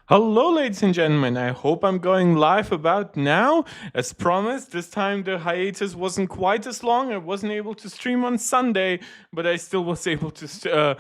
Hello, ladies and gentlemen. I hope I'm going live about now. As promised, this time the hiatus wasn't quite as long. I wasn't able to stream on Sunday, but I still was able to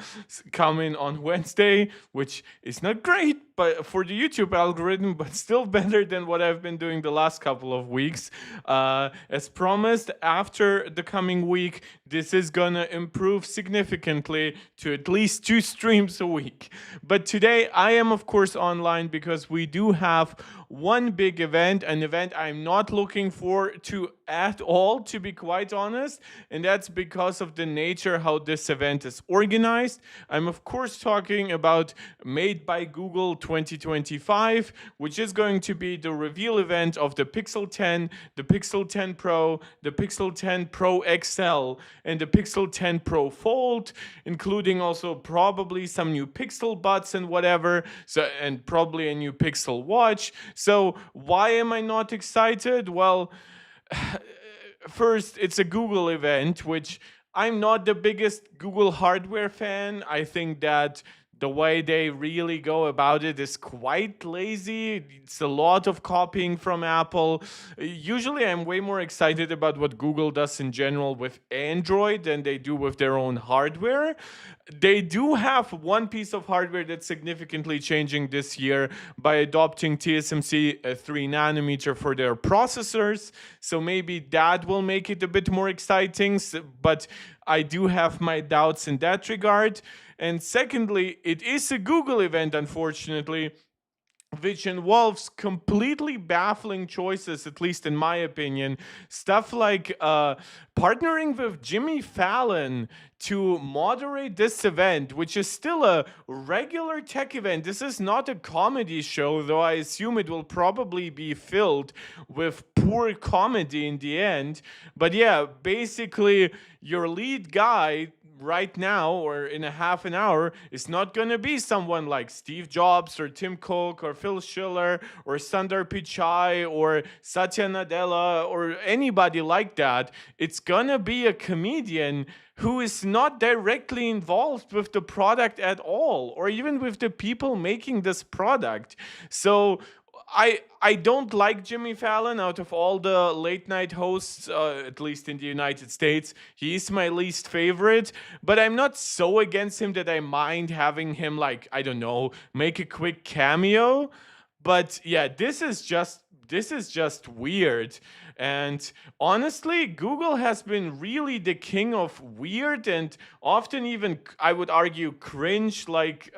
come in on Wednesday, which is not great but for the YouTube algorithm, but still better than what I've been doing the last couple of weeks. As promised, after the coming week, this is gonna improve significantly to at least 2 streams a week. But today I am, of course, online because we do have one big event, an event I'm not looking forward to at all, to be quite honest, and that's because of the nature how this event is organized. I'm, of course, talking about Made by Google 2025, which is going to be the reveal event of the Pixel 10, the Pixel 10 Pro, the Pixel 10 Pro XL, and the Pixel 10 Pro Fold, including also probably some new Pixel buds and whatever, so and probably a new Pixel Watch. So why am I not excited? Well, first, it's a Google event, which I'm not the biggest Google hardware fan. I think that the way they really go about it is quite lazy. It's a lot of copying from Apple. Usually, I'm way more excited about what Google does in general with Android than they do with their own hardware. They do have one piece of hardware that's significantly changing this year by adopting TSMC 3 nanometer for their processors. So maybe that will make it a bit more exciting, but I do have my doubts in that regard. And secondly, it is a Google event, unfortunately, which involves completely baffling choices, at least in my opinion. Stuff like partnering with Jimmy Fallon to moderate this event, which is still a regular tech event. This is not a comedy show, though I assume it will probably be filled with poor comedy in the end. But yeah, basically, your lead guy right now or in a half an hour is not going to be someone like Steve Jobs or Tim Cook or Phil Schiller or Sundar Pichai or Satya Nadella or anybody like that. It's going to be a comedian who is not directly involved with the product at all or even with the people making this product. So I don't like Jimmy Fallon out of all the late night hosts, at least in the United States. He is my least favorite, but I'm not so against him that I mind having him, like, I don't know, make a quick cameo. But yeah, this is just weird. And honestly, Google has been really the king of weird and often even, I would argue, cringe like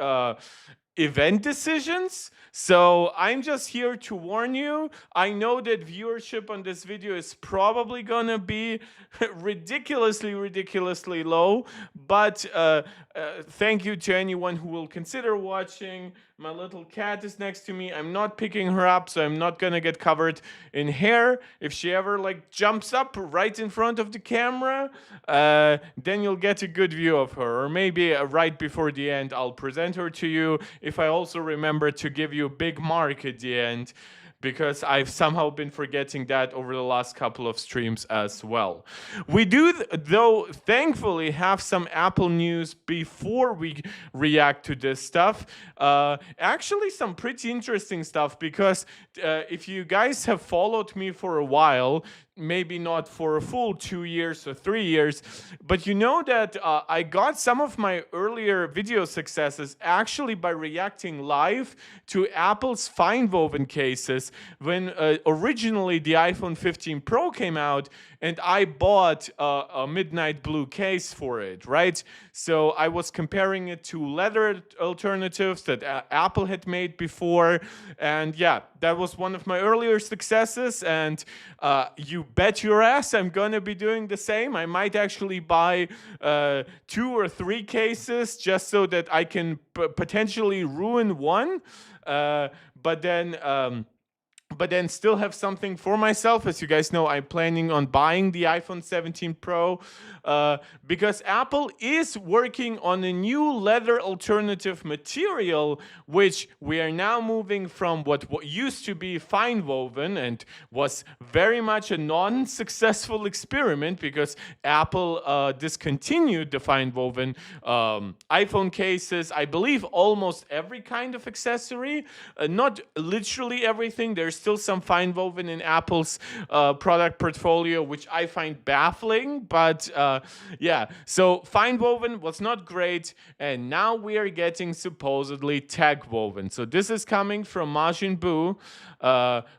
event decisions. So I'm just here to warn you. I know that viewership on this video is probably gonna be ridiculously low, but thank you to anyone who will consider watching. My little cat is next to me. I'm not picking her up, so I'm not gonna get covered in hair. If she ever like jumps up right in front of the camera, then you'll get a good view of her. Or maybe right before the end, I'll present her to you. If I also remember to give you a big mark at the end, because I've somehow been forgetting that over the last couple of streams as well. We do, though, thankfully have some Apple news before we react to this stuff. Actually, some pretty interesting stuff because if you guys have followed me for a while, maybe not for a full 2 years or 3 years, but you know that I got some of my earlier video successes actually by reacting live to Apple's fine woven cases when originally the iPhone 15 Pro came out and I bought a midnight blue case for it, right? So I was comparing it to leather alternatives that Apple had made before, and yeah, that was one of my earlier successes, and you bet your ass I'm gonna be doing the same. I might actually buy 2 or 3 cases just so that I can potentially ruin one, but then but then still have something for myself. As you guys know, I'm planning on buying the iPhone 17 Pro because Apple is working on a new leather alternative material, which we are now moving from what used to be fine woven and was very much a non-successful experiment because Apple discontinued the fine woven iPhone cases. I believe almost every kind of accessory, not literally everything. There's still some fine woven in Apple's product portfolio, which I find baffling. But yeah, so fine woven was not great, and now we are getting supposedly TechWoven. So this is coming from Majin Buu,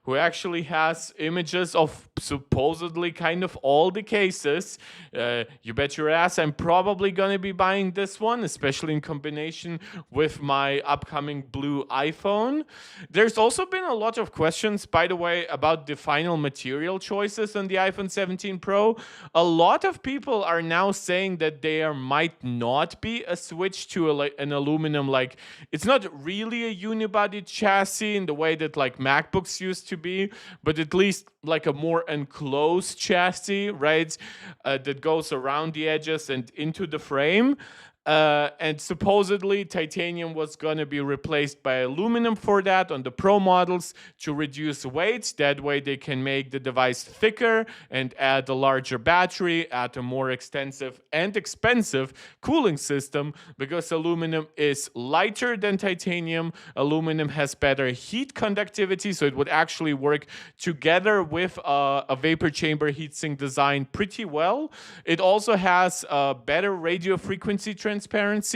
who actually has images of supposedly kind of all the cases. You bet your ass I'm probably gonna be buying this one, especially in combination with my upcoming blue iPhone. There's also been a lot of questions, by the way, about the final material choices on the iPhone 17 Pro. A lot of people are now saying that there might not be a switch to an aluminum, like it's not really a unibody chassis in the way that like MacBooks used to be, but at least like a more enclosed chassis, right, that goes around the edges and into the frame. And supposedly titanium was going to be replaced by aluminum for that on the Pro models to reduce weight. That way they can make the device thicker and add a larger battery, add a more extensive and expensive cooling system, because aluminum is lighter than titanium. Aluminum has better heat conductivity, so it would actually work together with a vapor chamber heatsink design pretty well. It also has a better radio frequency transparency,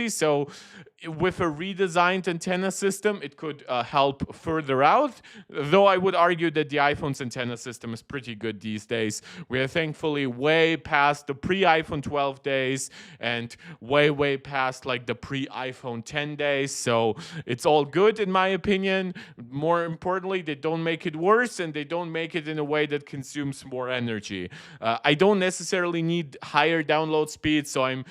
so with a redesigned antenna system, it could help further out. Though I would argue that the iPhone's antenna system is pretty good these days. We are thankfully way past the pre-iPhone 12 days and way past like the pre-iPhone 10 days. So it's all good in my opinion. More importantly, they don't make it worse and they don't make it in a way that consumes more energy. I don't necessarily need higher download speed, so I'm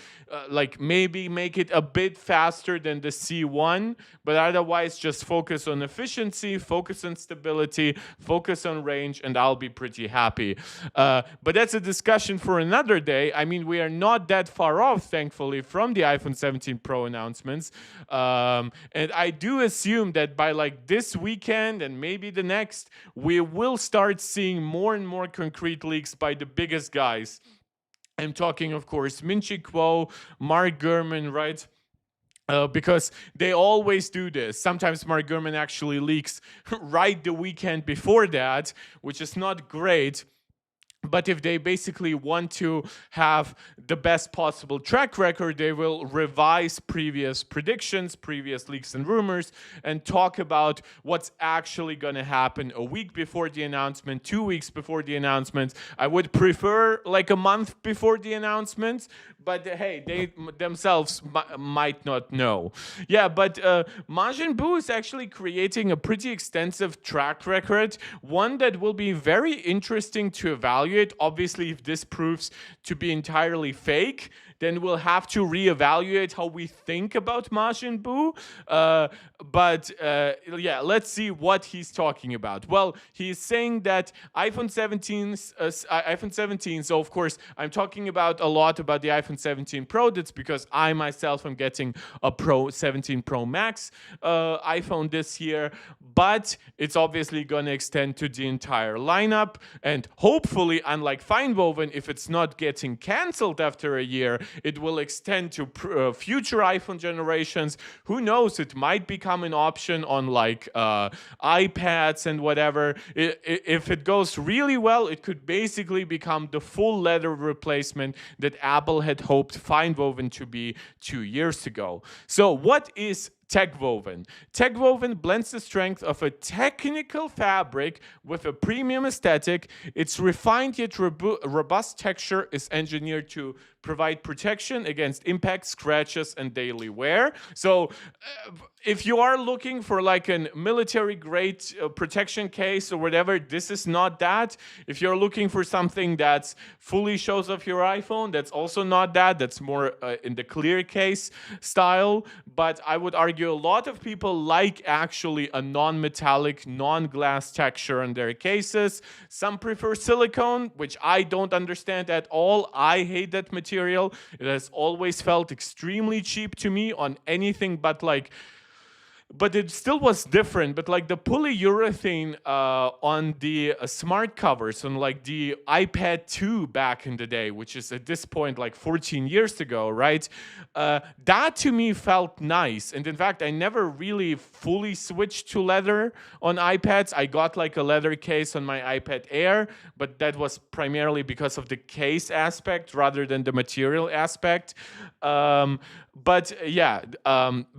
like maybe make it a bit faster than the C1, but otherwise just focus on efficiency, focus on stability, focus on range, and I'll be pretty happy. But that's a discussion for another day. I mean, we are not that far off, thankfully, from the iPhone 17 Pro announcements. And I do assume that by like this weekend and maybe the next, we will start seeing more and more concrete leaks by the biggest guys. I'm talking, of course, Min-Chi Kuo, Mark Gurman, right? Because they always do this. Sometimes Mark Gurman actually leaks right the weekend before that, which is not great. But if they basically want to have the best possible track record, they will revise previous predictions, previous leaks and rumors, and talk about what's actually going to happen a week before the announcement, 2 weeks before the announcement. I would prefer like a month before the announcement, but hey, they themselves might not know. Yeah, but Majin Buu is actually creating a pretty extensive track record, one that will be very interesting to evaluate. Obviously, if this proves to be entirely fake, then we'll have to reevaluate how we think about Majin Buu. But yeah, let's see what he's talking about. Well, he's saying that iPhone 17, so of course, I'm talking about a lot about the iPhone 17 Pro. That's because I myself am getting a 17 Pro Max iPhone this year, but it's obviously going to extend to the entire lineup. And hopefully, unlike fine woven, if it's not getting canceled after a year, it will extend to future iPhone generations. Who knows? It might become an option on like iPads and whatever. If it goes really well, it could basically become the full leather replacement that Apple had hoped fine woven to be 2 years ago. So what is TechWoven? TechWoven blends the strength of a technical fabric with a premium aesthetic. Its refined yet robust texture is engineered to provide protection against impact, scratches, and daily wear. So if you are looking for like a military grade protection case or whatever, this is not that. If you're looking for something that's fully shows off your iPhone, that's also not that. That's more in the clear case style. But I would argue a lot of people like actually a non-metallic, non-glass texture on their cases. Some prefer silicone, which I don't understand at all. I hate that material. It has always felt extremely cheap to me on anything but it still was different. But like the polyurethane on the smart covers on like the iPad 2 back in the day, which is at this point like 14 years ago, right? That to me felt nice. And in fact, I never really fully switched to leather on iPads. I got like a leather case on my iPad Air, but that was primarily because of the case aspect rather than the material aspect. But yeah,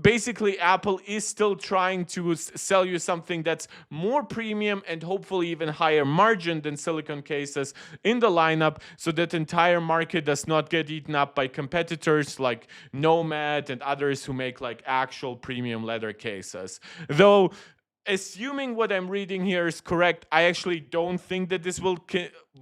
basically Apple is still trying to sell you something that's more premium and hopefully even higher margin than silicone cases in the lineup, so that entire market does not get eaten up by competitors like Nomad and others who make like actual premium leather cases. Though, assuming what I'm reading here is correct, I actually don't think that this will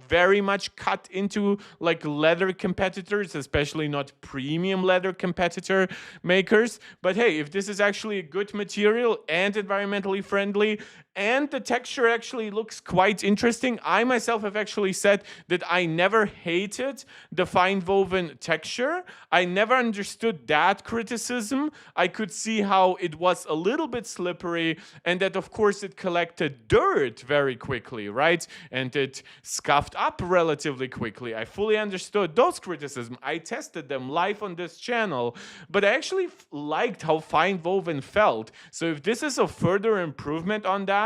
very much cut into like leather competitors, especially not premium leather competitor makers. But hey, if this is actually a good material and environmentally friendly, and the texture actually looks quite interesting. I myself have actually said that I never hated the fine woven texture. I never understood that criticism. I could see how it was a little bit slippery, and that of course it collected dirt very quickly, right? And it scuffed up relatively quickly. I fully understood those criticisms. I tested them live on this channel, but I actually liked how fine woven felt. So if this is a further improvement on that,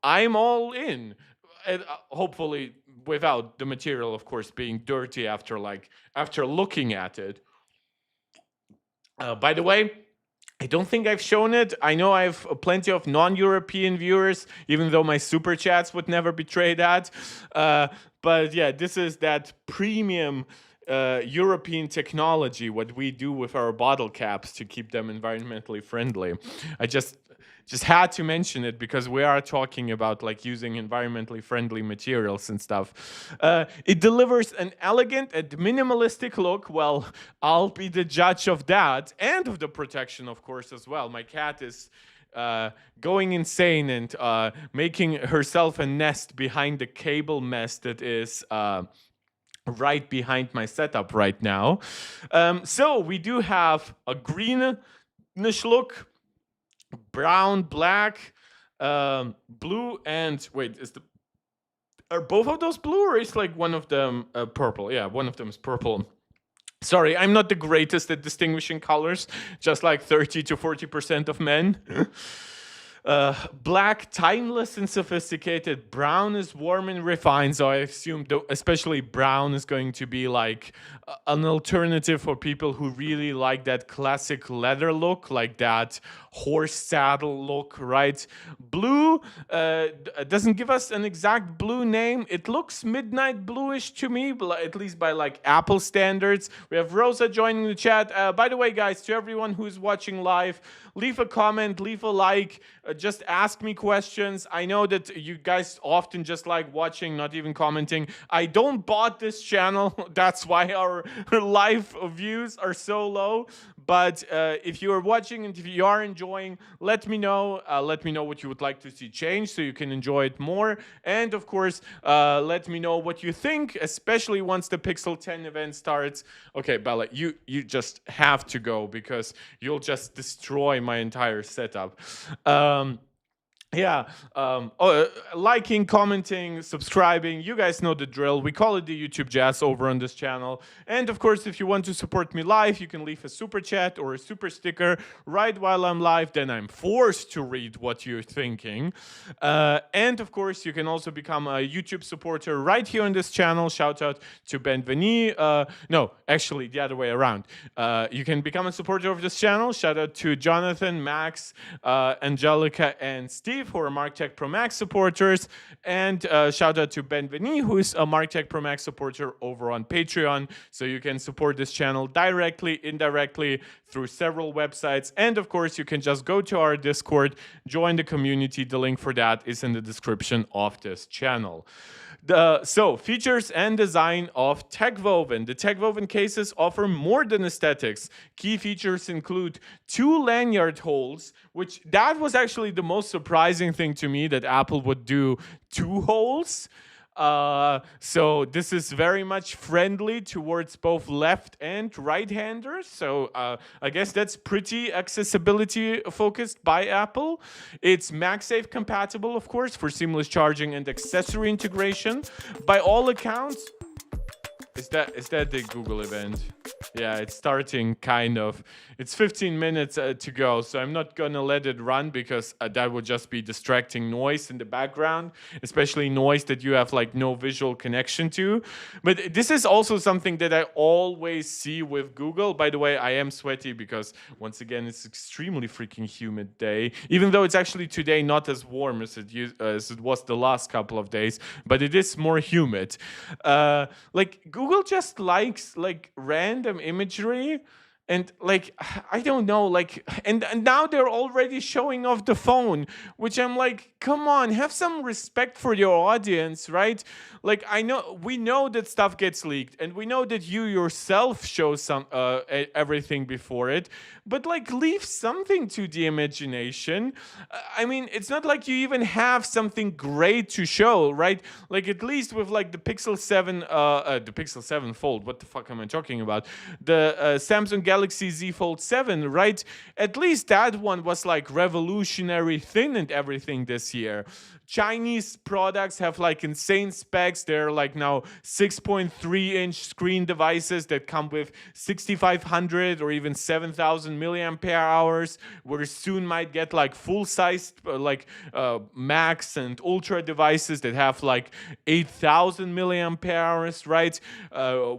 I'm all in. And hopefully without the material, of course, being dirty after looking at it. By the way, I don't think I've shown it. I know I have plenty of non-European viewers, even though my super chats would never betray that. But yeah, this is that premium European technology, what we do with our bottle caps to keep them environmentally friendly. I just had to mention it because we are talking about like using environmentally friendly materials and stuff. It delivers an elegant and minimalistic look. Well, I'll be the judge of that and of the protection, of course, as well. My cat is going insane and making herself a nest behind the cable mess that is right behind my setup right now. So we do have a greenish look, brown, black, blue, and wait, are both of those blue, or is like one of them purple? Yeah, one of them is purple. Sorry, I'm not the greatest at distinguishing colors, just like 30 to 40% of men. Black, timeless and sophisticated. Brown is warm and refined, so I assume especially brown is going to be like an alternative for people who really like that classic leather look, like that horse saddle look, right? Blue doesn't give us an exact blue name. It looks midnight bluish to me, at least by like Apple standards. We have Rosa joining the chat. By the way, guys, to everyone who's watching live, leave a comment, leave a like, just ask me questions. I know that you guys often just like watching, not even commenting. I don't bought this channel. That's why our live views are so low. But if you are watching and if you are enjoying, let me know. Let me know what you would like to see change so you can enjoy it more. And of course, let me know what you think, especially once the Pixel 10 event starts. Okay, Bella, you just have to go because you'll just destroy my entire setup. Liking, commenting, subscribing, you guys know the drill. We call it the YouTube Jazz over on this channel. And of course, if you want to support me live, you can leave a super chat or a super sticker right while I'm live. Then I'm forced to read what you're thinking. And of course, you can also become a YouTube supporter right here on this channel. Shout out to Benveni. No, actually the other way around. You can become a supporter of this channel. Shout out to Jonathan, Max, Angelica, and Steve. for MarkTech Pro Max supporters. And shout out to Ben Veni, who is a MarkTech Pro Max supporter over on Patreon. So you can support this channel directly, indirectly, through several websites. And of course, you can just go to our Discord, join the community. The link for that is in the description of this channel. So, features and design of TechWoven. The TechWoven cases offer more than aesthetics. Key features include 2 lanyard holes, which that was actually the most surprising thing to me, that Apple would do 2 holes. So this is very much friendly towards both left and right-handers. So I guess that's pretty accessibility focused by Apple. It's MagSafe compatible, of course, for seamless charging and accessory integration. By all accounts, is that the Google event? Yeah, it's starting kind of. It's 15 minutes to go, so I'm not gonna let it run because that would just be distracting noise in the background, especially noise that you have like no visual connection to. But this is also something that I always see with Google. By the way, I am sweaty because once again it's extremely freaking humid day. Even though it's actually today not as warm as it was the last couple of days, but it is more humid. Like Google just likes like random imagery. And like, I don't know, like, and now they're already showing off the phone, which I'm like, come on, have some respect for your audience, right? Like, we know that stuff gets leaked, and we know that you yourself show some everything before it, but like, leave something to the imagination. I mean, it's not like you even have something great to show, right? Like, at least with like the Pixel 7, the Pixel 7 Fold, what the fuck am I talking about? The Samsung Galaxy Z Fold 7, right? At least that one was like revolutionary thin and everything this year. Chinese products have like insane specs. They're like now 6.3-inch screen devices that come with 6,500 or even 7,000 milliampere hours. We soon might get like full-sized Max and Ultra devices that have like 8,000 milliampere hours, right?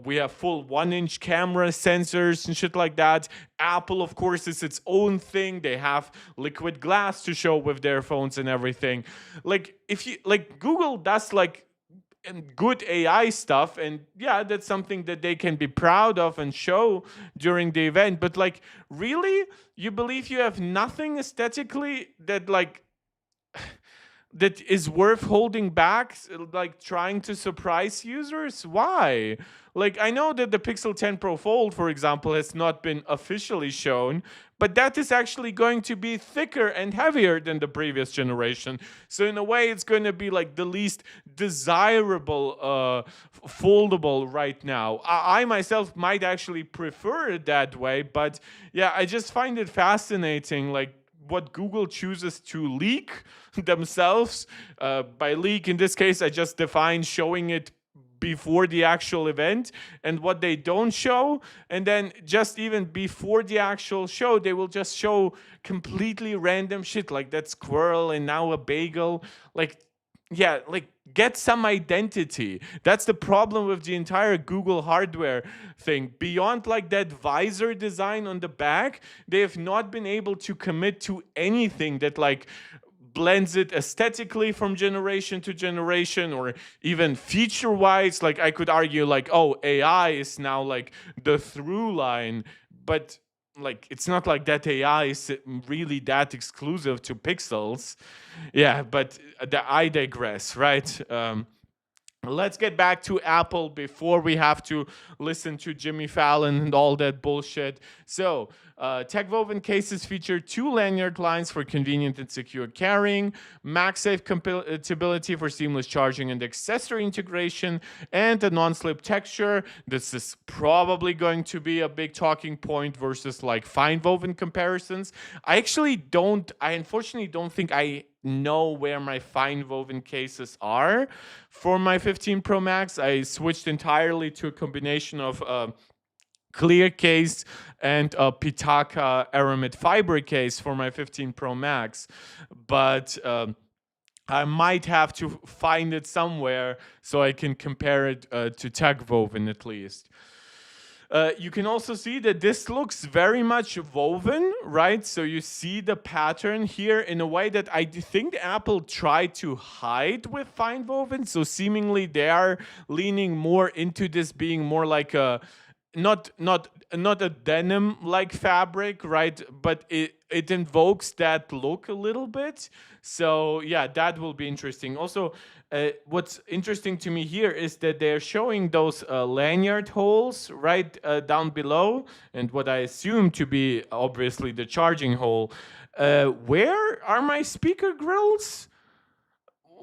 We have full 1-inch camera sensors and shit like that. Apple, of course, is its own thing. They have liquid glass to show with their phones and everything. Like, if you like, Google does like good AI stuff, and yeah, that's something that they can be proud of and show during the event. But like, really, you believe you have nothing aesthetically that like that is worth holding back, like trying to surprise users? Why? Like, I know that the Pixel 10 Pro Fold, for example, has not been officially shown, but that is actually going to be thicker and heavier than the previous generation. So in a way, it's going to be like the least desirable foldable right now. I myself might actually prefer it that way, but yeah, I just find it fascinating, like what Google chooses to leak themselves. By leak, in this case, I just define showing it before the actual event, and what they don't show, and then just even before the actual show, they will just show completely random shit like that squirrel and now a bagel. Like, yeah, like, get some identity. That's the problem with the entire Google hardware thing. Beyond like that visor design on the back, they have not been able to commit to anything that like blends it aesthetically from generation to generation, or even feature wise. Like, I could argue like, oh, AI is now like the through line, but like, it's not like that AI is really that exclusive to Pixels. Yeah, but I digress, right? Let's get back to Apple before we have to listen to Jimmy Fallon and all that bullshit. So, TechWoven cases feature 2 lanyard lines for convenient and secure carrying, MagSafe compatibility for seamless charging and accessory integration, and a non-slip texture. This is probably going to be a big talking point versus like fine woven comparisons. I unfortunately don't think I know where my fine woven cases are for my 15 Pro Max. I switched entirely to a combination of clear case and a Pitaka aramid fiber case for my 15 Pro Max, but I might have to find it somewhere so I can compare it to TechWoven at least. You can also see that this looks very much woven, right? So you see the pattern here in a way that I think Apple tried to hide with fine woven. So seemingly they are leaning more into this being more like a not a denim like fabric, right? But it invokes that look a little bit. So yeah, that will be interesting. Also, what's interesting to me here is that they're showing those lanyard holes right down below, and what I assume to be obviously the charging hole. Where are my speaker grills?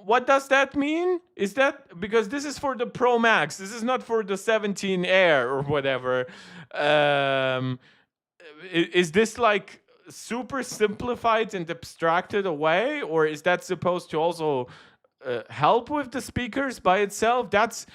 What does that mean? Is that because this is for the Pro Max? This is not for the 17 Air or whatever. Um, is this like super simplified and abstracted away, or is that supposed to also help with the speakers by itself? That's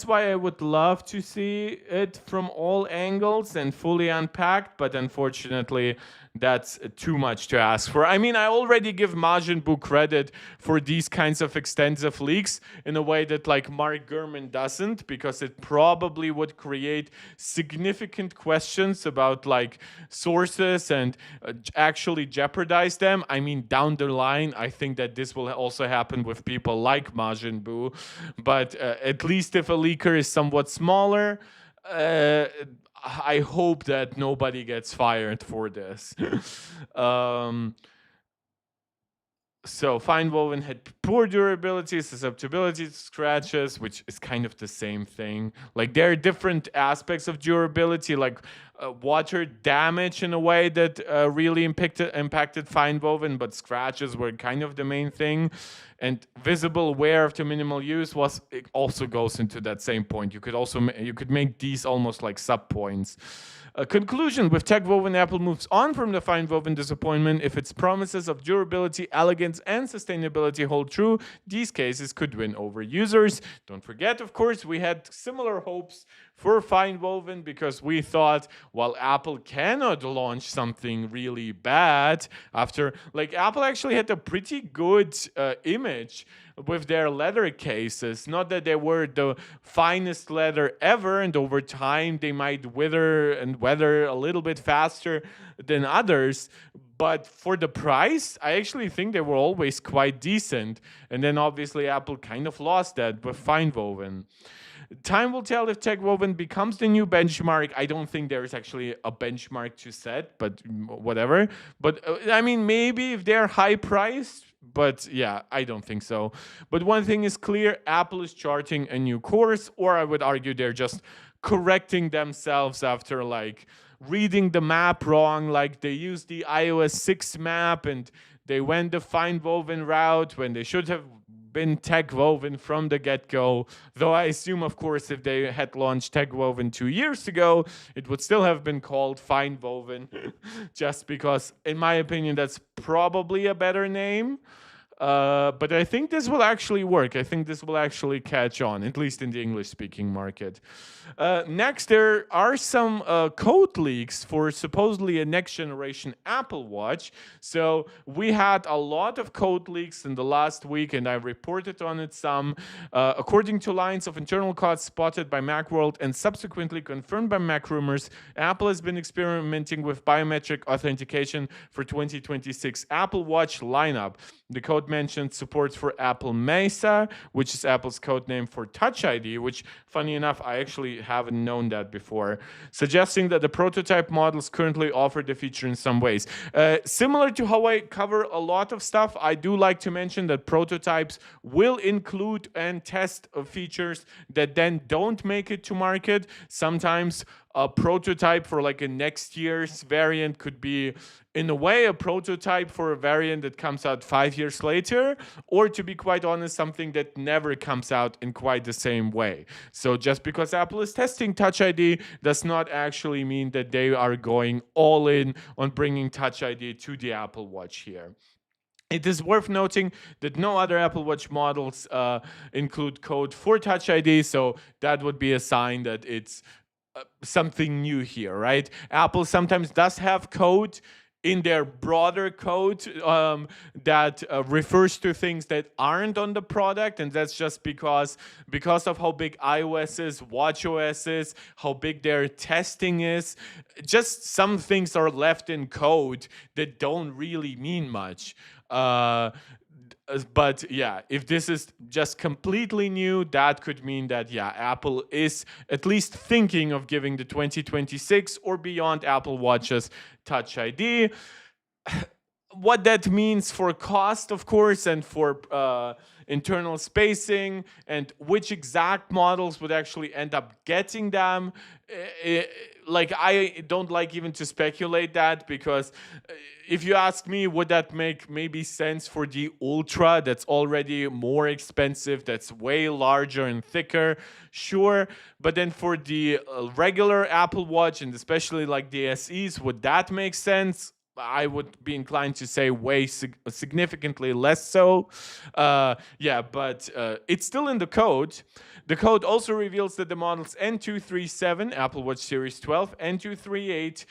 why I would love to see it from all angles and fully unpacked, but unfortunately, that's too much to ask for. I mean, I already give Majin Buu credit for these kinds of extensive leaks in a way that like Mark Gurman doesn't, because it probably would create significant questions about like sources and actually jeopardize them. I mean, down the line, I think that this will also happen with people like Majin Buu, but at least if a leaker is somewhat smaller, I hope that nobody gets fired for this. um, so fine woven had poor durability, susceptibility to scratches, which is kind of the same thing. Like there are different aspects of durability, like water damage in a way that really impacted fine woven, but scratches were kind of the main thing. And visible wear after minimal use was, it also goes into that same point. You could make these almost like sub points. A conclusion: with TechWoven, Apple moves on from the fine woven disappointment. If its promises of durability, elegance, and sustainability hold true, these cases could win over users. Don't forget, of course, we had similar hopes for fine woven because we thought, well, Apple cannot launch something really bad after, like, Apple actually had a pretty good image with their leather cases. Not that they were the finest leather ever, and over time they might wither and weather a little bit faster than others. But for the price, I actually think they were always quite decent. And then obviously Apple kind of lost that with fine woven. Time will tell if TechWoven becomes the new benchmark. I don't think there is actually a benchmark to set, but whatever. But I mean, maybe if they're high priced, but yeah, I don't think so. But one thing is clear: Apple is charting a new course, or I would argue they're just correcting themselves after like reading the map wrong. Like they used the iOS 6 map and they went the fine woven route when they should have been TechWoven from the get-go. Though I assume, of course, if they had launched TechWoven 2 years ago, it would still have been called fine woven. Just because, in my opinion, that's probably a better name. But I think this will actually work. I think this will actually catch on, at least in the English-speaking market. Next, there are some code leaks for supposedly a next-generation Apple Watch. So we had a lot of code leaks in the last week, and I reported on it some. According to lines of internal code spotted by Macworld and subsequently confirmed by Mac Rumors, Apple has been experimenting with biometric authentication for 2026 Apple Watch lineup. The code mentioned support for Apple Mesa, which is Apple's code name for Touch ID, which, funny enough, I actually haven't known that before, suggesting that the prototype models currently offer the feature in some ways. Similar to how I cover a lot of stuff, I do like to mention that prototypes will include and test features that then don't make it to market. Sometimes a prototype for like a next year's variant could be, in a way, a prototype for a variant that comes out 5 years later, or to be quite honest, something that never comes out in quite the same way. So just because Apple is testing Touch ID does not actually mean that they are going all in on bringing Touch ID to the Apple Watch here. It is worth noting that no other Apple Watch models include code for Touch ID, so that would be a sign that it's something new here, right? Apple sometimes does have code in their broader code that refers to things that aren't on the product, and that's just because of how big iOS is, watchOS is, how big their testing is. Just some things are left in code that don't really mean much. But yeah, if this is just completely new, that could mean that, yeah, Apple is at least thinking of giving the 2026 or beyond Apple Watches Touch ID. What that means for cost, of course, and for internal spacing, and which exact models would actually end up getting them, like, I don't like even to speculate that, because if you ask me, would that make maybe sense for the Ultra that's already more expensive, that's way larger and thicker? Sure. But then for the regular Apple Watch, and especially like the SEs, would that make sense? I would be inclined to say way significantly less so. Yeah, but it's still in the code. The code also reveals that the models N237, Apple Watch Series 12, N238,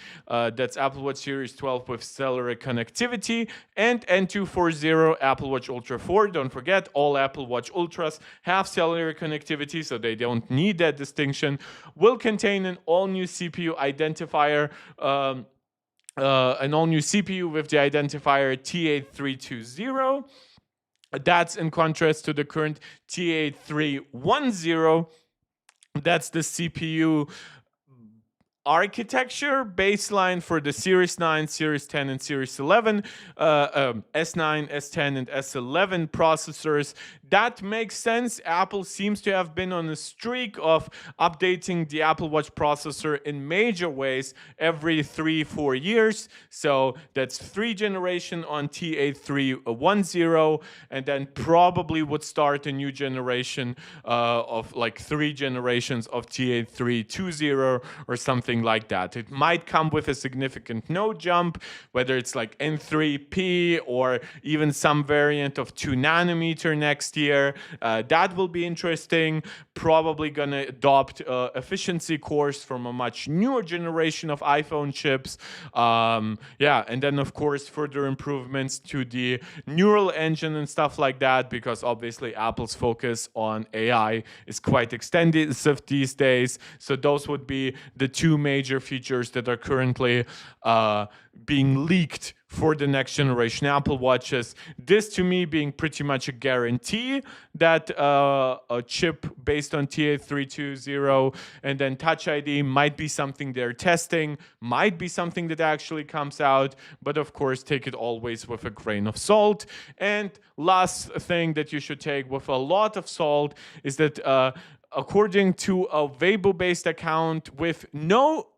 that's Apple Watch Series 12 with cellular connectivity, and N240, Apple Watch Ultra 4. Don't forget, all Apple Watch Ultras have cellular connectivity, so they don't need that distinction, will contain an all-new CPU identifier, an all-new CPU with the identifier T8320. That's in contrast to the current T8310. That's the CPU architecture baseline for the Series 9, Series 10, and Series 11, S9, S10, and S11 processors. That makes sense. Apple seems to have been on a streak of updating the Apple Watch processor in major ways every 3-4 years. So that's 3 generation on T8310, and then probably would start a new generation of like 3 generations of T8320 or something like that. It might come with a significant node jump, whether it's like N3P or even some variant of 2 nanometer next year. That will be interesting. Probably gonna adopt efficiency cores from a much newer generation of iPhone chips. Yeah, and then of course further improvements to the neural engine and stuff like that, because obviously Apple's focus on AI is quite extensive these days. So those would be the 2 major features that are currently being leaked for the next generation Apple Watches. This to me being pretty much a guarantee that a chip based on T8320 and then Touch ID might be something they're testing, might be something that actually comes out, but of course take it always with a grain of salt. And last thing that you should take with a lot of salt is that according to a Weibo-based account with no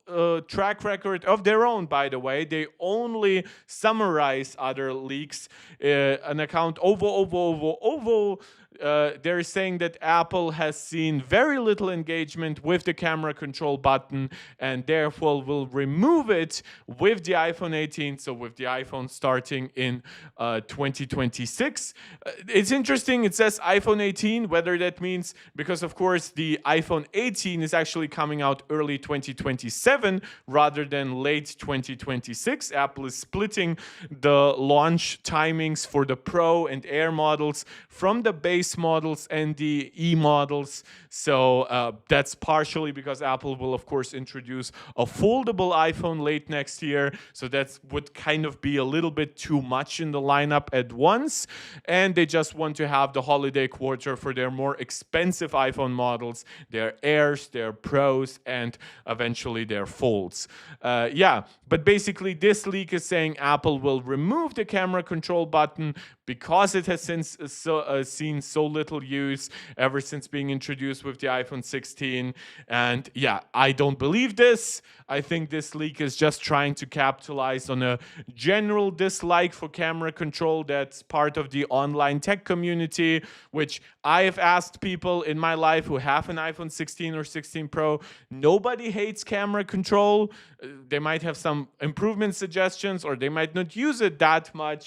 track record of their own, by the way, they only summarize other leaks. An account Ovo, they're saying that Apple has seen very little engagement with the camera control button and therefore will remove it with the iPhone 18, so with the iPhone starting in 2026. It's interesting, it says iPhone 18, whether that means, because of course the iPhone 18 is actually coming out early 2027 rather than late 2026. Apple is splitting the launch timings for the Pro and Air models from the base models and the E models. So that's partially because Apple will of course introduce a foldable iPhone late next year, so that would kind of be a little bit too much in the lineup at once, and they just want to have the holiday quarter for their more expensive iPhone models, their Airs, their Pros, and eventually their Folds. Yeah, but basically this leak is saying Apple will remove the camera control button because it has since seen so little use ever since being introduced with the iPhone 16. And yeah, I don't believe this. I think this leak is just trying to capitalize on a general dislike for camera control that's part of the online tech community, which I have asked people in my life who have an iPhone 16 or 16 Pro. Nobody hates camera control. They might have some improvement suggestions, or they might not use it that much.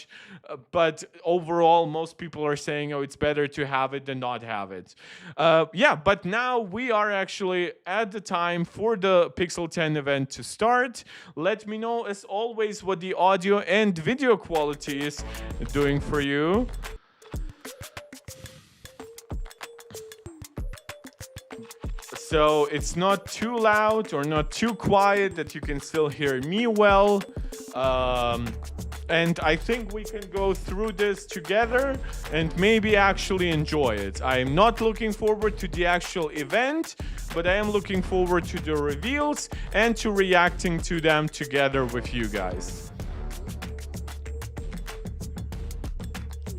But overall, most people are saying, oh, it's better to have it than not have it. Yeah, but now we are actually at the time for the Pixel 10 event to start. Let me know, as always, what the audio and video quality is doing for you. So it's not too loud or not too quiet, that you can still hear me well. And I think we can go through this together and maybe actually enjoy it. I'm not looking forward to the actual event, but I am looking forward to the reveals and to reacting to them together with you guys.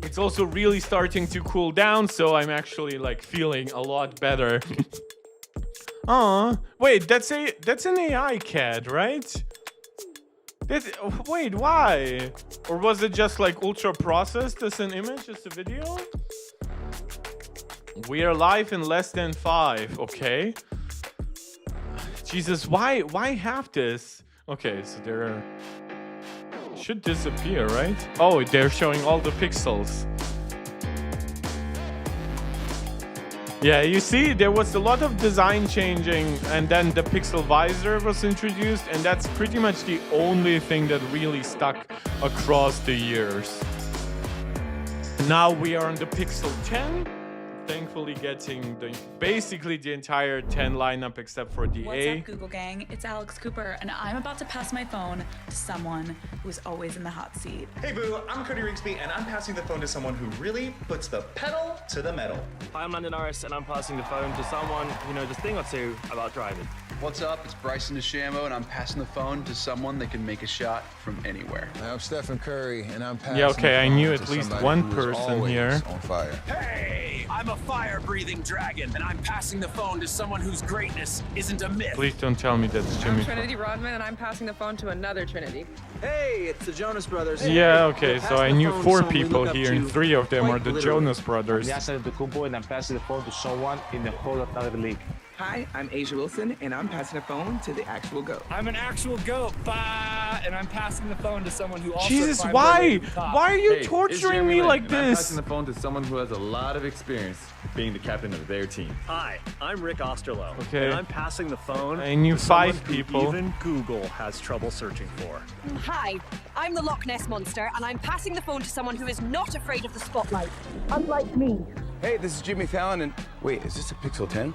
It's also really starting to cool down, so I'm actually like feeling a lot better. Aw, wait, that's an AI CAD, right? Wait, why? Or was it just like ultra processed as an image, as a video? We are live in less than 5, okay. Jesus, why have this? Okay, so there should disappear, right? Oh, they're showing all the pixels. Yeah, you see, there was a lot of design changing, and then the pixel visor was introduced, and that's pretty much the only thing that really stuck across the years. Now we are on the Pixel 10, thankfully getting basically the entire 10 lineup except for the What's A. up, Google gang? It's Alex Cooper, and I'm about to pass my phone to someone who's always in the hot seat. Hey boo, I'm Cody Rigsby, and I'm passing the phone to someone who really puts the pedal to the metal. Hi, I'm Landon Norris, and I'm passing the phone to someone who knows a thing or two about driving. What's up? It's Bryson DeChambeau, and I'm passing the phone to someone that can make a shot from anywhere. I'm Stephen Curry, and I'm passing Yeah, okay, I the phone knew to at least somebody one who is person always here. on fire. Hey, I'm a fire-breathing dragon, and I'm passing the phone to someone whose greatness isn't a myth. Please don't tell me that's Jimmy. I'm Trinity Rodman, and I'm passing the phone to another Trinity. Hey, it's the Jonas Brothers. Yeah, okay, so I knew 4 people here, and 3 of them are the Jonas Brothers. I'm Antetokounmpo, and I'm passing the phone to someone in the whole other league. Hi, I'm Asia Wilson, and I'm passing the phone to the actual GOAT. I'm an actual GOAT, and I'm passing the phone to someone who also... Jesus, why? Why are you torturing me like this? I'm passing the phone to someone who has a lot of experience being the captain of their team. Hi, I'm Rick Osterloh. Okay. And I'm passing the phone I knew to 5 someone who people. even Google has trouble searching for. Hi, I'm the Loch Ness Monster, and I'm passing the phone to someone who is not afraid of the spotlight, unlike me. Hey, this is Jimmy Fallon, and wait, is this a Pixel 10?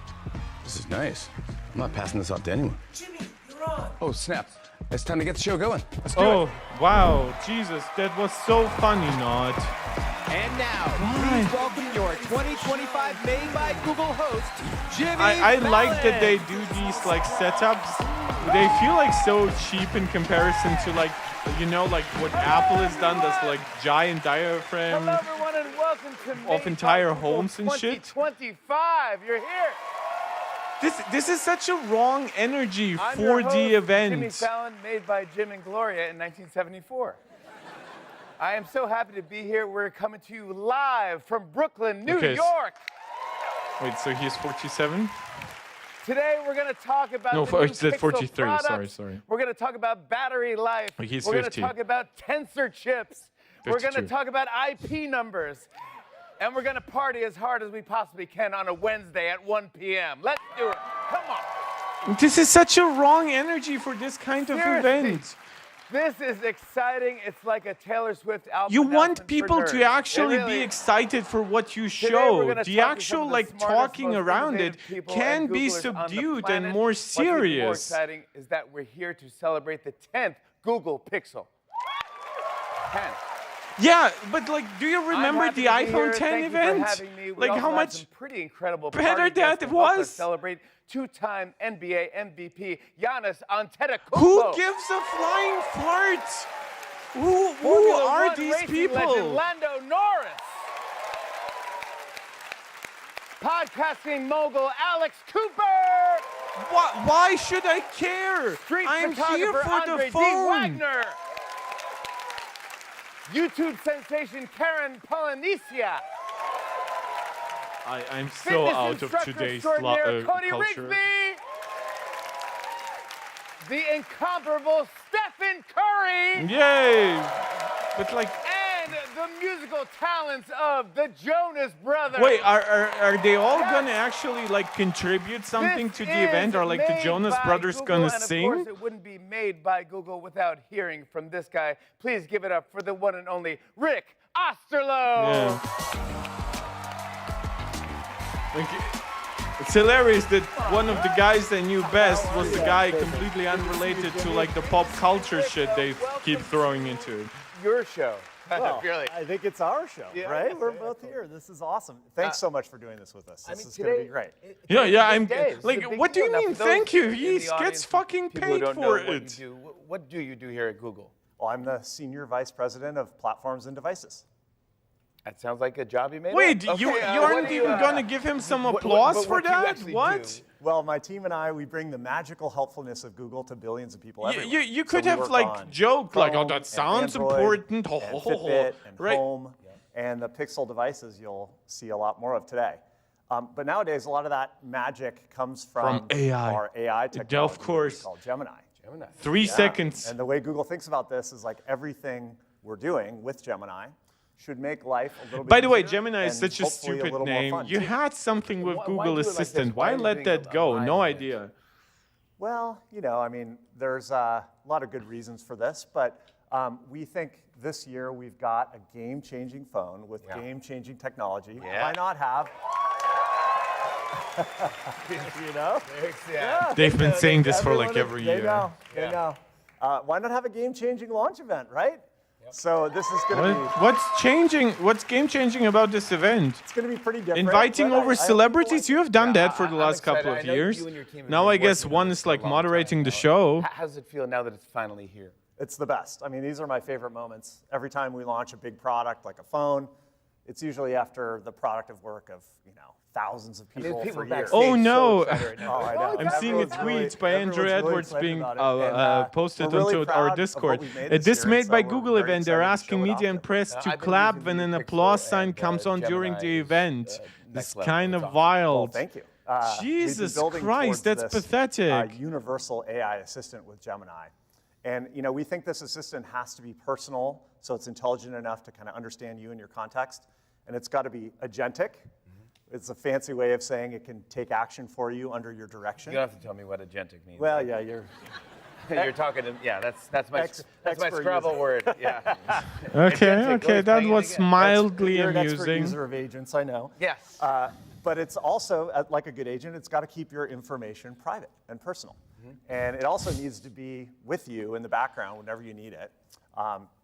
This is nice. I'm not passing this off to anyone. Jimmy, you're on. Oh, snap. It's time to get the show going. Let's do it. Oh, wow, Jesus, that was so funny, Nod. And now, please welcome your 2025 Made by Google host, Jimmy I like that Fallon. they do these like setups. They feel like so cheap in comparison to like, you know, like what Apple has done. That's like giant diaphragm Hello, everyone, and welcome to of Made entire by Google homes and shit. 2025. You're here. This is such a wrong energy I'm for your host, the event. Jimmy Fallon, made by Jim and Gloria in 1974. I am so happy to be here. We're coming to you live from Brooklyn, New Okay, York. Wait, so he's 47? Today we're going to talk about No, the new it's at Pixel 43. products. Sorry. We're going to talk about battery life. He's we're going 50. to talk about tensor chips. We're going to 52. talk about IP numbers. And we're going to party as hard as we possibly can on a Wednesday at 1 p.m. Let's do it. Come on. This is such a wrong energy for this kind of Seriously. event. This is exciting. It's like a Taylor Swift album. You want announcement people for to nerds. actually It really be is. excited for what you Today we're show. gonna The talk to some actual of the like smartest, talking most around it innovative people can and be Googlers on the subdued and planet. more What's even more serious. exciting is that we're here to celebrate the 10th Google Pixel. 10. Yeah, but like, do you I'm remember happy the to be iPhone here. 10 Thank you for event? having me. We Like also how have much some pretty incredible better party that guests it to help us was? celebrate two-time NBA MVP Giannis Antetokounmpo. Who gives a flying fart? Who Formula are One these racing people? legend Lando Norris. Podcasting mogul Alex Cooper. Why should I care? Street I'm here photographer for Andre the D. phone. Wagner. YouTube sensation Karen Polynesia. I'm so Fitness out of instructor today's extraordinaire Cody culture. Rigsby. the incomparable Stephen Curry. Yay! But like, and the musical talents of the Jonas Brothers. wait, are they all gonna actually like contribute something to the event, or like the Jonas Brothers Google, gonna and sing? Of course, it wouldn't be made by Google without hearing from this guy. Please give it up for the one and only Rick Osterloh. Yeah. Like, it's hilarious that one of the guys they knew best was the guy completely unrelated to like the pop culture shit they keep throwing into it. Your show. Well, really. I think it's our show, right? We're both here. This is awesome. Thanks so much for doing this with us. This is going to be great. Yeah, I'm Dave, like, what do you mean? Thank you. He gets fucking paid for it. What do you do here at Google? Well, I'm the Senior Vice President of Platforms and Devices. That sounds like a job you made. Wait, up. you aren't even gonna give him some applause for that? What? Well, my team and I, we bring the magical helpfulness of Google to billions of people everywhere. You could So we have work like on joked like, oh, Chrome that sounds and Android important. And Fitbit and Right. Home and the Pixel devices you'll see a lot more of today. But nowadays, a lot of that magic comes from AI. our AI technology Of course. called Gemini. 3 seconds. And the way Google thinks about this is like everything we're doing with Gemini should make life a little bit By the way, easier Gemini is and such a hopefully stupid little more name. fun, You too. had something with Why Google do it like this? Assistant. Why Why are you let doing that a go? live No event? idea. Well, you know, I mean, there's a lot of good reasons for this, but we think this year we've got a game-changing phone with game-changing technology. Why not have? You know? They've been saying this for like Everyone every they year. know. They know. Why not have a game-changing launch event, right? So this is going to be. What's changing? What's game changing about this event? It's going to be pretty different. Inviting but I over think celebrities? You have done that for the last excited. couple I of know years. you and your team have Now been I guess working on one this is for a like long moderating time the now. show. How does it feel now that it's finally here? It's the best. I mean, these are my favorite moments. Every time we launch a big product like a phone, it's usually after the productive work of, thousands of people for years. Oh no! Oh, I know. I'm seeing a Everyone's really- tweet by Andrew everyone's really Edwards excited being about it. And, posted we're really onto proud our of Discord. what we made At this this year, Made so by we're Google very event, they're excited to asking show it media off and there. press to I've been clap using when the an Pixel applause sign and, comes on during Gemini the is, event. next It's level. kind It's of awesome. wild. Well, thank you. Jesus we've been building Christ, towards that's this, pathetic. universal AI assistant with Gemini. And we think this assistant has to be personal, so it's intelligent enough to kind of understand you and your context. And it's got to be agentic. It's a fancy way of saying it can take action for you under your direction. You don't have to tell me what agentic means. Well, yeah, you're talking to that's my expert Scrabble user. word. Yeah. Okay, that was mildly You're an expert amusing. user of agents, I know. Yes. But it's also, like a good agent, it's got to keep your information private and personal. And it also needs to be with you in the background whenever you need it,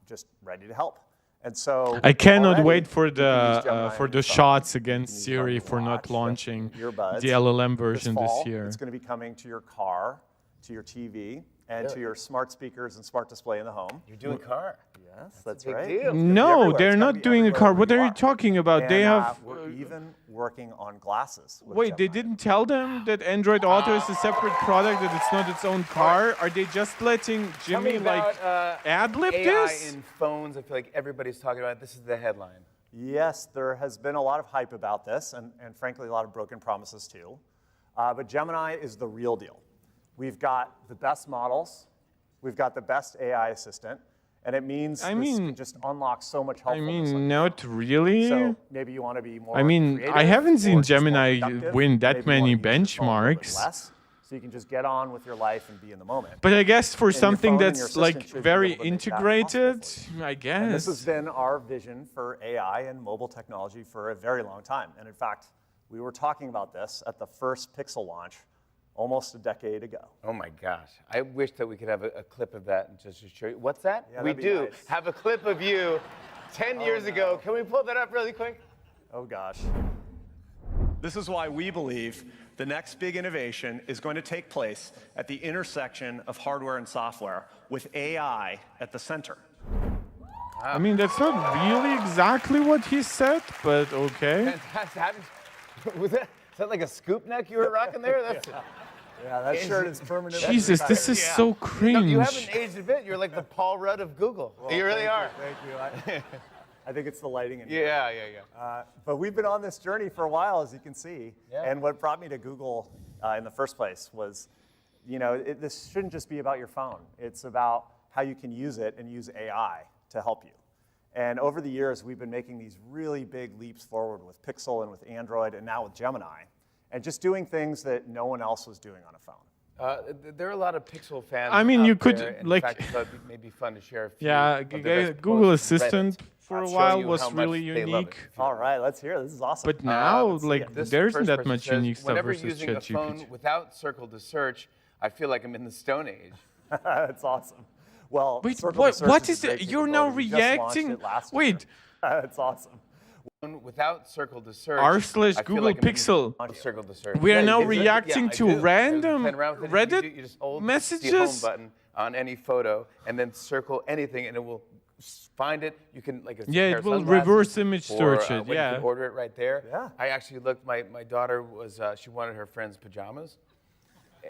just ready to help. And so I cannot already wait for you can use the Gemini on your phone. shots You against can use it Siri on your for not watch, launching earbuds. the LLM version this fall, this year. It's going to be coming to your car, to your TV, and to your smart speakers and smart display in the home. You're doing car. Yes, that's big right. deal. It's gonna be No, everywhere. they're It's gotta not be doing a everywhere car. where What you are you talking about? They And, have. we're even working on glasses. With Wait, they Gemini. didn't tell them that Android Auto is a separate product, that it's not its own car? Are they just letting Tell me Jimmy like about, ad-lib AI this? in phones. I feel like everybody's talking about it. This is the headline. Yes, there has been a lot of hype about this, and frankly, a lot of broken promises too. But Gemini is the real deal. We've got the best models. We've got the best AI assistant. And it means this can just unlock so much I helpfulness. mean, not really. So maybe you want to be more I mean, creative I haven't or seen just more Gemini productive. win that Maybe you many wanna use your phone a little bit benchmarks. less, so you can just get on with your life and be in the moment. But I guess for And your something phone and your that's assistant like should be very able to make that integrated, possible I And this guess. has been our vision for AI and mobile technology for a very long time. And in fact, we were talking about this at the first Pixel launch almost a decade ago. Oh my gosh. I wish that we could have a clip of that and just to show you. What's that? Yeah, we that'd be do nice. have a clip of you 10 years ago. Can we pull that up really quick? Oh gosh. This is why we believe the next big innovation is going to take place at the intersection of hardware and software, with AI at the center. I mean, that's not really exactly what he said, but okay. Fantastic. Was that, is that like a scoop neck you were rocking there? That's Yeah, that shirt is permanent. Jesus, this is so cringe. No, you haven't aged a bit. You're like the Paul Rudd of Google. Well, you really thank are. Thank you. I think it's the lighting in here. Yeah. But we've been on this journey for a while, as you can see. Yeah. And what brought me to Google in the first place was this shouldn't just be about your phone. It's about how you can use it and use AI to help you. And over the years, we've been making these really big leaps forward with Pixel and with Android and now with Gemini, and just doing things that no one else was doing on a phone. There are a lot of Pixel fans. I mean, you out could, there, and like- in fact, I thought it may be fun to share a few. Yeah, of the best Google posts on Assistant Reddit. for a I'll show while you was how much really they love unique. it. All right, let's hear it. This is awesome. But now, Let's see like, it. This there isn't first that person much says, unique stuff whenever versus using a phone ChatGPT. without circle to search, I feel like I'm in the Stone Age. That's awesome. Well, Wait, Circle to Search what is a is great it? You're now capability. We just launched reacting? it last Wait, year. That's awesome. Without circle to search. r/Google I feel like I'm in Pixel. the Circle to search. We are now is it? reacting I to do. random Playing around with it. Reddit You just hold messages? the home button on any photo and then circle anything, and it will find it. You can like. Yeah, it pair of will sunglasses, reverse image or, search it, when you yeah. can order it right there. Yeah. I actually looked. My daughter was. She wanted her friend's pajamas,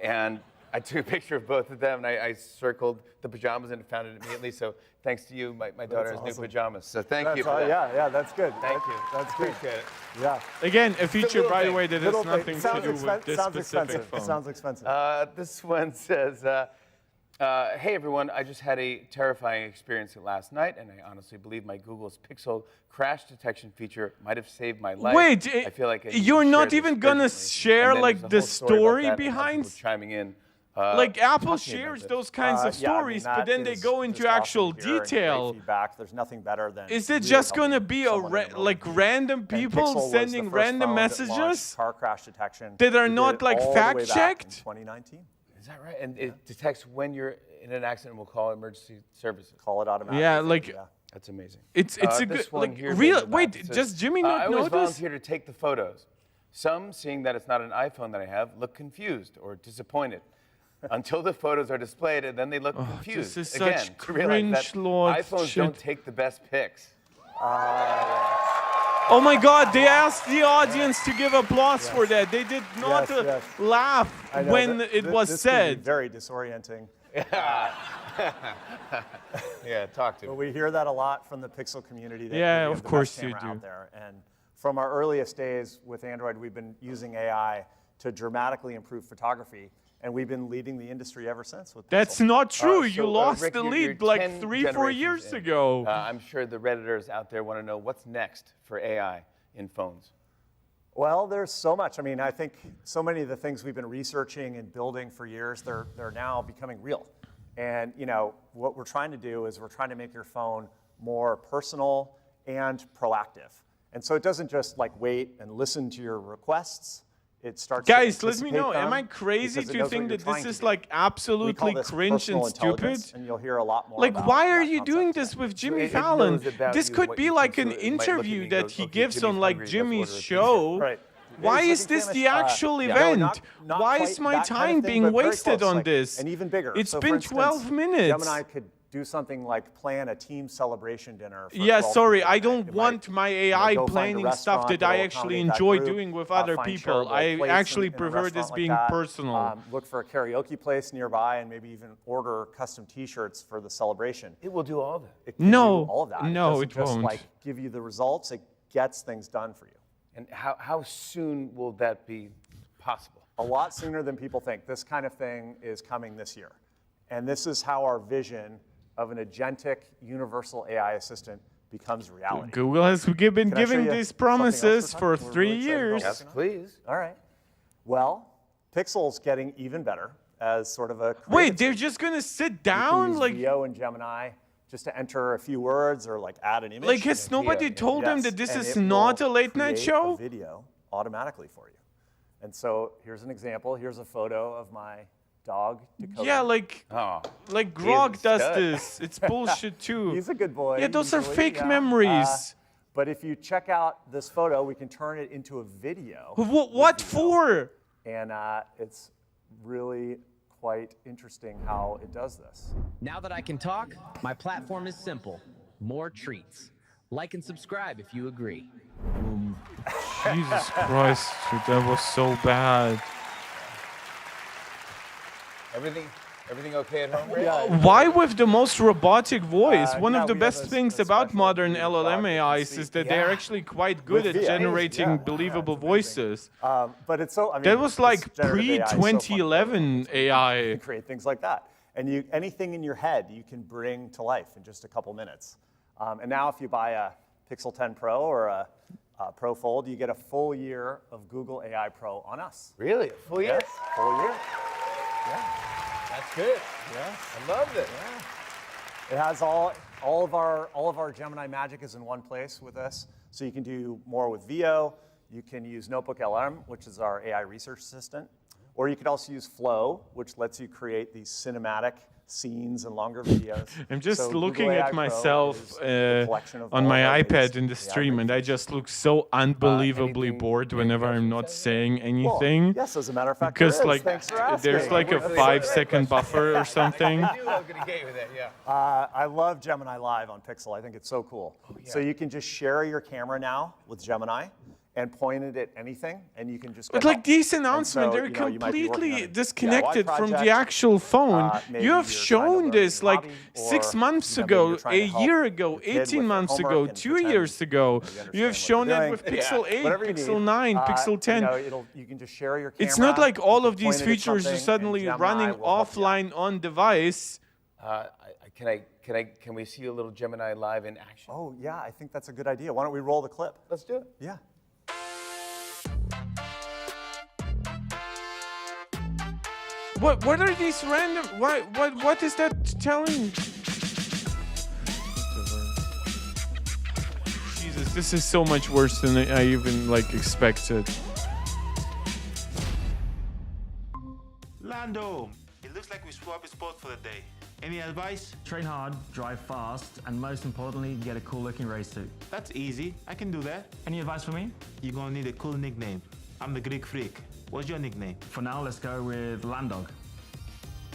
and I took a picture of both of them, and I circled the pajamas and found it immediately. So thanks to you, my daughter has awesome. new pajamas. So thank you That's for that. Yeah, that's good. Thank you. That's good. Appreciate it. Yeah. Again, a feature, little by the thing. way, that has Little thing. nothing to Sounds do with this sounds specific expensive. phone. Sounds expensive. This one says, hey everyone, I just had a terrifying experience last night, and I honestly believe my Google's Pixel crash detection feature might have saved my life. Wait, I feel like I need to you're share not this even gonna urgently. share, And then like, there's a the whole story about that and how behind- people chiming in. Like Apple talking about shares this. those kinds of Yeah, I mean, stories, that but then they is go into just awesome actual to hear and great detail. feedback. There's nothing better than. Is it really just helping gonna be someone in the like moment. random And people Pixel was the sending first random phone that launched messages car crash detection. that are We did not, it like, all the way back in fact-checked? 2019. Is that right? And it detects when you're in an accident and will call emergency services. Call it automatically. Yeah, like Yeah. That's amazing. it's a good This one like here real. goes back. Wait, It says, does Jimmy I not always notice? volunteer to take the photos. Some, seeing that it's not an iPhone that I have, look confused or disappointed. Until the photos are displayed, and then they look confused. this is Again, such to realize that cringe lord iPhones shit. don't take the best pics. Oh my God! They asked the audience to give applause for that. They did not Yes. laugh I know when that- it was this can be said. very disorienting. Yeah, talk to But me. we hear that a lot from the Pixel community. That Yeah, we have of the best course you camera do. Out there. And from our earliest days with Android, we've been using AI to dramatically improve photography, and we've been leading the industry ever since with Pixel. That's not true. You So, lost Rick, the you're lead 10 like 3-4 generations years in. ago. I'm sure the Redditors out there want to know what's next for AI in phones. Well, there's so much. I mean, I think so many of the things we've been researching and building for years, they're now becoming real. And what we're trying to do is we're trying to make your phone more personal and proactive. And so it doesn't just like wait and listen to your requests. It starts Guys, to let me know. anticipate Am I them crazy because it to knows what think you're that trying this to is do. like We call absolutely this cringe personal and stupid? intelligence, and you'll hear a lot more Like, about why that are you concept doing today. this with Jimmy it Fallon? knows about This you and could what be you like an consume. It might look at me interview and that goes, he "Okay, gives Jimmy's on like hungry, let's Jimmy's order a pizza." show. Right. Why He's is looking this famous. the actual Yeah. event? No, not Why quite is my that kind time of thing, being but very wasted close, on like, this? And even bigger. It's So, for been instance, 12 minutes. Gemini could do something like plan a team celebration dinner. For Yeah, 12 sorry, people. I don't It want might, my AI go find a planning stuff restaurant that that'll I actually accommodate that enjoy group, doing with other find people. shareable I plates actually in a prefer this restaurant like being that. personal. Look for a karaoke place nearby and maybe even order custom T-shirts for the celebration. It will do all that. It can No, do all of that. no, doesn't it just won't. like give you the results. It gets things done for you. And how soon will that be possible? A lot sooner than people think. This kind of thing is coming this year. And this is how our vision of an agentic universal AI assistant becomes reality. Google has been Can I show giving you these something else promises we're for talking- we're 3 really excited about years. Yes, please. All right. Well, Pixel's getting even better as sort of a Wait, creative they're tool. just gonna sit You can down? use Like, Veo and Gemini just to enter a few words or like add an image. like has nobody told them Yes, that this and is it not will a late night create show? A video automatically for you. And so here's an example. Here's a photo of my dog, Dakota. Yeah, like Oh, Grog a does stud. this. It's bullshit too. He's a good boy. Yeah, those are usually, fake yeah. memories. But if you check out this photo, we can turn it into a video. What for? And it's really quite interesting how it does this. Now that I can talk, my platform is simple. More treats. Like and subscribe if you agree. Jesus Christ, dude, that was so bad. Everything okay at home, Ray? Why with the most robotic voice? One yeah, of the we have best a things about modern LLM AIs is that they're actually quite good With at VAs, generating believable voices. But it's so, I mean, That was like this generative AI is so fun. pre-2011 AI. You can create things like that. And anything in your head you can bring to life in just a couple minutes. And now if you buy a Pixel 10 Pro or a Pro Fold, you get a full year of Google AI Pro on us. Really? A full year? Yes, full year. Yeah. That's good. Yeah. I loved it. Yeah. It has all of our Gemini magic is in one place with this. So you can do more with VO. You can use Notebook LM, which is our AI research assistant. Or you could also use Flow, which lets you create these cinematic scenes and longer videos. I'm just So looking Google AI at Pro myself is the collection of on all my of our iPad latest in the AI stream, and I features. just look so unbelievably anything bored whenever I'm not saying Well, anything. yes, as a matter of fact, Because there is. like Thanks for asking. there's like a 5-second buffer or something. I knew I was going to get you with that, yeah. I love Gemini Live on Pixel. I think it's so cool. So you can just share your camera now with Gemini and point it at anything, and you can just. But get like help. these And announcements, so, they're you know, you might be working on completely a DIY disconnected from the project, actual phone. maybe You have you're trying to shown learn this a like hobby, 6 or, months you know, maybe ago, you're trying to a help year ago, your kid 18 with months homework ago, and 2 pretend years ago. You have understand shown what it you're with doing. Pixel 8, Whatever you Pixel need. 9, Pixel 10. You know, you can just share your camera. It's not like all of these point it at features are something, suddenly and Gemini running will help you. offline on device. Can we see a little Gemini live in action? Oh yeah, I think that's a good idea. Why don't we roll the clip? Let's do it. Yeah. What are these random? What is that telling? Jesus, this is so much worse than I even like expected. Lando, it looks like we swapped spot for the day. Any advice? Train hard, drive fast, and most importantly, get a cool looking race suit. That's easy. I can do that. Any advice for me? You're gonna need a cool nickname. I'm the Greek freak. What's your nickname? For now, let's go with Landog.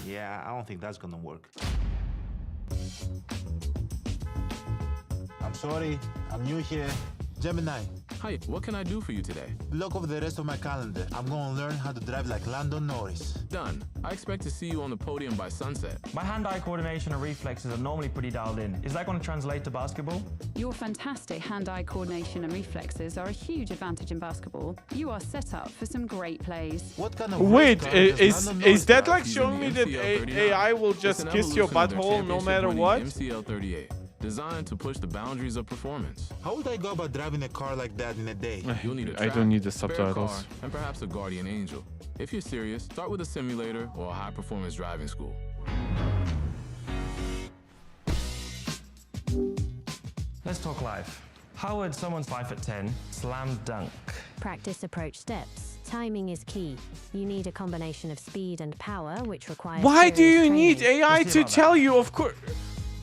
Yeah, I don't think that's gonna work. I'm sorry, I'm new here. Gemini, Hi, what can I do for you today? look over the rest of my calendar. I'm gonna learn how to drive like Lando Norris. Done. I expect to see you on the podium by sunset. My hand-eye coordination and reflexes are normally pretty dialed in. Is that going to translate to basketball? Your fantastic hand-eye coordination and reflexes are a huge advantage in basketball. You are set up for some great plays. What kind of Wait, race car does is Lando Norris that drive? like showing me that AI will just kiss your butthole no matter what? MCL 38, designed to push the boundaries of performance. How would I go about driving a car like that in a day? You'll need a I track, don't need the spare subtitles. car, and perhaps a guardian angel. If you're serious, start with a simulator or a high-performance driving school. Let's talk live. How would someone's 5'10" slam dunk? Practice approach steps. Timing is key. You need a combination of speed and power, which requires. Why do serious you need training. AI to tell you? Of course.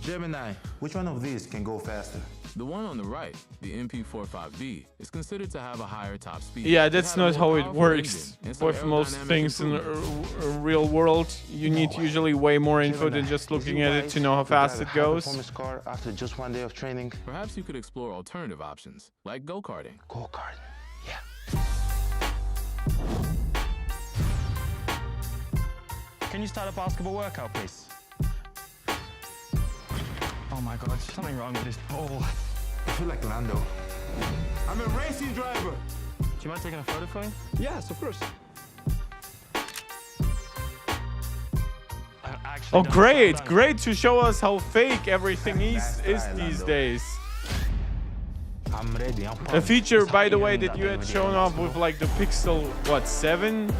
Gemini, which one of these can go faster? The one on the right, the MP45V, is considered to have a higher top speed. Yeah, It that's had a not more how it powerful works. engine and some With most aerodynamic things in the improvements. real world, you need usually way more info than just looking at it to know how fast it goes. Car after just one day of training. Perhaps you could explore alternative options, like go-karting. Go-kart. Can you start a basketball workout, please? Oh my God, something wrong with this pole. I feel like Lando. I'm a racing driver. Do you mind taking a photo for me? Yes, of course. Oh, great, great to show us how fake everything is these days. I'm ready. I'm A feature, by the way, that you had shown off with like the Pixel, what, 7?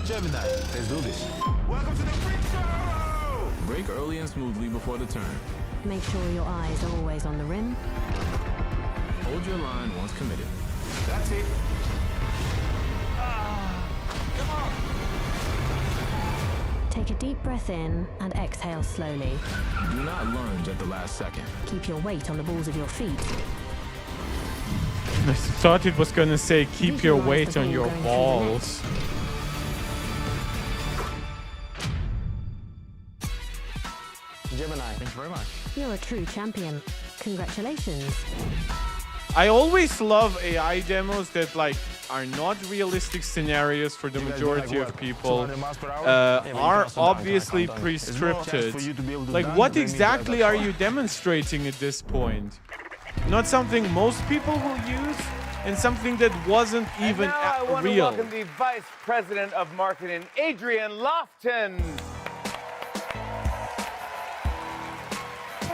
Gemini, let's do this. Welcome to the Freak Show! Brake early and smoothly before the turn. Make sure your eyes are always on the rim. Hold your line once committed. That's it. Take a deep breath in and exhale slowly. Do not lunge at the last second. Keep your weight on the balls of your feet. I thought it was gonna say keep your weight on your balls. Gemini, thanks very much. You're a true champion. Congratulations. I always love AI demos that like are not realistic scenarios for the majority of people, are obviously pre-scripted. Like, what exactly are you demonstrating at this point? Not something most people will use, and something that wasn't even now I want to real. welcome the Vice President of Marketing, Adrian Lofton.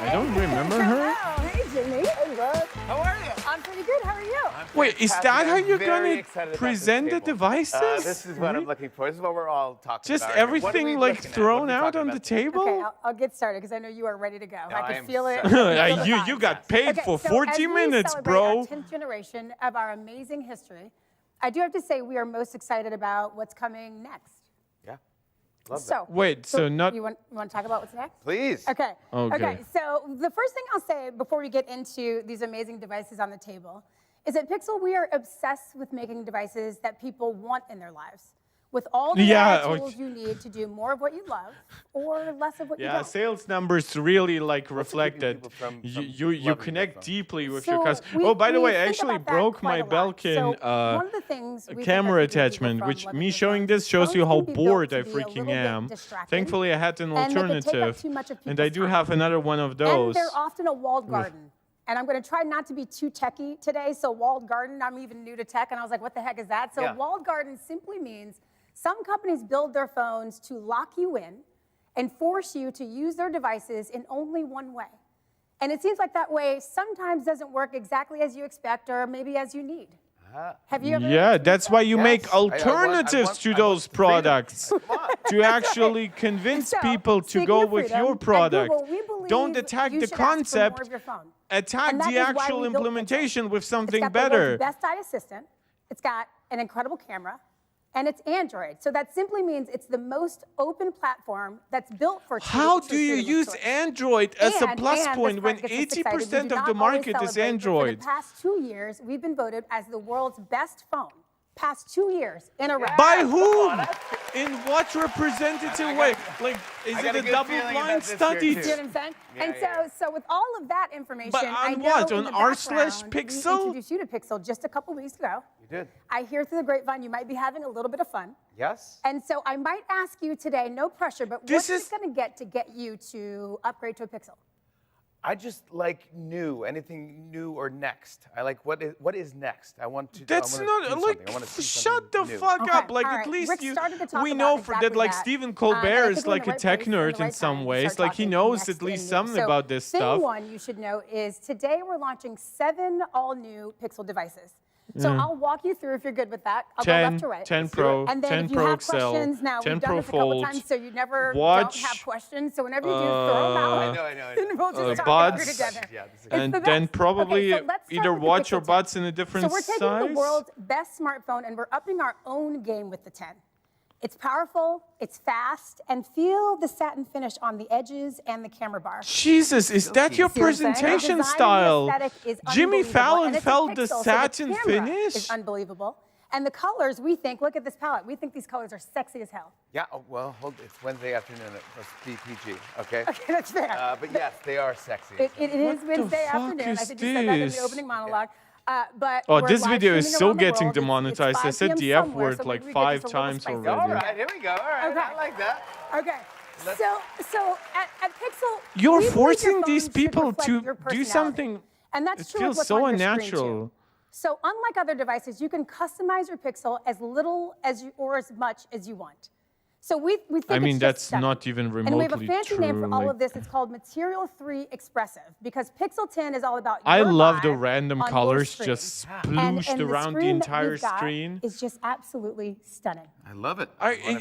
I don't remember her. Hey, Jimmy. Hey, bud. How are you? I'm pretty good. How are you? Wait, is that how you're going to present the devices? This is what I'm looking for. This is what we're all talking Just about. everything like thrown out on the table? Okay, I'll get started because I know you are ready to go. No, I I can am feel it. so you got paid Okay, for so 40 as we minutes, celebrate bro. Our 10th generation of our amazing history, I do have to say we are most excited about what's coming next. Yeah. Love So, that. Wait, so not... You want to talk about what's next? Please. Okay. Okay. So the first thing I'll say before we get into these amazing devices on the table is at Pixel, we are obsessed with making devices that people want in their lives, with all the tools you need to do more of what you love or less of what you don't. Sales numbers really like reflect that you connect deeply with your customers. Oh, by the way, I actually broke my Belkin one of the things we camera attachment, which me showing this shows you how bored I freaking am. Thankfully, I had an alternative, and I do have another one of those. And they're often a walled garden. And I'm going to try not to be too techie today. So walled garden, I'm even new to tech, and I was like, what the heck is that? So walled garden simply means some companies build their phones to lock you in and force you to use their devices in only one way. And it seems like that way sometimes doesn't work exactly as you expect or maybe as you need. Have you ever? That's why you make alternatives to those products to actually convince people to go with your product. Don't attack the concept, attack the actual implementation with something better. It's got the world's best eye assistant. It's got an incredible camera. And it's Android. So that simply means it's the most open platform that's built for How do you use Android as a plus point when 80% of the market is Android? For the past 2 years, we've been voted as the world's best phone. Past 2 years in a row. By whom? In what representative way? Like, is it a double-blind study? You know what I'm saying? And so with all of that information, I know what? in On the r/Pixel? we introduced you to Pixel just a couple weeks ago. You did. I hear through the grapevine you might be having a little bit of fun. Yes. And so I might ask you today, no pressure, but what's it going to get you to upgrade to a Pixel? I just like new, anything new or next. I like what is next. I want to. That's not like. Shut the fuck up. Like at least we know for that. Like Stephen Colbert is like a tech nerd in some ways. Like he knows at least something about this stuff. Thing one you should know is today we're launching 7 all-new Pixel devices. So I'll walk you through if you're good with that. I'll go left to right. 10 Pro, and then 10 if you Pro have XL, questions, now 10 we've done Pro this a couple Fold. times, so you never Watch, don't have questions. So whenever you do, throw them out. I know. We'll just talk through together. And then probably either watch or buds in a different size. So we're taking the world's best smartphone and we're upping our own game with the 10. It's powerful, it's fast, and feel the satin finish on the edges and the camera bar. Jesus, is that your presentation style? Jimmy Fallon felt the satin finish? It's unbelievable. And the colors, we think, look at this palette, we think these colors are sexy as hell. Yeah, well, it's Wednesday afternoon. Let's be PG, okay? Okay, that's fair. But yes, they are sexy. It is Wednesday afternoon. I think you said that in the opening monologue. But this video is so getting demonetized. I said the F word like 5 times already. All right, here we go. All right, I like that. Okay. So at Pixel, you're forcing these people to do something. And that's it true feels with so what's on your unnatural. screen too. So unlike other devices, you can customize your Pixel as little as you or as much as you want. So we think I mean, it's that's just not even remotely true. And we have a fancy true. name for all of this. It's called Material 3 Expressive because Pixel 10 is all about I your love the vibe random on colors both just screens. splooshed around the entire screen. It's just absolutely stunning. I love it.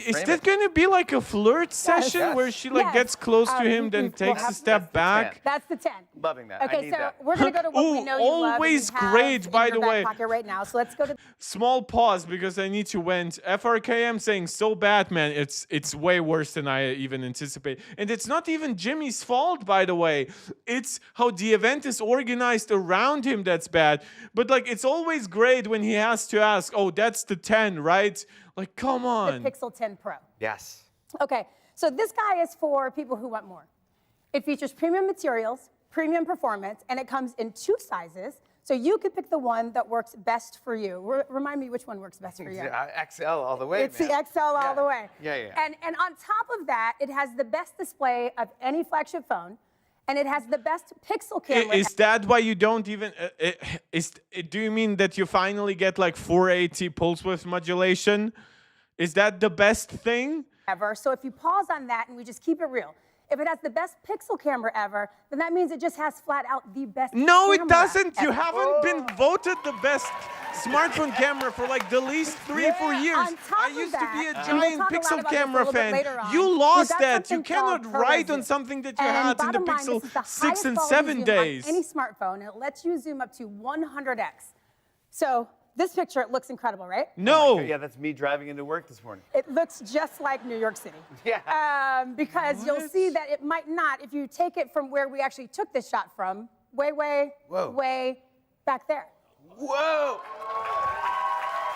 Is that going to be like a flirt session where she like gets close to him, then takes a step back? That's the 10. Loving that. Okay, so we're going to go to what we know you love. Always great, by the way. Right now. So let's go to small pause because I need to vent. FRKM saying so bad, man. It's way worse than I even anticipated. And it's not even Jimmy's fault, by the way. It's how the event is organized around him that's bad. But like it's always great when he has to ask, oh, that's the 10, right? Like, come on. The Pixel 10 Pro. Yes. Okay, so this guy is for people who want more. It features premium materials, premium performance, and it comes in 2 sizes. So you could pick the one that works best for you. Remind me which one works best for you. XL all the way, It's the XL all the way. Yeah. And on top of that, it has the best display of any flagship phone, and it has the best pixel camera. Is that why you don't even? Do you mean that you finally get like 480 pulse width modulation? Is that the best thing ever? So if you pause on that and we just keep it real, if it has the best pixel camera ever, then that means it just has flat out the best. No, camera it doesn't. ever. You haven't been voted the best smartphone camera for like the least 3-4 years. I used to be a giant pixel camera fan. You lost that. You cannot write on something that you had in the Pixel 6 and 7 days. Any smartphone, and it lets you zoom up to 100x. So this picture, it looks incredible, right? No. Yeah, that's me driving into work this morning. It looks just like New York City. Yeah. Because you'll see that it might not, if you take it from where we actually took this shot from, way back there. Whoa.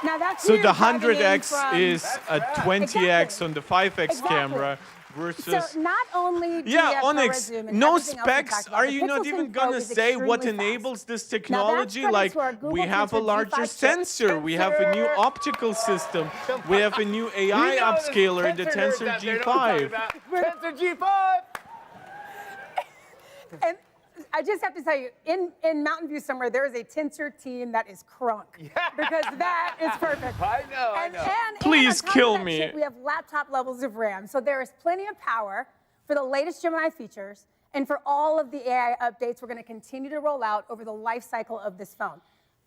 Now that's So you the driving in 100x from- is a 20x on the 5x Exactly. camera versus. So not only do you have Onyx, ProRes zoom and no everything else we specs. talked about, Are the you not Pixel even 10 Pro gonna is say what extremely fast. enables this Now, that's technology? credit Like to our Google we have a Tensor larger G5 chip. sensor, we have a new optical system, we have a new AI upscaler, the Tensor G5. Tensor G5. And I just have to tell you, in Mountain View somewhere, there is a Tensor team that is crunk. Because that is perfect. I know. Please on top of kill that me. chip, we have laptop levels of RAM. So there is plenty of power for the latest Gemini features and for all of the AI updates we're going to continue to roll out over the life cycle of this phone.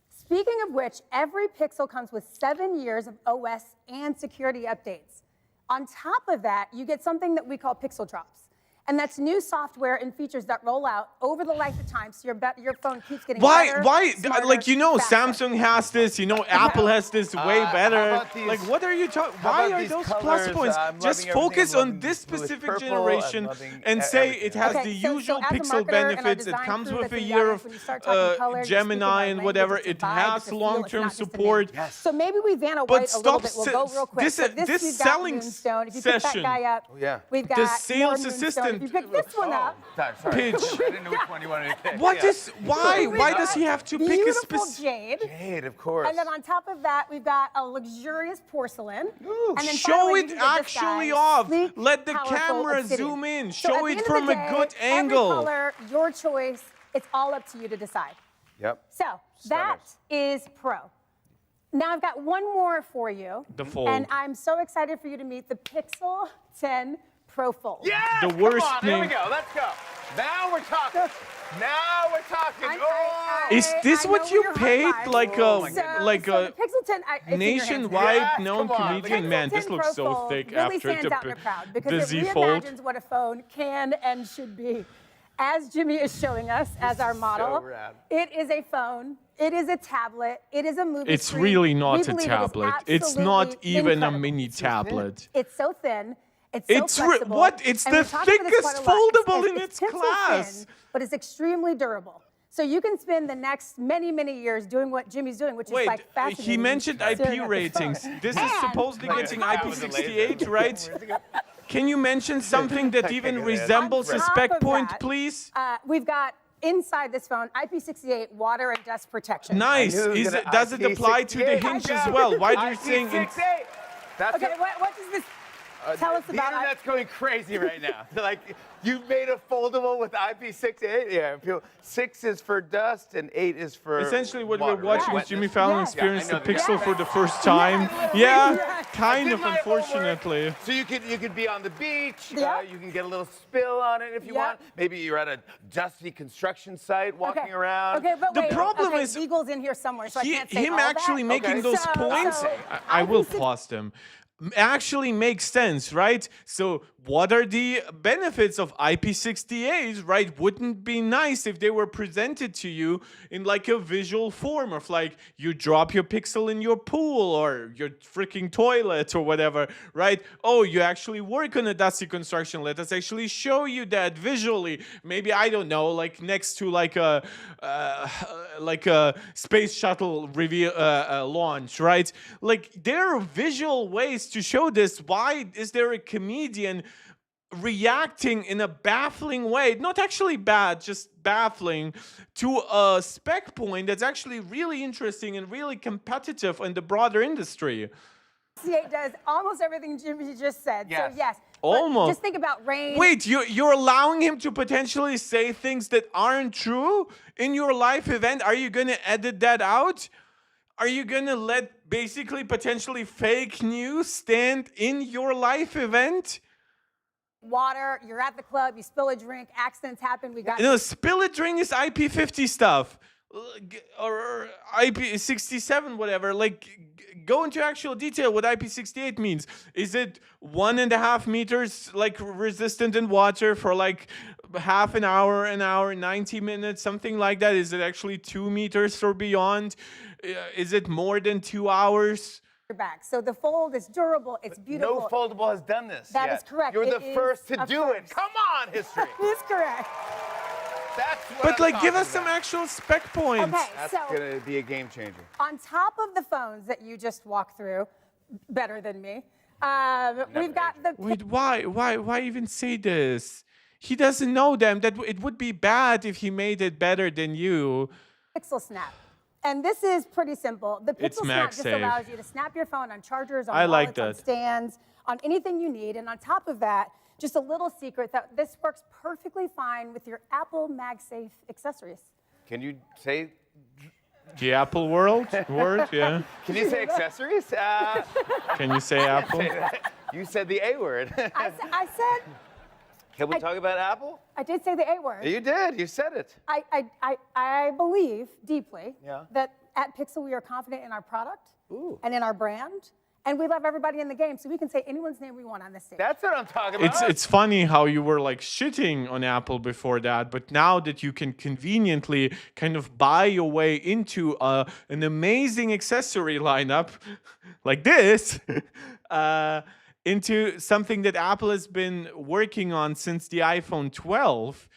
Speaking of which, every Pixel comes with 7 years of OS and security updates. On top of that, you get something that we call Pixel Drops. And that's new software and features that roll out over the life of time, so your phone keeps getting better, Why? smarter, Like, you know, faster. Samsung has this, you know, Apple has this way how better. about these- Like, what are you talking? how Why about are these those colors? plus points? I'm Just loving focus everything. on I'm this loving specific purple. I'm generation loving and say it has Okay, the so usual as a Pixel marketer and our benefits. It design comes crew with a that's in the year audience, when you start talking of color, you're speaking Gemini my and language, whatever. it's a It vibe, has it's a feel, it's long-term not just a support. name. So maybe we Vanna But White a little stop bit. We'll go real quick. this- So this we've got selling Moonstone. If you pick that session. guy up, yeah. we've got The more sales Moonstone. assistant. If you pick this one up, Pitch. I didn't know which one you wanted to pick. What Yeah. is? Why? Why does he have to pick a beautiful specific? jade. Jade, of course. And then on top of that, we've got a luxurious porcelain. And then Show finally, it you get this actually guy, off. sleek, Let the powerful camera obsidian. zoom in. So Show at the it end of from the a day, good every angle. color, your choice. It's all up to you to decide. Yep. So that is Pro. Now I've got one more for you. The Fold. And I'm so excited for you to meet the Pixel 10 Pro Fold. Yes! The worst Come on, here we name- go. Let's go. Now we're talking. Now we're talking. Is this what you paid? Like So a the Pixel 10, it's in your hands. nationwide Yes, known come on. comedian? Man, this Pixel 10 looks so Pro Fold thick really after stands out in the crowd because the it Z Fold. reimagines what a phone can and should be. As Jimmy is showing us as our model, rad. it is a phone, it is a tablet, it is a movie It's screen. really not We a believe it is tablet. It's not absolutely even incredible. a mini tablet. It's so thin. It's It's so flexible. what? It's and the we talk about this thickest quite a lot. foldable in its pencil class. thin, but it's extremely durable. So you can spend the next many, many years doing what Jimmy's doing, which Wait, is like fascinating. he mentioned staring IP at the ratings. phone. This is And supposedly on getting top of IP68, right? Can you mention something that even resembles a On top spec of point, that, please? We've got inside this phone IP68 water and dust protection. Nice. Does it apply to the hinge as well? Why do you think? That's Okay, what does this tell us the about? internet's going crazy right now. Like, you made a foldable with IP68. Yeah, 6 is for dust and 8 is for Essentially, what water, we're watching right? is Jimmy Fallon Yes. experience Yeah, I the know Pixel the- for the first time. Yes. Yeah, Yes. kind I of, did my unfortunately. homework. So you could be on the beach. Yeah. You can get a little spill on it if you Yeah. want. Maybe you're at a dusty construction site walking around. Okay, but The wait, problem okay, is Eagle's in here somewhere, so I can't say him all actually that. making those So- points, so I will IP6 pause them. Actually makes sense, right? So what are the benefits of IP68, right? Wouldn't be nice if they were presented to you in like a visual form of like you drop your Pixel in your pool or your freaking toilet or whatever, right? Oh, you actually work on a dusty construction. Let us actually show you that visually. Maybe, I don't know, like next to like a space shuttle reveal launch, right? Like there are visual ways to show this. Why is there a comedian reacting in a baffling way, not actually bad, just baffling, to a spec point that's actually really interesting and really competitive in the broader industry. C8 does almost everything Jimmy just said. Yes. So yes. Almost. Just think about rain. Wait, you're allowing him to potentially say things that aren't true in your live event? Are you going to edit that out? Are you going to let basically potentially fake news stand in your live event? Water, you're at the club, you spill a drink, accidents happen, we got... No, spill a drink is IP50 stuff. Or IP67, whatever. Like, go into actual detail what IP68 means. Is it 1.5 meters, like, resistant in water for, like, half an hour, 90 minutes, something like that? Is it actually 2 meters or beyond? Is it more than 2 hours? Back. So the fold is durable, it's beautiful. No foldable has done this That yet. is correct. You're It the is first to a do it. first. Come on, history. That is correct. That's what But, I'm like, give talking us some about. actual spec points. Okay, That's so going to be a game changer. on top of the phones that you just walked through, better than me, we've got the... Wait, why even say this? He doesn't know them. That it would be bad if he made it better than you. Pixel Snap. And this is pretty simple. The It's Pixel Snap just MagSafe. allows you to snap your phone on chargers, on I like wallets, on that. stands, on anything you need. And on top of that, just a little secret that this works perfectly fine with your Apple MagSafe accessories. Can you say... The Apple word, yeah. Can you say accessories? Can you say Apple? You said the A word. I said... Can we talk about Apple? I did say the A word. You did. You said it. I believe deeply Yeah. that at Pixel we are confident in our product and in our brand, and we love everybody in the game, so we can say anyone's name we want on this stage. That's what I'm talking about. It's funny how you were like shitting on Apple before that, but now that you can conveniently kind of buy your way into an amazing accessory lineup like this, into something that Apple has been working on since the iPhone 12.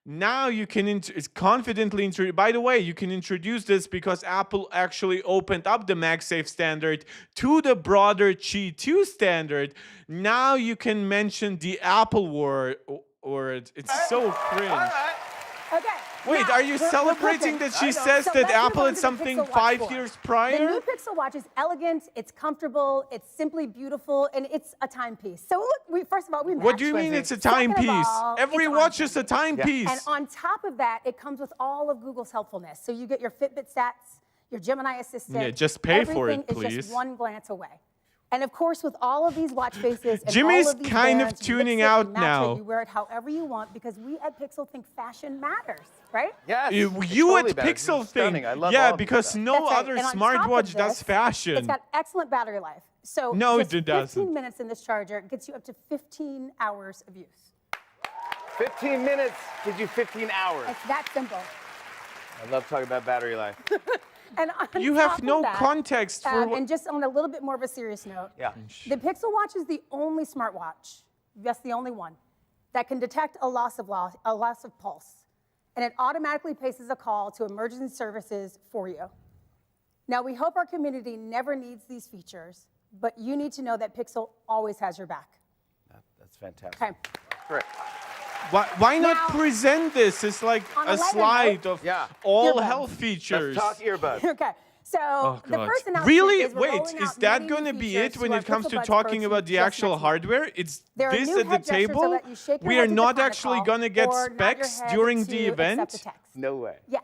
Now you can confidently introduce. By the way, you can introduce this because Apple actually opened up the MagSafe standard to the broader Qi 2 standard. Now you can mention the Apple word. It's so cringe. Okay. Wait, now, are you we're celebrating cooking. that she So says that let's move Apple on had to the something Pixel Watch 5 4. years The prior? new Pixel Watch is elegant, it's comfortable, it's simply beautiful, and it's a timepiece. So look, first of all, we match. What do you mean it's a Second of timepiece? all, Every it's watch on is a timepiece. And on top of that, it comes with all of Google's helpfulness. So you get your Fitbit stats, your Gemini Assistant. Yeah, just pay for it, Everything is please. just one glance away. And of course, with all of these watch faces and Jimmy's all of these kind of bands, you tuning mix it, out you match now. It, you wear it however you want because we at Pixel think fashion matters, right? Yes. You totally at better. Pixel It's stunning. thing. I love Yeah, all of this because stuff. no That's right. other And on top of smartwatch does this, fashion. It's got excellent battery life. So No, just it 15 doesn't. minutes in this charger gets you up to 15 hours of use. 15 minutes gives you 15 hours. It's that simple. I love talking about battery life. And on You top have of no that, context for what... and just on a little bit more of a serious note, Yeah. the Pixel Watch is the only smartwatch, yes, the only one, that can detect a loss of pulse. And it automatically places a call to emergency services for you. Now, we hope our community never needs these features, but you need to know that Pixel always has your back. That's fantastic. Okay. Great. Why not Now- present this as like On a a lighter slide note- of Yeah. all Earbuds. health features? Let's talk earbuds. Okay. So Oh, the God. first announcement Really? is we're Wait, rolling is out that many going to new be features it when to it comes our to Pixel Buds talking Pro about 2 the just actual next week. hardware? It's There are this new at the head gestures table? that let you shake your We head are to not decline a actually call going to get or nod your specs head during to the accept event? a text. No way. Yes.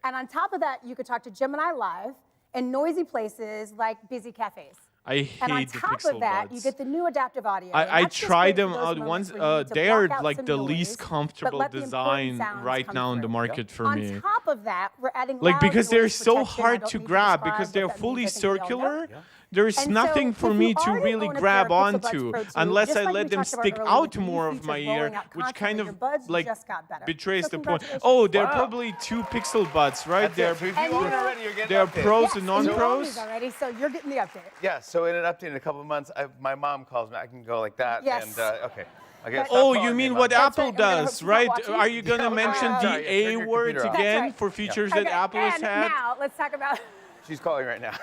And on top of that, you could talk to Gemini Live in noisy places like busy cafes. I And on hate the top Pixel of that, Buds. you get the new adaptive audio. and I that's just tried great for them those out moments once. where you need to They block are out like some the noise, least but comfortable let the important design sounds right come now in the through. market for On me. top of that, we're adding Like loud because they're noise so protection. I hard don't to need grab describe because what they're that means. fully I think we all know. circular. There's And nothing so for if me you to already really own a grab pair of Pixel Buds onto Pro 2, unless just I like let we them talked about stick earlier out with the new more of features my rolling ear, out which constantly, kind your of buds like just got better. betrays So the point. congratulations. Oh, they're Wow. probably 2 Pixel Buds, right? That's They're it. So if you own it already, you're getting they're updated. pros Yes, and you own non-pros. these already, so you're getting the update. Yeah, so in an update in a couple of months, my mom calls me. I can go like that. Yes. And, okay. I guess Oh, you mean what Apple does, I'm right? gonna hope she's not Are you going to watching. mention the Sorry, yeah, turn A your word computer off. again That's right. for features Okay, that Apple has and had? now let's talk about. She's calling right now.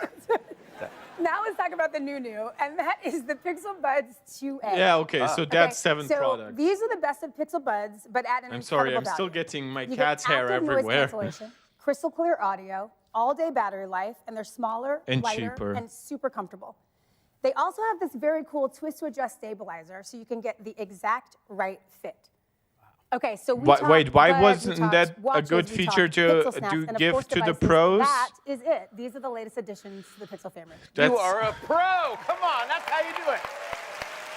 Now let's talk about the new, and that is the Pixel Buds 2A. Yeah, okay, so that's 7 products. These are the best of Pixel Buds, but at an I'm sorry, I'm incredible still value. getting my You cat's get hair active noise everywhere. cancellation, crystal clear audio, all-day battery life, and they're smaller, And lighter, cheaper. and super comfortable. They also have this very cool twist-to-adjust stabilizer, so you can get the exact right fit. Okay, so we talked wait, why buds, wasn't we talked that a watches, good we feature talked to Pixel Snaps, to and of give course to the devices. pros? That is it. These are the latest additions to the Pixel family. You are a pro. Come on, that's how you do it.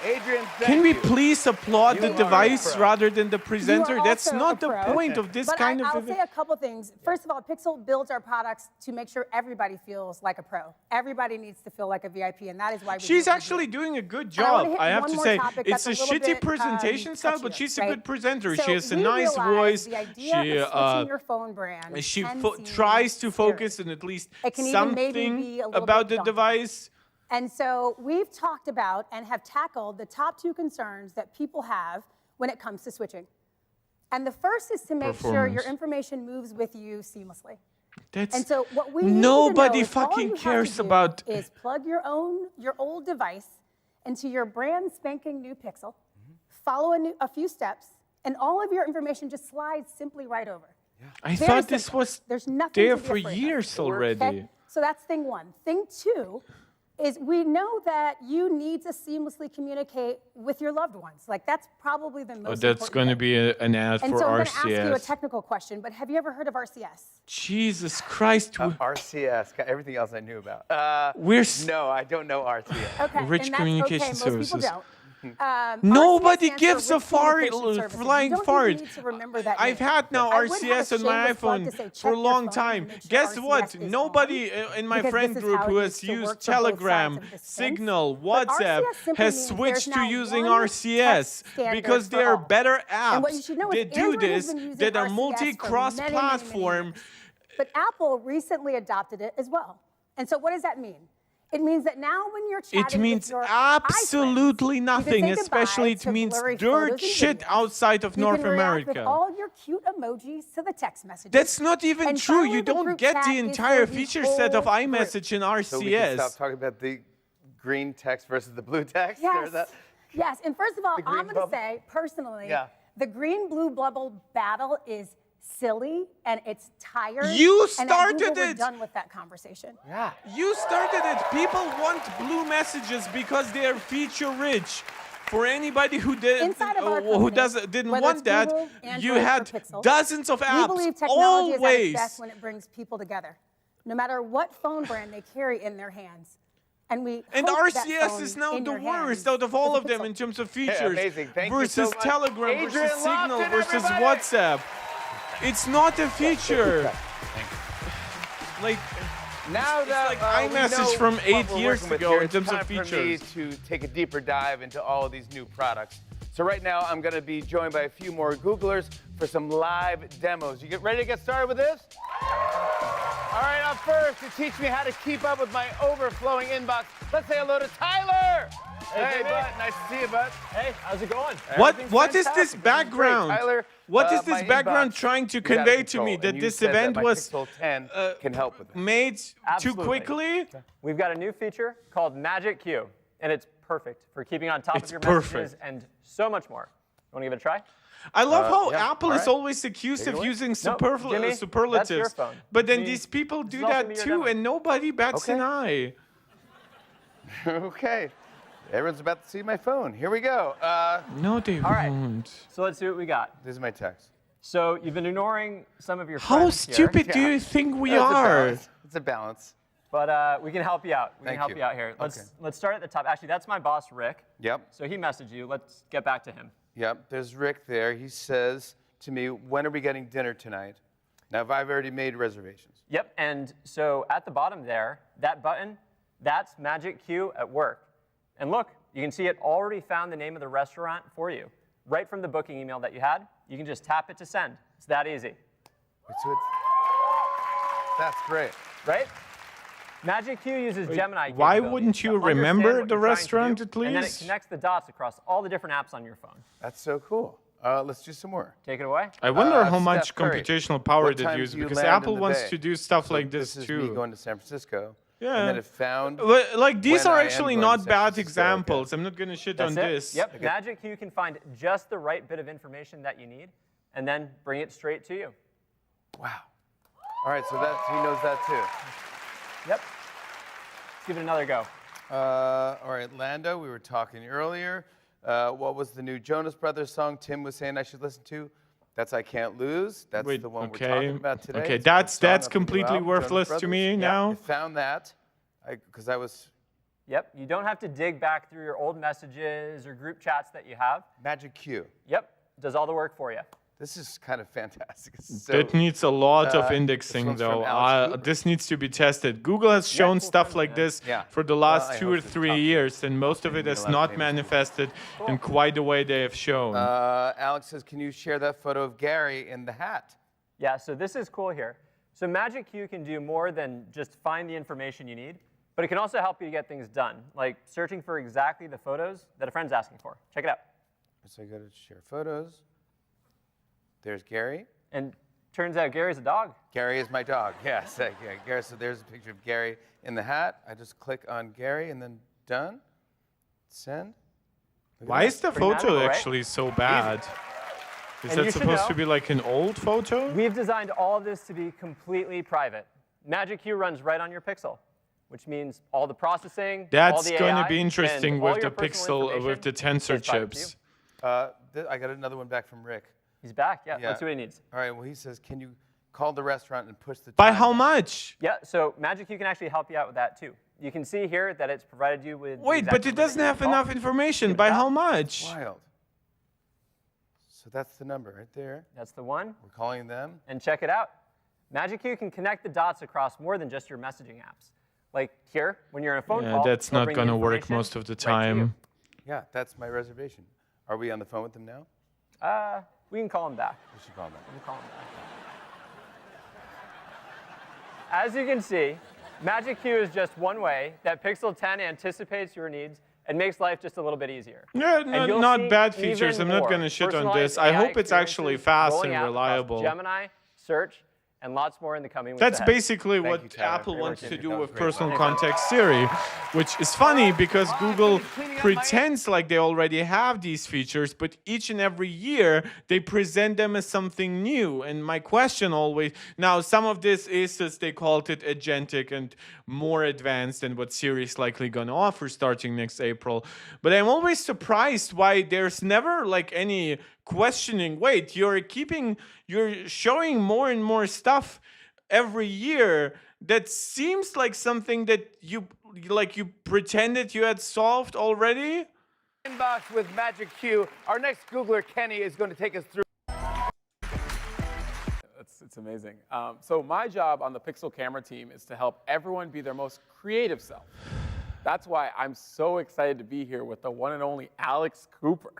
Adrian, thank Can we you. please applaud You the are device a pro. rather than the presenter? You are That's also not a the pro. point of this But kind I'll of say a couple things. First of all, Pixel builds our products to make sure everybody feels like a pro. Everybody needs to feel like a VIP, and that is why we She's do what we actually do. doing a good And I wanna job. hit I have one to more say, topic it's that's a a little shitty bit, presentation style, but touchier, she's a right? good presenter. So She has a we nice realize voice. the idea She of switching your phone brand she can seem tries to scary. focus on at least It can even maybe something be a little about bit the daunting. device. And so we've talked about and have tackled the top 2 concerns that people have when it comes to switching. And the first is to make sure your Performance. information moves with you seamlessly. That's And so what we need nobody to know is all fucking you have cares to do about. is plug your old device into your brand spanking new Pixel, follow a few steps, and all of your information just slides simply right over. I Very thought this simple. was There's nothing there to be for afraid of. years already. Okay? So that's thing 1. Thing 2 is we know that you need to seamlessly communicate with your loved ones. Like that's probably the most Oh, that's important going to thing. be an ad And for so I'm going to ask you a RCS. technical question, but have you ever heard of RCS? Jesus Christ. RCS, got everything else I knew about. No, I don't know RCS. Okay, Rich and that's Communication okay. Most Services. people don't. Nobody RCS gives stands a for Rich Communication Services. flying You don't fart. even need to remember that I've name. had now I would have a RCS on my shameless plug iPhone to say, check for a your long phone time. and make sure Guess RCS what? is Nobody on, in my because friend this is group how who it has used to used work for both Telegram, sides of this fence. Signal, But WhatsApp RCS simply has means switched there's to now using one RCS text standard because for there are all. better And what you apps should know is that do Android has this been using that are RCS for multi-cross many, many, many platform. years. But Apple recently adopted it as well. And so what does that mean? It means that now when you're chatting It means with your absolutely iFriends, nothing, you can say especially goodbye it to means blurry dirt photos and shit videos. outside of You North can react with America. all your cute emojis to the text messages. That's not even And true. finally, You the don't group get chat the is entire for the feature set of whole iMessage in RCS. So we can stop talking about the green text versus the blue text? Yes. Or that? Yes. And first of all, The green I'm going bubble? to say personally, Yeah. the green-blue bubble battle is silly and it's tired. You and at Google, started we're it. done with that conversation. Yeah. You started it. People want blue messages because they are feature rich. For anybody who Inside of our company, didn't whether want it's that, Google, you Android, or had Pixel, dozens of we apps. believe technology is at Always. its best when it brings people together, no matter what phone brand they carry in their hands. And And hope that RCS phone is now in the your worst hands out of all is a of them Pixel. in terms of Yeah, features. amazing. Thank you versus so much. Telegram, Adrian versus Signal, Lofton, versus everybody. WhatsApp. It's not a feature. Like Now that like we iMessage know from what 8 we're years working with ago here, in it's terms of time for me features. to take a deeper dive into all of these new products. So right now, I'm going to be joined by a few more Googlers for some live demos. You get ready to get started with this? All right, up first, to teach me how to keep up with my overflowing inbox, let's say hello to Tyler. Hey, bud. Nice to see you, bud. Hey, how's it going? What is this background? Tyler, What is my this background inbox trying to is out of convey to control, me? and That you this said event my was Pixel 10 can help with it. made too Absolutely. quickly? We've got a new feature called Magic Queue, and it's perfect for keeping on top It's of your perfect. messages and so much more. You want to give it a try? I love how yeah, Apple all is right. always accused Take it of away. using No, Jimmy, that's superlatives. your phone. But then Me- these people do This is also that me, your too, demo. and nobody bats an eye. Okay. Everyone's about to see my phone. Here we go. No, they All right. won't. So let's see what we got. This is my text. So you've been ignoring some of your How friends here, stupid do you think we are? It's a balance. but we can help you out. We Thank can help you. you out here. Okay. Let's start at the top. Actually, that's my boss, Rick. Yep. So he messaged you. Let's get back to him. Yep. There's Rick there. He says to me, when are we getting dinner tonight? Now, if I've already made reservations. Yep, and so at the bottom there, that button, that's Magic Queue at work. And look, you can see it already found the name of the restaurant for you. Right from the booking email that you had, you can just tap it to send. It's that easy. That's great. Right? Magic Queue uses Gemini why capabilities wouldn't you to remember understand what the you're trying to restaurant do, at And then it least? connects the dots across all the different apps on your phone. That's so cool. Let's do some more. Take it away. I wonder how Steph much Curry. computational power What they time use, do you because land in Apple the wants Bay? to do stuff So like this This is too. me going to San Francisco. Yeah. And then it found. But, like, these when are I am actually going not to bad sessions. examples. I'm not going to shit That's on it. this. Yep. Magic Q can find just the right bit of information that you need, and then bring it straight to you. Wow. All right, so he knows that too. Yep. Let's give it another go. All right, Lando, we were talking earlier. What was the new Jonas Brothers song Tim was saying I should listen to? That's I Can't Lose. That's the one we're talking about today. Okay, It's a good song that's off the new completely album, worthless Jonas to Brothers. me Yeah, now. I found that because I was. Yep. You don't have to dig back through your old messages or group chats that you have. Magic Q. Yep. Does all the work for you. This is kind of fantastic. So, It needs a lot of this indexing, one's from though. Alex Cooper. This needs to be tested. Google has shown stuff like this for the last 2 or 3 years, and most of it has not manifested in quite the way they have shown. Alex says, can you share that photo of Gary in the hat? Yeah, so this is cool here. So Magic Q can do more than just find the information you need, but it can also help you get things done, like searching for exactly the photos that a friend's asking for. Check it out. So I go to share photos. There's Gary. And turns out Gary's a dog. Gary is my dog, yes. Yeah, Gary, so there's a picture of Gary in the hat. I just click on Gary and then done. Send. Why is the photo actually so bad? Is that supposed to be like an old photo? We've designed all of this to be completely private. Magic Q runs right on your Pixel, which means all the processing, all the AI, going to be interesting and all with your the personal Pixel, with the information tensor is private to chips. I got another one back from Rick. He's back, yeah. Let's see what he needs. All right, well, he says, can you call the restaurant and push the By time how back? much? Yeah, so Magic Q can actually help you out with that too. You can see here that it's provided you with. Wait, but it doesn't have enough information. By how much? Wild. So that's the number right there. That's the one. We're calling them. And check it out. Magic Q can connect the dots across more than just your messaging apps. Like here, when you're on a phone call. Yeah, that's not going to work most of the time. Yeah, that's my reservation. Are we on the phone with them now? We can call him back. We should call him back. We can call him back. As you can see, Magic Q is just one way that Pixel 10 anticipates your needs and makes life just a little bit easier. Yeah, not bad features. I'm not going to shit on this. I hope it's actually fast and reliable. Gemini, search, and lots more in the coming weeks That's ahead. basically what Apple wants to do with personal context Siri, which is funny because Google pretends like they already have these features, but each and every year they present them as something new. And my question always, now some of this is as they called it agentic and more advanced than what Siri is likely going to offer starting next April. But I'm always surprised why there's never like any questioning, wait, you're showing more and more stuff every year that seems like something that you pretended you had solved already. Inbox with Magic Q. Our next Googler, Kenny, is going to take us through. It's amazing. So my job on the Pixel camera team is to help everyone be their most creative self. That's why I'm so excited to be here with the one and only Alex Cooper.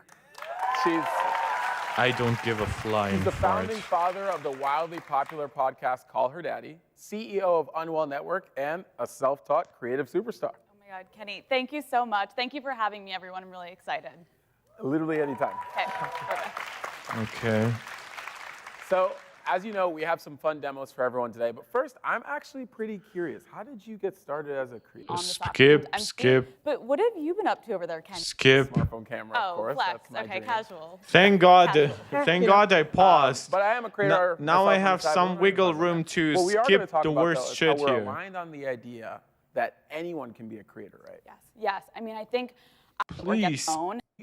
I don't give a flying She's the fart. founding father of the wildly popular podcast Call Her Daddy, CEO of Unwell Network, and a self-taught creative superstar. Oh my God, Kenny, thank you so much. Thank you for having me, everyone. I'm really excited. Literally anytime. Okay, perfect. Okay. So, as you know, we have some fun demos for everyone today, but first, I'm actually pretty curious. How did you get started as a creator? Skip. But what have you been up to over there, Kenny? Skip. Smartphone camera, of course. Flex. That's my Okay, dream. casual. Thank God. Thank God I paused. But I am a creator. Now I have some wiggle room to What we are gonna skip talk the about, worst though, is shit how we're here. aligned on the idea that anyone can be a creator, right? Yes. I mean, I think Please.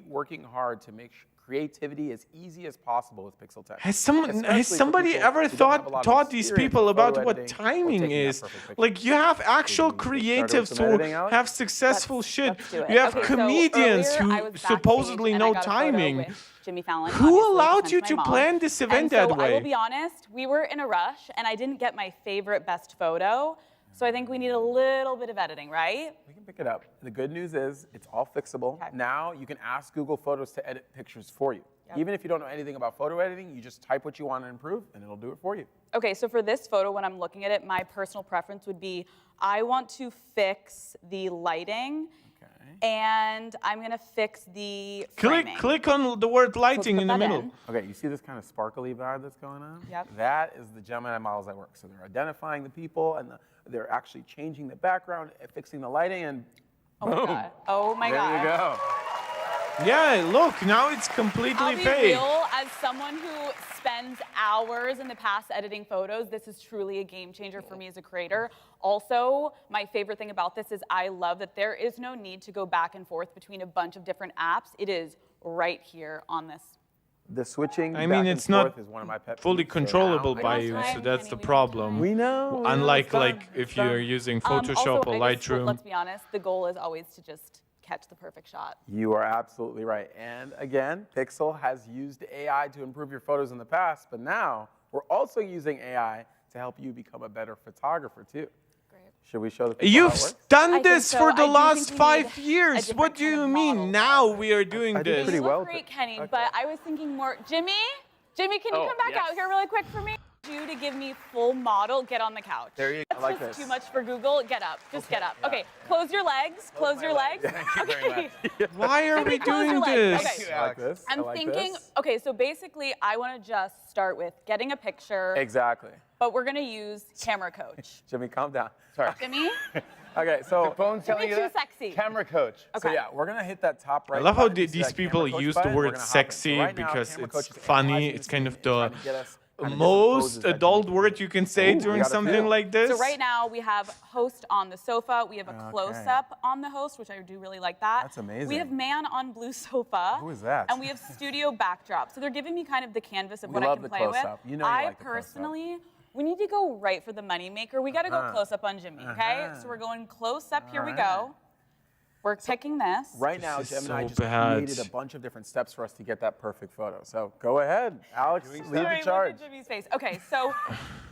Working hard to make creativity as easy as possible with Pixel 10. Has Especially for somebody people ever who don't have a lot of taught these experience people with about photo what editing or timing taking that is? perfect picture. Like you have actual creatives some who editing out? have successful shit. do it. You have Okay, so comedians earlier I who was backstage supposedly and know I got a photo timing. with Jimmy Fallon, Who obviously, allowed sent you my to mom. plan this event and that so way? I will be honest, we were in a rush and I didn't get my favorite best photo. So I think we need a little bit of editing, right? We can pick it up. The good news is it's all fixable. Now you can ask Google Photos to edit pictures for you. Yep. Even if you don't know anything about photo editing, you just type what you want to improve and it'll do it for you. Okay, so for this photo, when I'm looking at it, my personal preference would be I want to fix the lighting And I'm gonna fix the framing. Click on the word lighting in the middle. Okay, you see this kind of sparkly vibe that's going on? Yep. That is the Gemini models that work. So they're identifying the people, and they're actually changing the background, fixing the lighting, and Oh my god. Oh my god. there you go. Yeah, look, now it's completely I'll be fake. real, as someone who spends hours in the past editing photos, this is truly a game changer for me as a creator. Also, my favorite thing about this is I love that there is no need to go back and forth between a bunch of different apps. It is right here on this. The switching I mean, back it's and not forth is one of my pet fully peeves, so controllable now I by can you, try. so that's the problem. We know. Unlike it's fun, like if it's fun. you're using Also, Photoshop or I just- Lightroom. Let's be honest, the goal is always to just catch the perfect shot. You are absolutely right. And again, Pixel has used AI to improve your photos in the past, but now we're also using AI to help you become a better photographer too. Great. Should we show the people You've how it works? done this so. for I the do last think we 5 need years. a What do you mean now we are doing I did this? pretty You well. look great, Kenny, but I was thinking more. Jimmy, can you come back out here really quick for me? You to give me full model, get on the couch. There you go. That's I like just this. too much for Google. Get up. Just get up. Okay, close your legs. Close your legs. Thank you very much. Why are we Close your doing legs. this? Okay. I like this. I'm I like thinking, this. okay, so basically I want to just start with getting a picture, Exactly. but we're going to use Camera Coach. Jimmy, calm down. Sorry. Jimmy? Okay, so The phone's telling Jimmy you too that? sexy. Camera coach. So yeah, we're gonna hit that top right. I love how button. You see these that people Camera Coach use the button? We're word gonna hop in. sexy So right now, because Camera it's Coach is funny. analyzing It's the kind of scene, the trying to get us kind of different most poses that adult Jimmy word you can say Ooh, during we got a something few. like this. So right now we have host on the sofa. We have a close-up on the host, which I do really like that. That's amazing. We have man on blue sofa. Who is that? And we have studio backdrop. So they're giving me kind of the canvas of We what I love can the play with. close-up. You know you I like the close-up. personally, we need to go right for the moneymaker. We got to go close up on Jimmy, okay? So we're going close up. Here we go. We're picking this. Right now, This is Gemini so just bad. created a bunch of different steps for us to get that perfect photo. So go ahead, Alex, lead Sorry, the look charge. at Jimmy's face. Okay, so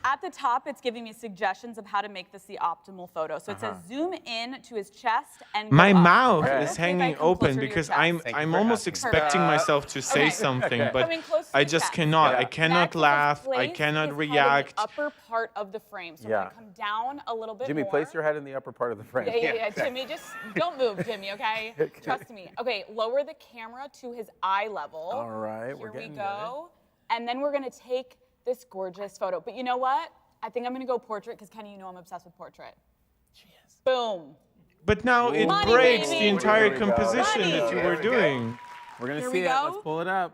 at the top, it's giving me suggestions of how to make this the optimal photo. So it says zoom in to his chest and go My up. mouth Okay. is Let's see if I hanging come closer open to your because chest. I'm almost expecting myself to say Okay. something, Okay. but Coming close to I your just chest. cannot. Yeah. I cannot Next, laugh. I place cannot his head react. in the upper part of the frame. So Yeah. I'm gonna come down a little bit Jimmy, more. place your head in the upper part of the frame. Yeah. Jimmy, just don't move, Jimmy, okay? Trust me. Okay, lower the camera to his eye level. All right, Here we're we getting go. And then we're gonna take this gorgeous photo. But you know what? I think I'm gonna go portrait because Kenny, you know I'm obsessed with portrait. Boom. But now it Money, breaks baby. the entire Here we go. composition Money. that you Here were we go. doing. We're gonna Here see we it. go. Let's pull it up.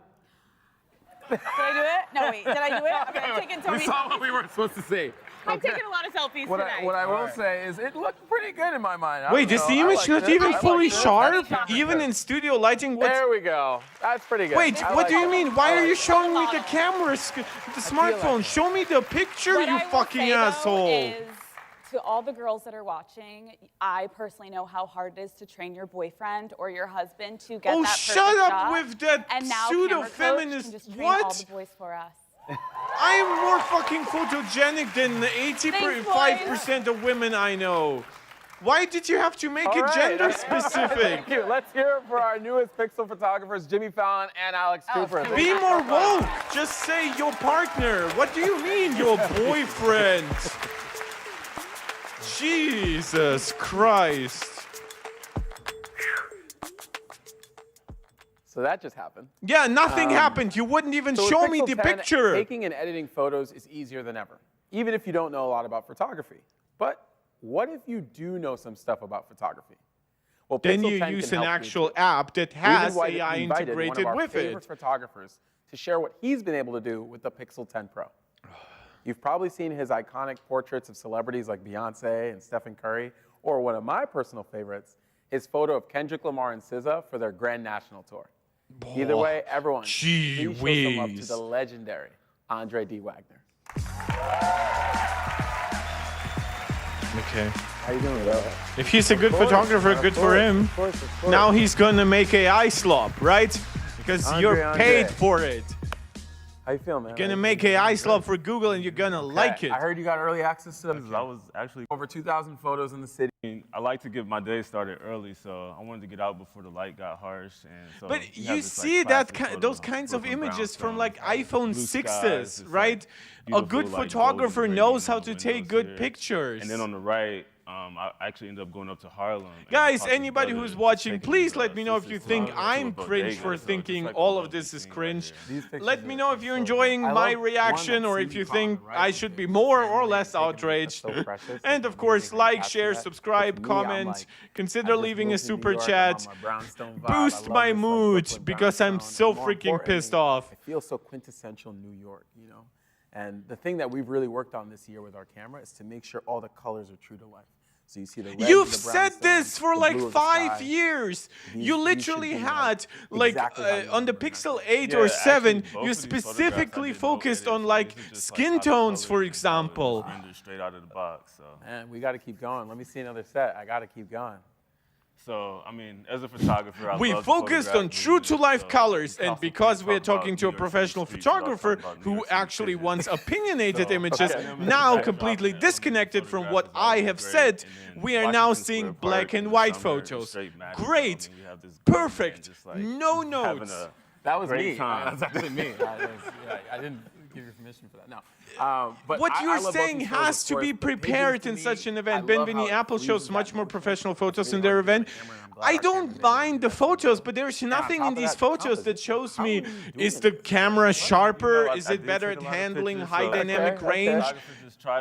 Did I do it? No, wait. Did I do it? Okay, I'm taking so We many saw what selfies. we weren't supposed to see. I'm taking a lot of selfies What today. I will say is it looked pretty good in my mind. I Wait, don't is know. the I image like not this. even I fully like this. sharp? That's Even good. in studio lighting, what's... There we go. That's pretty good. Wait, I what like do you it. mean? Why I are like you it. showing me the camera, the smartphone? Show me the picture, What you I will fucking say, though, asshole. is to all the girls that are watching, I personally know how hard it is to train your boyfriend or your husband to get Oh, that shut perfect up shot. with that And now pseudo-feminist- Camera Coach can just train what? all the boys for us. I am more fucking photogenic than 85% of women I know. Why did you have to make All it right. gender specific? Thank you. Let's hear it for our newest Pixel photographers, Jimmy Fallon and Alex Cooper. Be more woke. Just say your partner. What do you mean your boyfriend? Jesus Christ. So that just happened. Yeah, nothing happened. You wouldn't even So with show me Pixel the 10, picture. Taking and editing photos is easier than ever, even if you don't know a lot about photography. But what if you do know some stuff about photography? Well, Then Pixel you 10 use can an help you actual too. app that We've has invited AI one integrated of our with favorite it. photographers to share what he's been able to do with the Pixel 10 Pro. You've probably seen his iconic portraits of celebrities like Beyonce and Stephen Curry, or one of my personal favorites, his photo of Kendrick Lamar and SZA for their Grand National Tour. Either way, everyone, please show some love to whiz. the legendary Andre D. Wagner. Okay. How you doing, bro? If he's a good photographer, good for him. Of course. Now he's gonna make AI slop, right? Because you're paid for it. How you feeling, man? You're gonna make AI slop for Google and you're gonna like it. I heard you got early access to them. I was actually Over 2,000 photos in the city. I like to get my day started early, so I wanted to get out before the light got harsh. And so But we have you this, see like, that classic those photo kinds of Brooklyn images from brownstone, like iPhone blue skies, 6s, it's, right? like, A good beautiful, like, photographer golden knows how gradient to on the take good windows here. pictures. And then on the right, I actually ended up going up to Harlem. Guys, anybody who's watching, please let me know if you think I'm cringe for thinking all of this is cringe. Let me know if you're enjoying my reaction or if you think I should be more or less outraged. And of course, like, share, subscribe, comment, consider leaving a super chat. Boost my mood because I'm so freaking pissed off. It feels so quintessential New York, you know? And the thing that we've really worked on this year with our camera is to make sure all the colors are true to life. So you see the red, You've the said this for like 5 years. You literally had like on the Pixel 8 or 7, you specifically focused on like skin tones, for example. Straight out of the box. So. Man, we got to keep going. Let me see another set. I got to keep going. So, I mean, as a photographer, we focused on true-to-life colors, and because we're talking to a professional photographer who actually wants opinionated images, now completely disconnected from what I have said, we are now seeing black and white photos. Great, perfect, no notes. That was me. That's actually me. I didn't give you permission for that. No. But what you're saying has to be prepared in such an event. Benveni Apple shows much more professional photos in their event. I don't mind the photos, but there's nothing in these photos that shows me, is the camera sharper? Is it better at handling high dynamic range?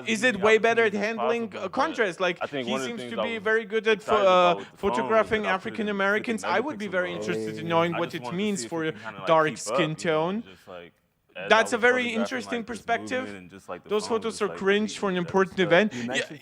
Is it way better at handling contrast? Like, he seems to be very good at photographing African Americans. I would be very interested in knowing what it means for a dark skin tone. That's a very interesting perspective. Those photos are cringe for an important event.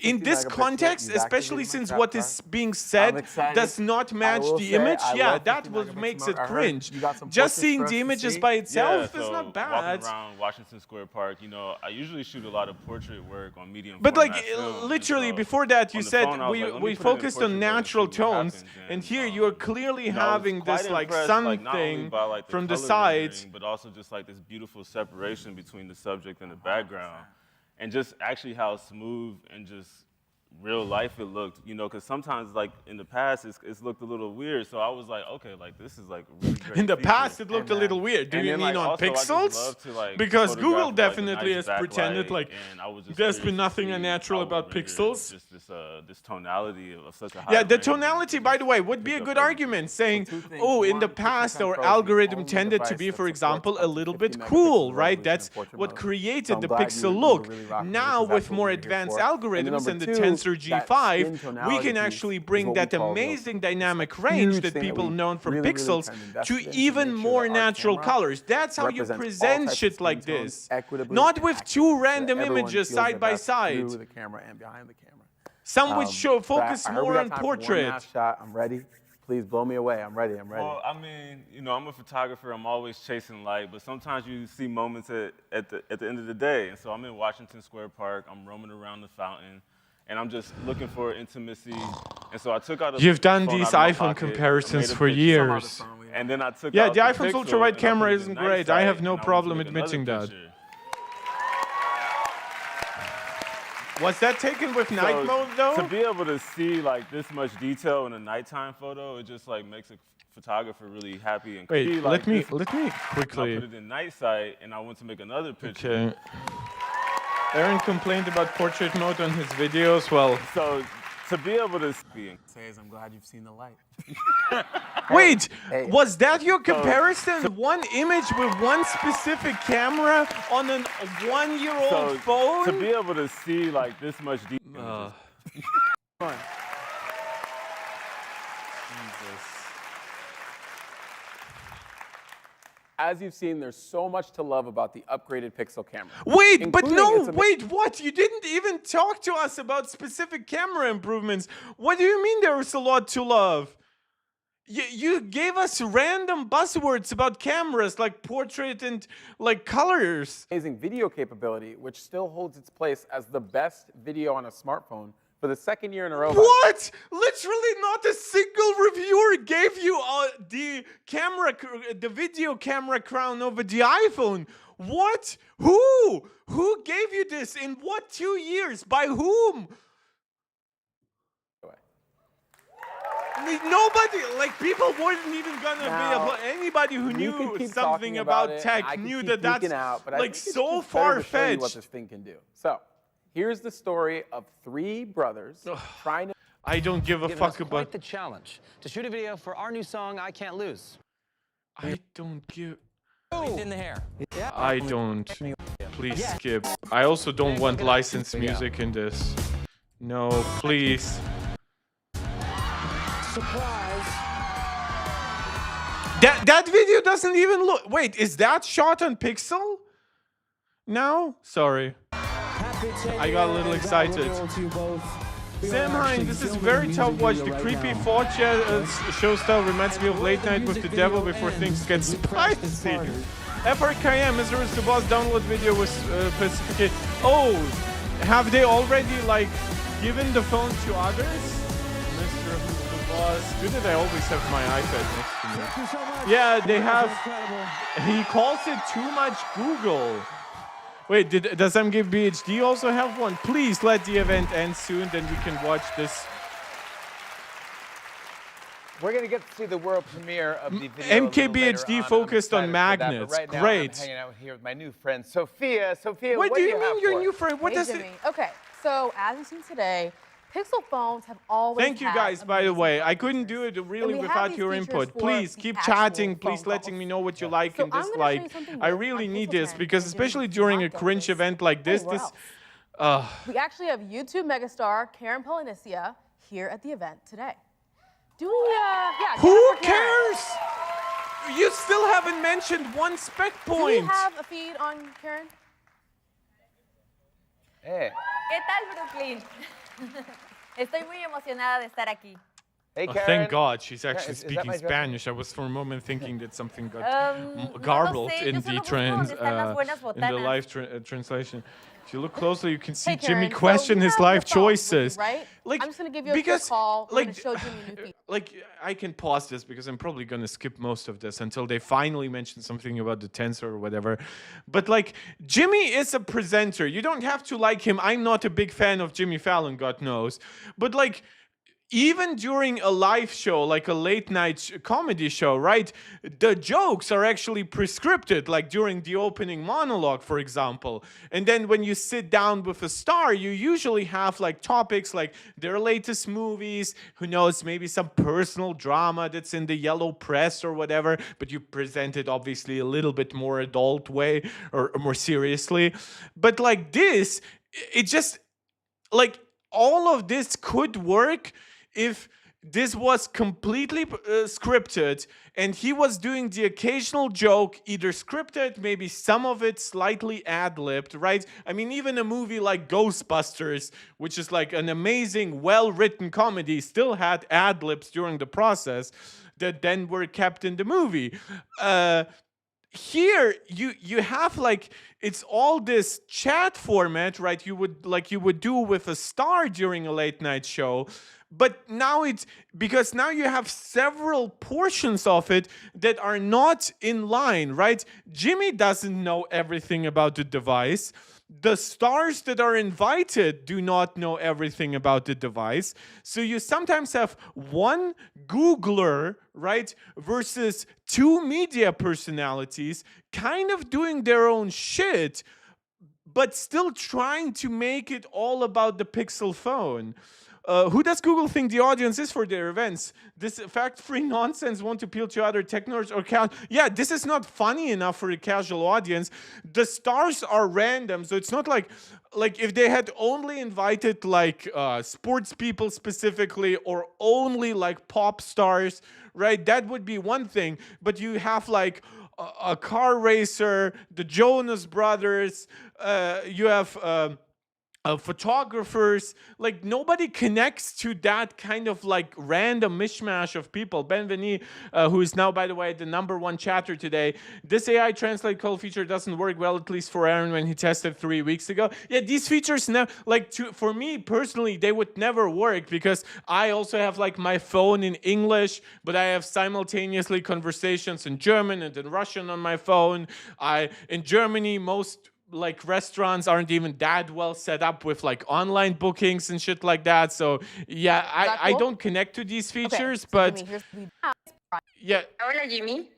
In this context, especially since what is being said does not match the image, yeah, that what makes it cringe. Just seeing the images by itself is not bad. Walking around Washington Square Park, you know, I usually shoot a lot of portrait work on medium. But like, literally, before that, you said we focused on natural tones, and here you are clearly having this like something from the sides, but also just like this beautiful separation between the subject and the background, and just actually how smooth and just real life it looked, you know, because sometimes like in the past it's looked a little weird, so I was like, okay, like this is like really great. In the past it looked a little weird. Do you mean on pixels? Because Google definitely has pretended like there's been nothing unnatural about pixels. Just this tonality of such a high yeah, the tonality, by the way, would be a good argument, saying, oh, in the past our algorithm tended to be, for example, a little bit cool, right? That's what created the pixel look. Now with more advanced algorithms and the Tensor G5, we can actually bring that amazing dynamic range that people know from pixels to even more natural colors. That's how you present shit like this. Not with two random images side by side. The camera and behind the camera. Some would focus more on portrait. I'm ready. Please blow me away. I'm ready. Well, I mean, you know, I'm a photographer. I'm always chasing light, but sometimes you see moments at the end of the day. And so I'm in Washington Square Park. I'm roaming around the fountain. And I'm just looking for intimacy, and so I took out. You've done these iPhone comparisons for years. And then I took. Yeah, out the iPhone's ultra-wide camera isn't great. I have no problem admitting that. Was that taken with night mode though? To be able to see like this much detail in a nighttime photo, it just like makes a photographer really happy and. Wait, like, let me quickly. I put it in night sight, and I went to make another picture. Okay. Aaron complained about portrait mode on his videos. Well, so to be able to see, I'm glad you've seen the light. Wait, was that your comparison? One image with one specific camera on a 1-year-old phone? To be able to see like this much detail. As you've seen, there's so much to love about the upgraded Pixel camera. Wait, but no, wait, what? You didn't even talk to us about specific camera improvements. What do you mean there is a lot to love? You gave us random buzzwords about cameras like portrait and like colors. Amazing video capability, which still holds its place as the best video on a smartphone for the second year in a row. What? Literally not a single reviewer gave you the video camera crown over the iPhone. What? Who? Who gave you this? In what 2 years? By whom? Nobody, like people weren't even gonna be anybody who knew something about tech knew that that's like so far-fetched. What this thing can do. So, Here's the story of 3 brothers trying to. I don't give a Given fuck us about. quite the challenge to shoot a video for our new song, I Can't Lose. I don't give. In the hair. Yeah. I don't. Please skip. I also don't want licensed music in this. No, please. Surprise. That video doesn't even look. Wait, is that shot on Pixel? No? Sorry. I got a little excited. Sam Hine, this is very tough watch. The creepy 4chan show style reminds me of Late Night with the Devil before things get spicy. FRKM, Mrwhosetheboss download video with specification. Oh, have they already like given the phone to others? Mrwhosetheboss. Good that I always have my iPad next to me. Thank you so much. Yeah, they have. Incredible. He calls it too much Google. Wait, does MKBHD also have one? Please let the event end soon, then we can watch this. We're going to get to see the world premiere of the video. MKBHD focused on magnets. Right now, Great. I'm hanging out here with my new friend, Sophia. Sophia, What do you mean your new friend? What Hey, does it? Jimmy. Okay, so as you've seen today, Pixel phones have always Thank you had guys, by the amazing way. I phone couldn't features. do it really And we have without these your features input. for Please the keep actual chatting. phone Please letting calls. me know what you like So and I'm gonna show dislike. you something I new really on need Pixel this 10 because and especially Jimmy during a talked about cringe this event like this, anywhere else. uh, We actually have YouTube megastar Karen Polinicia here at the event today. Do we, yeah. who Jennifer Karen. cares? You still haven't mentioned one spec Do we point. have a feed on Karen? Hey. ¿Qué tal, Brooklyn? Estoy muy emocionada de estar aquí. Hey, Oh, Karen. thank God she's actually Is that speaking my dress? Spanish. I was for a moment thinking that something got No garbled lo sé, in yo the solo busco donde están las buenas in the botanas. live translation. If you look closely, you can see Hey, Jimmy Karen, so question you his have life your phone with you, choices. right? Like, I'm just gonna give you a because, quick call. We're like, gonna show Jimmy a new feed. Like, I can pause this because I'm probably gonna skip most of this until they finally mention something about the tensor or whatever. But like, Jimmy is a presenter. You don't have to like him. I'm not a big fan of Jimmy Fallon, God knows. But like, even during a live show, like a late night comedy show, right? The jokes are actually prescripted, like during the opening monologue, for example. And then when you sit down with a star, you usually have like topics like their latest movies, who knows, maybe some personal drama that's in the yellow press or whatever, but you present it obviously a little bit more adult way or more seriously. But like this, it just, like, all of this could work if this was completely scripted and he was doing the occasional joke, either scripted, maybe some of it slightly ad-libbed, right? I mean, even a movie like Ghostbusters, which is like an amazing, well-written comedy, still had ad-libs during the process that then were kept in the movie. Here you have like, it's all this chat format, right? You would do with a star during a late night show. But now it's because now you have several portions of it that are not in line, right? Jimmy doesn't know everything about the device. The stars that are invited do not know everything about the device. So you sometimes have one Googler, right, versus two media personalities kind of doing their own shit, but still trying to make it all about the Pixel phone. Who does Google think the audience is for their events? This fact-free nonsense won't appeal to other tech nerds or yeah, this is not funny enough for a casual audience. The stars are random, so it's not like if they had only invited like sports people specifically or only like pop stars, right? That would be one thing. But you have like a car racer, the Jonas Brothers, you have photographers, like nobody connects to that kind of like random mishmash of people. Ben Veni, who is now, by the way, the #1 chatter today, this AI translate call feature doesn't work well, at least for Aaron when he tested 3 weeks ago. Yeah, these features now, like for me personally, they would never work because I also have like my phone in English, but I have simultaneously conversations in German and in Russian on my phone. In Germany, most like restaurants aren't even that well set up with like online bookings and shit like that. So yeah, I don't connect to these features, but Jimmy, yeah. Hola, Jimmy.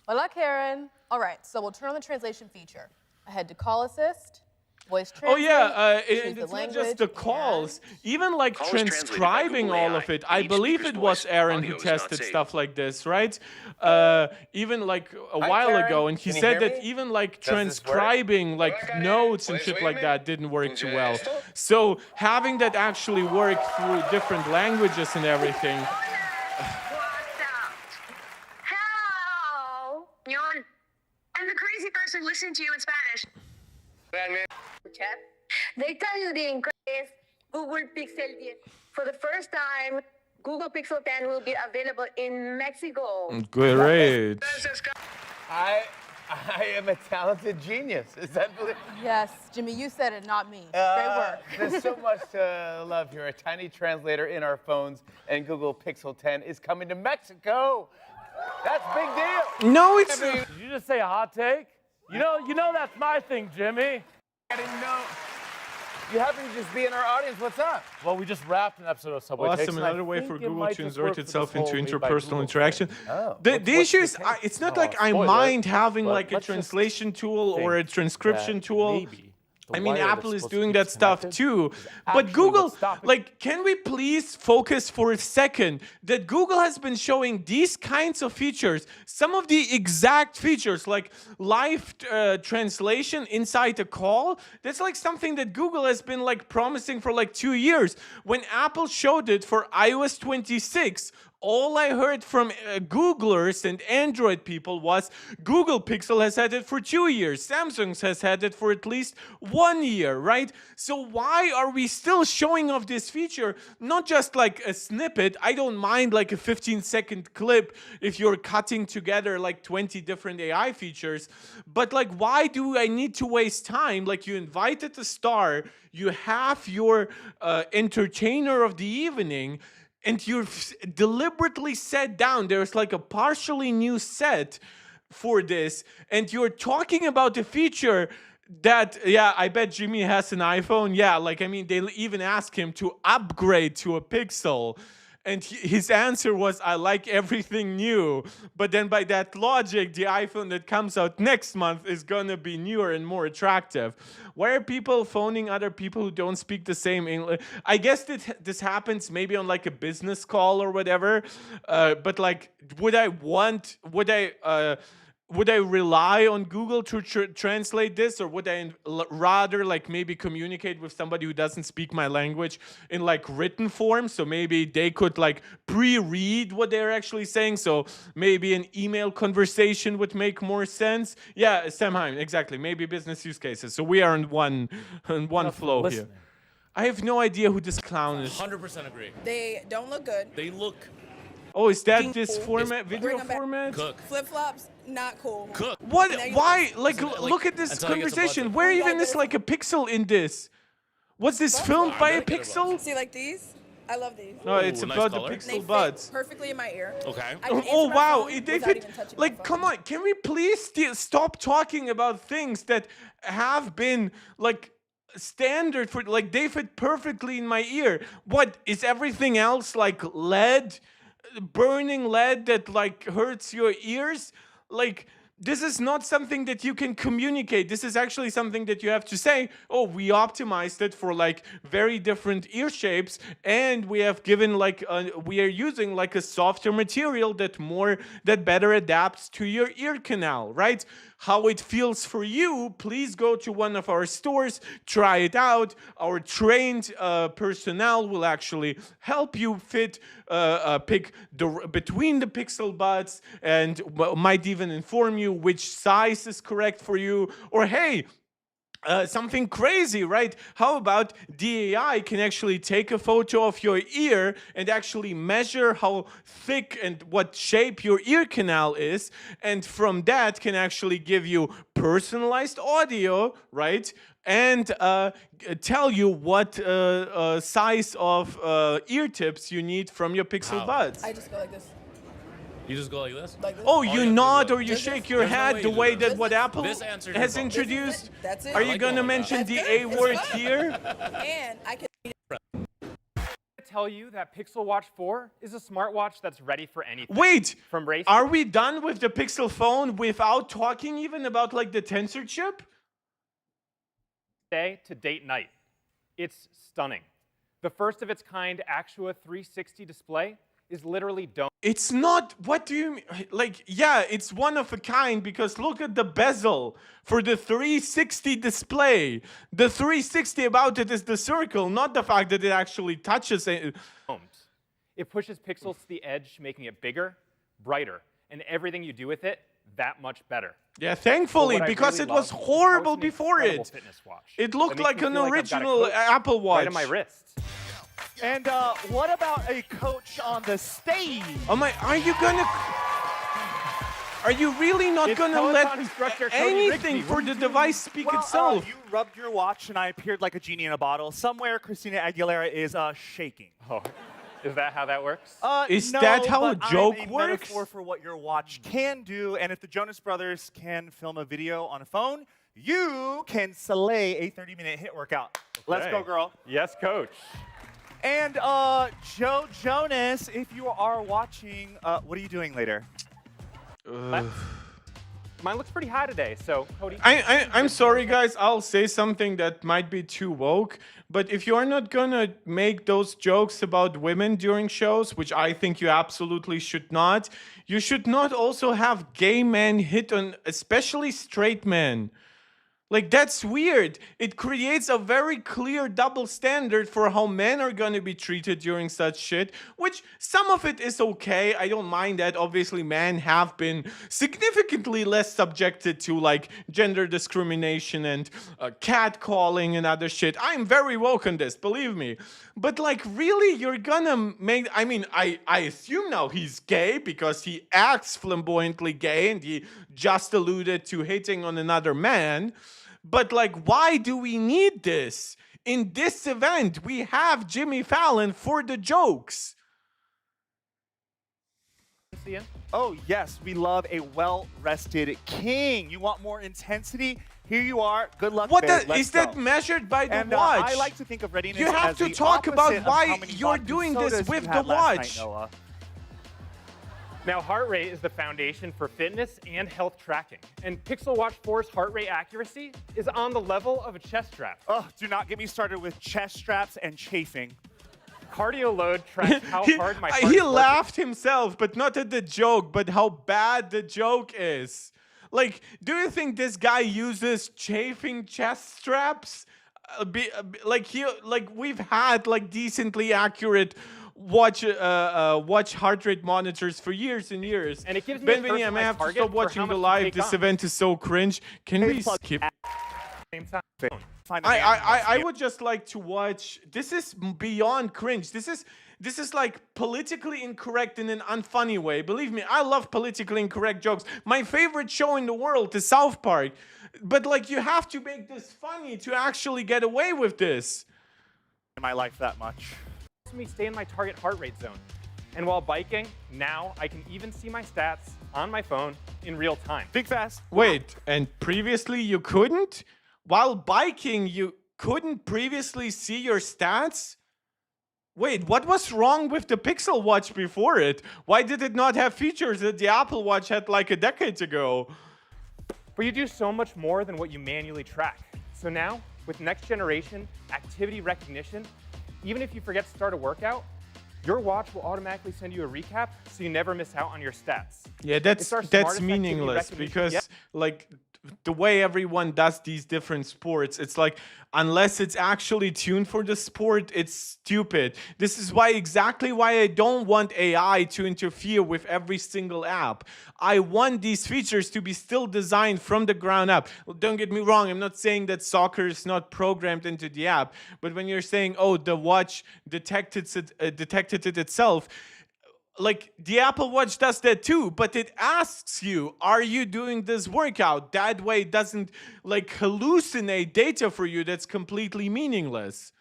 Hola, Karen. All right, so we'll turn on the translation feature. I head to call assist. Voice Oh yeah, translate, choose and the it's not language, just the calls. Even like Call is translated by transcribing Google all AI. of it. In I each believe speaker's it was voice, Aaron audio who is not tested saved. stuff like this, right? Even like a while Karen. ago, and he Can you said hear that me? even like Does this work? transcribing like notes and shit like that didn't work too well. So having that actually work through different languages and everything. Hello. I'm the crazy person listening to you in Spanish. They tell you the increase Google Pixel 10. For the first time, Google Pixel 10 will be available in Mexico. Great. I am a talented genius. Is that Yes, Jimmy, you said it, not me. Great work. There's so much to love here. A tiny translator in our phones, and Google Pixel 10 is coming to Mexico. That's a big deal. No, it's. Did you just say a hot take? You know that's my thing, Jimmy. I didn't know. You happen to just be in our audience. What's up? Well, we just wrapped an episode of Subway Takes, Awesome, and I another way think for it Google might to just insert work for itself this into whole made by interpersonal Google interaction. thing. The issue is, it's not like I spoiler, mind having but like a let's just translation tool or a think transcription that tool. maybe I mean, wire Apple that's is supposed to doing keep that us stuff connected too. is But actually Google, what's stopping- like, can we please focus for a second that Google has been showing these kinds of features, some of the exact features, like live translation inside a call. That's like something that Google has been like promising for like 2 years. When Apple showed it for iOS 26, all I heard from Googlers and Android people was Google Pixel has had it for 2 years. Samsung has had it for at least 1 year, right? So why are we still showing off this feature? Not just like a snippet. I don't mind like a 15-second clip if you're cutting together like 20 different AI features. But like, why do I need to waste time? Like, you invited the star, you have your entertainer of the evening, and you've deliberately sat down. There's like a partially new set for this, and you're talking about a feature that, yeah, I bet Jimmy has an iPhone. Yeah, like, I mean, they even ask him to upgrade to a Pixel. And his answer was, I like everything new. But then by that logic, the iPhone that comes out next month is going to be newer and more attractive. Why are people phoning other people who don't speak the same English? I guess that this happens maybe on like a business call or whatever. But like, would I rely on Google to translate this, or would I rather like maybe communicate with somebody who doesn't speak my language in like written form? So maybe they could like pre-read what they're actually saying. So maybe an email conversation would make more sense. Yeah, Sam Heim, exactly. Maybe business use cases. So we are on one flow here. I have no idea who this clown is. 100% agree. They don't look good. They look. Oh, is that this format, video format? Cook. Flip flops, not cool. Cook. What? Why? Like, Like, look at this until he gets a conversation. budget. Where even is like a pixel in this? Was this filmed by a pixel? See, like these? I love these. No, it's Ooh, nice about the color. They pixel fit buds. perfectly in my ear. Okay. I can answer Oh my wow, phone they without fit. even touching my Like, phone. come on, can we please stop talking about things that have been like standard for, like, they fit perfectly in my ear. What is everything else like lead, burning lead that like hurts your ears? Like, this is not something that you can communicate. This is actually something that you have to say, oh, we optimized it for like very different ear shapes, and we have given like we are using like a softer material that better adapts to your ear canal, right? How it feels for you, please go to one of our stores, try it out. Our trained personnel will actually help you pick between the pixel buds, and might even inform you which size is correct for you. Or hey, something crazy, right? How about the AI can actually take a photo of your ear and actually measure how thick and what shape your ear canal is, and from that can actually give you personalized audio, right? And tell you what size of ear tips you need from your pixel buds. I just go like this. You just go like this? Like this. Oh, you you have to nod do or you that. shake your There's no head way the you do way that. that what Apple This answered has your phone. introduced? That's it. Are I you like going to going like mention that. the That's A good. word It's fun. here? And I can. Tell you that Pixel Watch 4 is a smartwatch that's ready for anything. Wait, From race. are we done with the Pixel phone without talking even about like the tensor chip? day to date night. It's stunning. The first of its kind Actua 360 display is literally domed. It's not, what do you mean? Like, yeah, it's one of a kind because look at the bezel for the 360 display. The 360 about it is the circle, not the fact that it actually touches it. It pushes pixels to the edge, making it bigger, brighter, and everything you do with it that much better. Yeah, thankfully, because it was horrible before it. It looked like an original Apple Watch. Right on my wrist. And what about a coach on the stage? Oh my, are you really not gonna let anything for the device speak itself? You rubbed your watch and I appeared like a genie in a bottle. Somewhere Christina Aguilera is shaking. Oh, is that how that works? Is no, that how a but joke I'm a works? metaphor for what your watch can do, and if the Jonas Brothers can film a video on a phone, you can slay a 30-minute hit workout. Let's go, girl. Yes, coach. And Joe Jonas, if you are watching, what are you doing later? Mine looks pretty high today, so Cody. I'm sorry, guys. I'll say something that might be too woke, but if you are not gonna make those jokes about women during shows, which I think you absolutely should not, you should not also have gay men hit on, especially straight men. Like, that's weird. It creates a very clear double standard for how men are gonna be treated during such shit, which some of it is okay. I don't mind that. Obviously, men have been significantly less subjected to, like, gender discrimination and catcalling and other shit. I'm very woke on this, believe me. But, like, really, you're gonna make... I mean, I assume now he's gay because he acts flamboyantly gay and he just alluded to hitting on another man. But, like, why do we need this? In this event, we have Jimmy Fallon for the jokes. Oh, yes, we love a well-rested king. You want more intensity? Here you are. Good luck, What babe. is that measured by the and, watch? I like to think of readiness You have as to the talk about opposite of why how many you're vodka doing this sodas with you the had last watch. night, Noah. Now, heart rate is the foundation for fitness and health tracking. And Pixel Watch 4's heart rate accuracy is on the level of a chest strap. Oh, do not get me started with chest straps and chafing. Cardio load tracks how hard my heart He is working. laughed himself, but not at the joke, but how bad the joke is. Like, do you think this guy uses chafing chest straps? We've had like decently accurate watch heart rate monitors for years and years. And it gives me a Benveni, I may personalized have to target stop for watching how the much to live. take This on. event is so cringe. Can we skip? Same time. I would just like to watch. This is beyond cringe. This is like politically incorrect in an unfunny way. Believe me, I love politically incorrect jokes. My favorite show in the world is South Park. But like, you have to make this funny to actually get away with this. In my life that much. Me stay in my target heart rate zone. And while biking, now I can even see my stats on my phone in real time. Big fast. Wait, and previously you couldn't? While biking, you couldn't previously see your stats? Wait, what was wrong with the Pixel Watch before it? Why did it not have features that the Apple Watch had like a decade ago? But you do so much more than what you manually track. So now, with next generation activity recognition, even if you forget to start a workout, your watch will automatically send you a recap so you never miss out on your stats. Yeah, It's our that's smartest meaningless activity because recognition. like the way everyone does these different sports, it's like unless it's actually tuned for the sport, it's stupid. This is exactly why I don't want AI to interfere with every single app. I want these features to be still designed from the ground up. Well, don't get me wrong, I'm not saying that soccer is not programmed into the app, but when you're saying, oh, the watch detected it itself, like the Apple Watch does that too, but it asks you, are you doing this workout? That way it doesn't like hallucinate data for you that's completely meaningless.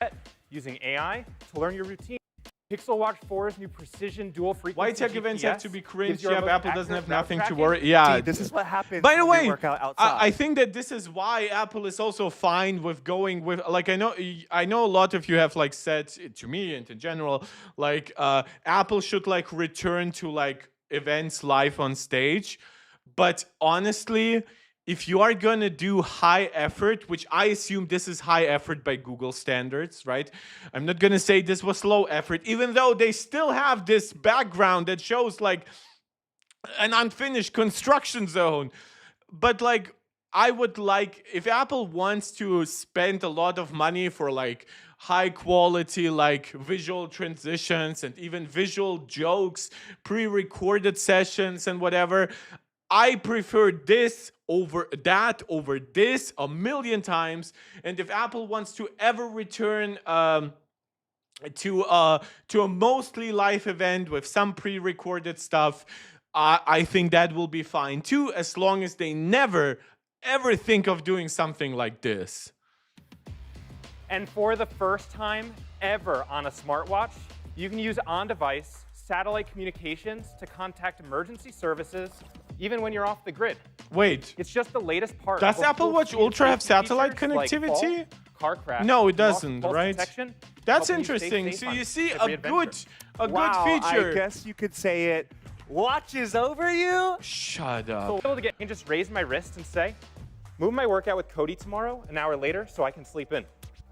Using AI to learn your routine. Pixel Watch 4's new precision dual frequency Why tech GPS events have to be gives cringe? you Yeah, our most Apple doesn't accurate have route nothing to tracking. worry. Yeah. See, this is what happens By the when way, we work out outside. I think that this is why Apple is also fine with going with, like, I know a lot of you have like said to me and in general, like Apple should like return to like events live on stage. But honestly, if you are going to do high effort, which I assume this is high effort by Google standards, right? I'm not going to say this was low effort, even though they still have this background that shows like an unfinished construction zone. But like, I would like, if Apple wants to spend a lot of money for like high quality, like visual transitions and even visual jokes, pre-recorded sessions and whatever, I prefer this over that, over this a million times. And if Apple wants to ever return to a mostly live event with some pre-recorded stuff, I think that will be fine too, as long as they never ever think of doing something like this. And for the first time ever on a smartwatch, you can use on-device satellite communications to contact emergency services even when you're off the grid. Wait. It's just the latest part. Does Apple Watch Ultra have satellite connectivity? Like car crash. No, it doesn't, false right? Detection, That's helping you stay interesting. safe So on you see every a adventure. good feature. I guess you could say it watches over you. Shut So up. I'll be able to get and just raise my wrist and say, move my workout with Cody tomorrow an hour later so I can sleep in.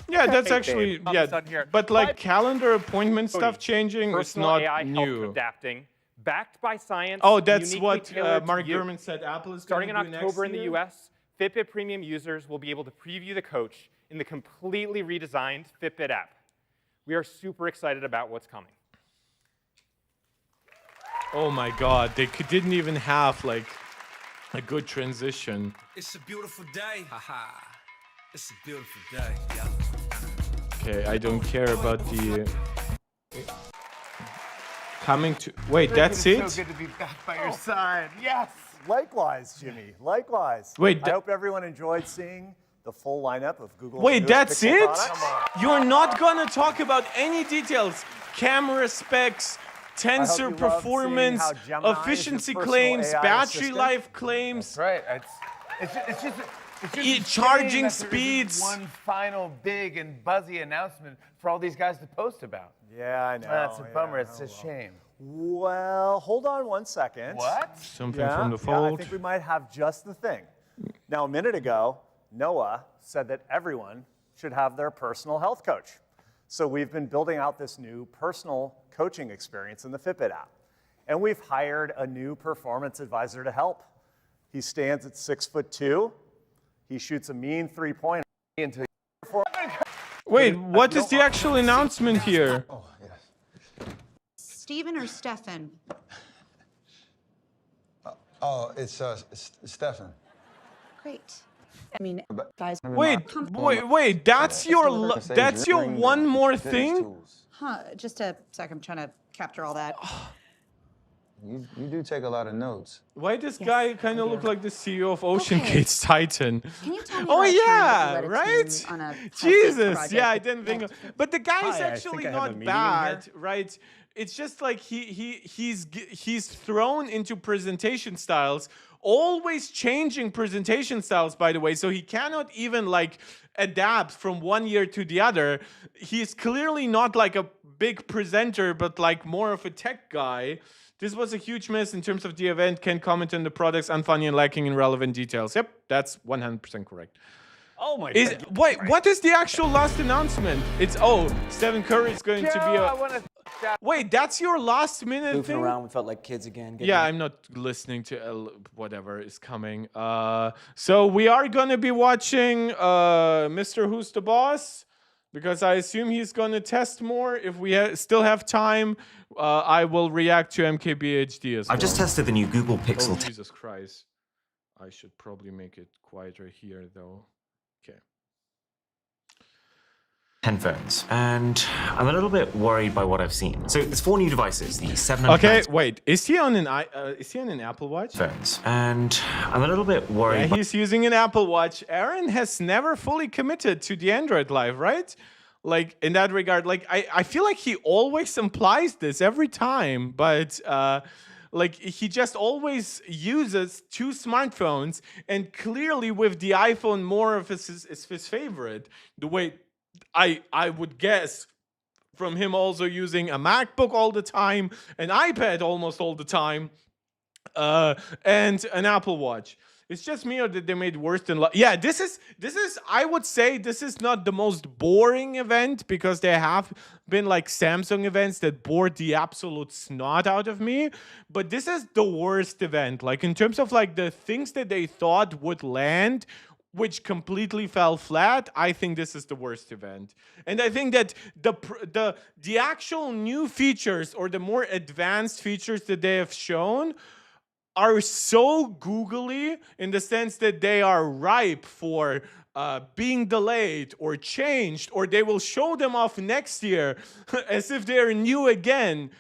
Yeah, that's Hey, actually, babe, yeah. done here. But like calendar appointment stuff changing is Personal not AI new. help adapting, backed by science. Oh, that's uniquely what tailored to Mark you. Gurman said Apple is Starting in going to do October next in the year? US, Fitbit Premium users will be able to preview the coach in the completely redesigned Fitbit app. We are super excited about what's coming. Oh my God, they didn't even have like a good transition. It's a beautiful day. Haha. It's a beautiful day. Yeah. Okay, I don't care about the coming to. Wait, that's it? It's so good to be back by your side. Yes. Likewise, Jimmy. Likewise. Wait, I hope everyone enjoyed seeing the full lineup of Google's Wait, newest that's Pixel it? products. You're not gonna talk about any details, camera specs, I hope you tensor loved performance, seeing how Gemini is your efficiency personal claims, AI battery assistant. life claims. That's right. It's just a shame charging that there isn't speeds. one final big and buzzy announcement for all these guys to post about. Yeah, I know. That's a bummer. yeah, It's a shame. Well, hold on one second. What? Something from the Yeah, fold. I think we might have just the thing. Now, a minute ago, Noah said that everyone should have their personal health coach. So we've been building out this new personal coaching experience in the Fitbit app. And we've hired a new performance advisor to help. He stands at 6'2". He shoots a mean three-pointer. Wait, what is the actual announcement here? Steven or Stefan? Oh, it's Stefan. Great. I mean, guys. Wait, that's your one more thing? Huh, just a sec, I'm trying to capture all that. You do take a lot of notes. Why does guy kind of look like the CEO of Ocean Gates Titan? Can you tell me Oh about yeah, time you led a right? team on a Jesus, project? yeah, I didn't think of. But the guy is Hi, I actually think I have a not meeting in bad, right? It's just like he's thrown into presentation styles, always changing presentation styles, by the way. So he cannot even like adapt from one year to the other. He's clearly not like a big presenter, but like more of a tech guy. This was a huge miss in terms of the event. Can't comment on the products, unfunny and lacking in relevant details. Yep, that's 100% correct. Oh my God. Wait, what is the actual last announcement? It's, Stephen Curry is going to be a... Wait, that's your last minute Goofing thing? around, we felt like kids again. Yeah, I'm not listening to whatever is coming. So we are going to be watching Mrwhosetheboss, because I assume he's going to test more. If we still have time, I will react to MKBHD as well. I've just tested the new Google Pixel. Oh, Jesus Christ. I should probably make it quieter here, though. Okay. 10 phones, and I'm a little bit worried by what I've seen. So there's 4 new devices, the 700 Okay, wait. Is he on an Apple Watch? phones, and I'm a little bit worried. Yeah, he's using an Apple Watch. Aaron has never fully committed to the Android Live, right? Like, in that regard, like, I feel like he always implies this every time, but like, he just always uses 2 smartphones, and clearly with the iPhone more of his favorite. The way I would guess from him also using a MacBook all the time, an iPad almost all the time, and an Apple Watch. it's just me, or did they made worse than? Yeah, this is. I would say this is not the most boring event, because there have been like Samsung events that bored the absolute snot out of me. But this is the worst event. Like in terms of like the things that they thought would land, which completely fell flat. I think this is the worst event. And I think that the actual new features, or the more advanced features that they have shown, are so googly, in the sense that they are ripe for being delayed or changed, or they will show them off next year as if they're new again.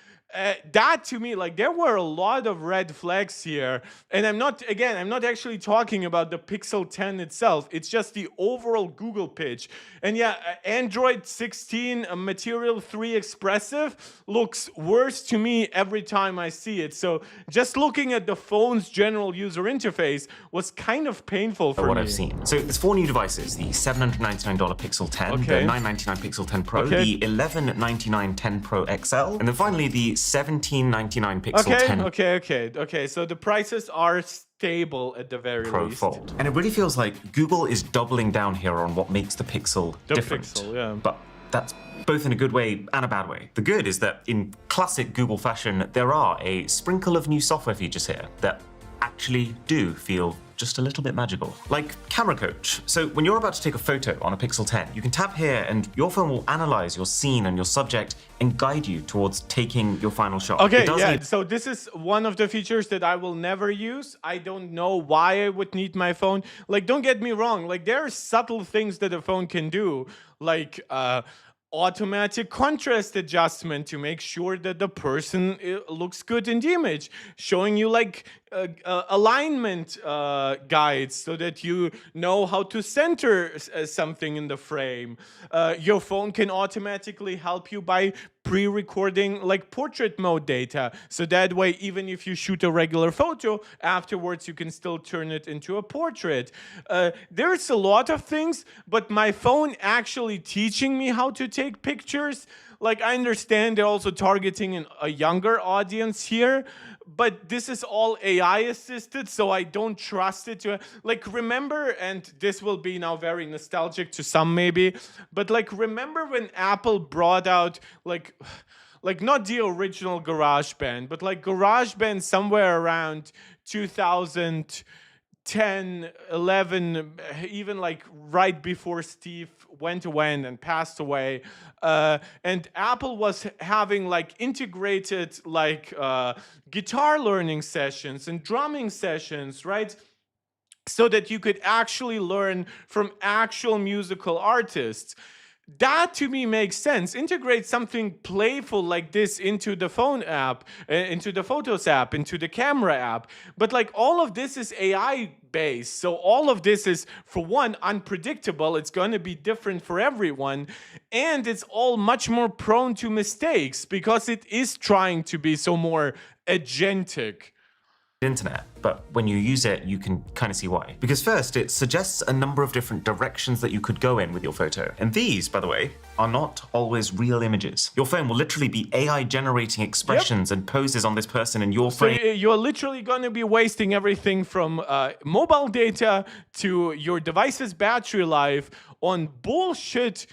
That to me, like, there were a lot of red flags here. And I'm not actually talking about the Pixel 10 itself. It's just the overall Google pitch. And yeah, Android 16 Material 3 Expressive looks worse to me every time I see it. So just looking at the phone's general user interface was kind of painful for what me. I've seen. So there's 4 new devices: the $799 Pixel 10, Okay. the $999 Pixel 10 Pro, Okay. the $1199 10 Pro XL, and then finally the $1799 Pixel 10 Okay. So the prices are stable at the very Pro least. Fold. And it really feels like Google is doubling down here on what makes the Pixel The different. Pixel, yeah. But that's both in a good way and a bad way. The good is that in classic Google fashion, there are a sprinkle of new software features here that actually do feel just a little bit magical. Like Camera Coach. So when you're about to take a photo on a Pixel 10, you can tap here and your phone will analyze your scene and your subject and guide you towards taking your final shot. Okay, It does yeah, need- so this is one of the features that I will never use. I don't know why I would need my phone. Like, don't get me wrong, like, there are subtle things that a phone can do, like automatic contrast adjustment to make sure that the person looks good in the image, showing you like alignment guides so that you know how to center something in the frame. Your phone can automatically help you by pre-recording like portrait mode data, so that way even if you shoot a regular photo, afterwards you can still turn it into a portrait. There's a lot of things, but my phone actually teaching me how to take pictures. Like, I understand they're also targeting a younger audience here, but this is all AI assisted, so I don't trust it to, like, remember, and this will be now very nostalgic to some maybe, but like, remember when Apple brought out like not the original GarageBand, but like GarageBand somewhere around 2010, 11, even like right before Steve went away and passed away. And Apple was having like integrated like guitar learning sessions and drumming sessions, right? So that you could actually learn from actual musical artists. That to me makes sense. Integrate something playful like this into the phone app, into the Photos app, into the camera app. But like, all of this is AI based. So all of this is, for one, unpredictable. It's going to be different for everyone. And it's all much more prone to mistakes because it is trying to be so more agentic. Internet, but when you use it, you can kind of see why. Because first, it suggests a number of different directions that you could go in with your photo. And these, by the way, are not always real images. Your phone will literally be AI generating expressions and poses on this person in your frame. So you're literally going to be wasting everything from mobile data to your device's battery life on bullshit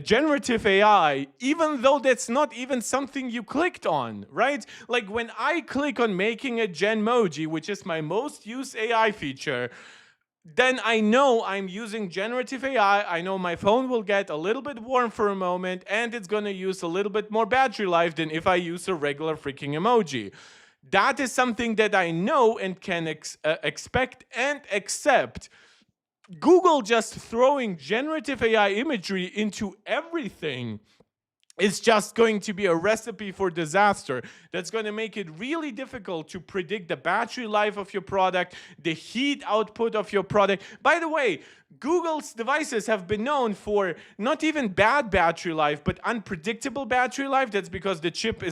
generative AI, even though that's not even something you clicked on, right? Like, when I click on making a Genmoji, which is my most used AI feature, then I know I'm using generative AI. I know my phone will get a little bit warm for a moment, and it's going to use a little bit more battery life than if I use a regular freaking emoji. That is something that I know and can expect and accept. Google just throwing generative AI imagery into everything is just going to be a recipe for disaster. That's going to make it really difficult to predict the battery life of your product, the heat output of your product. By the way, Google's devices have been known for not even bad battery life, but unpredictable battery life. That's because the chip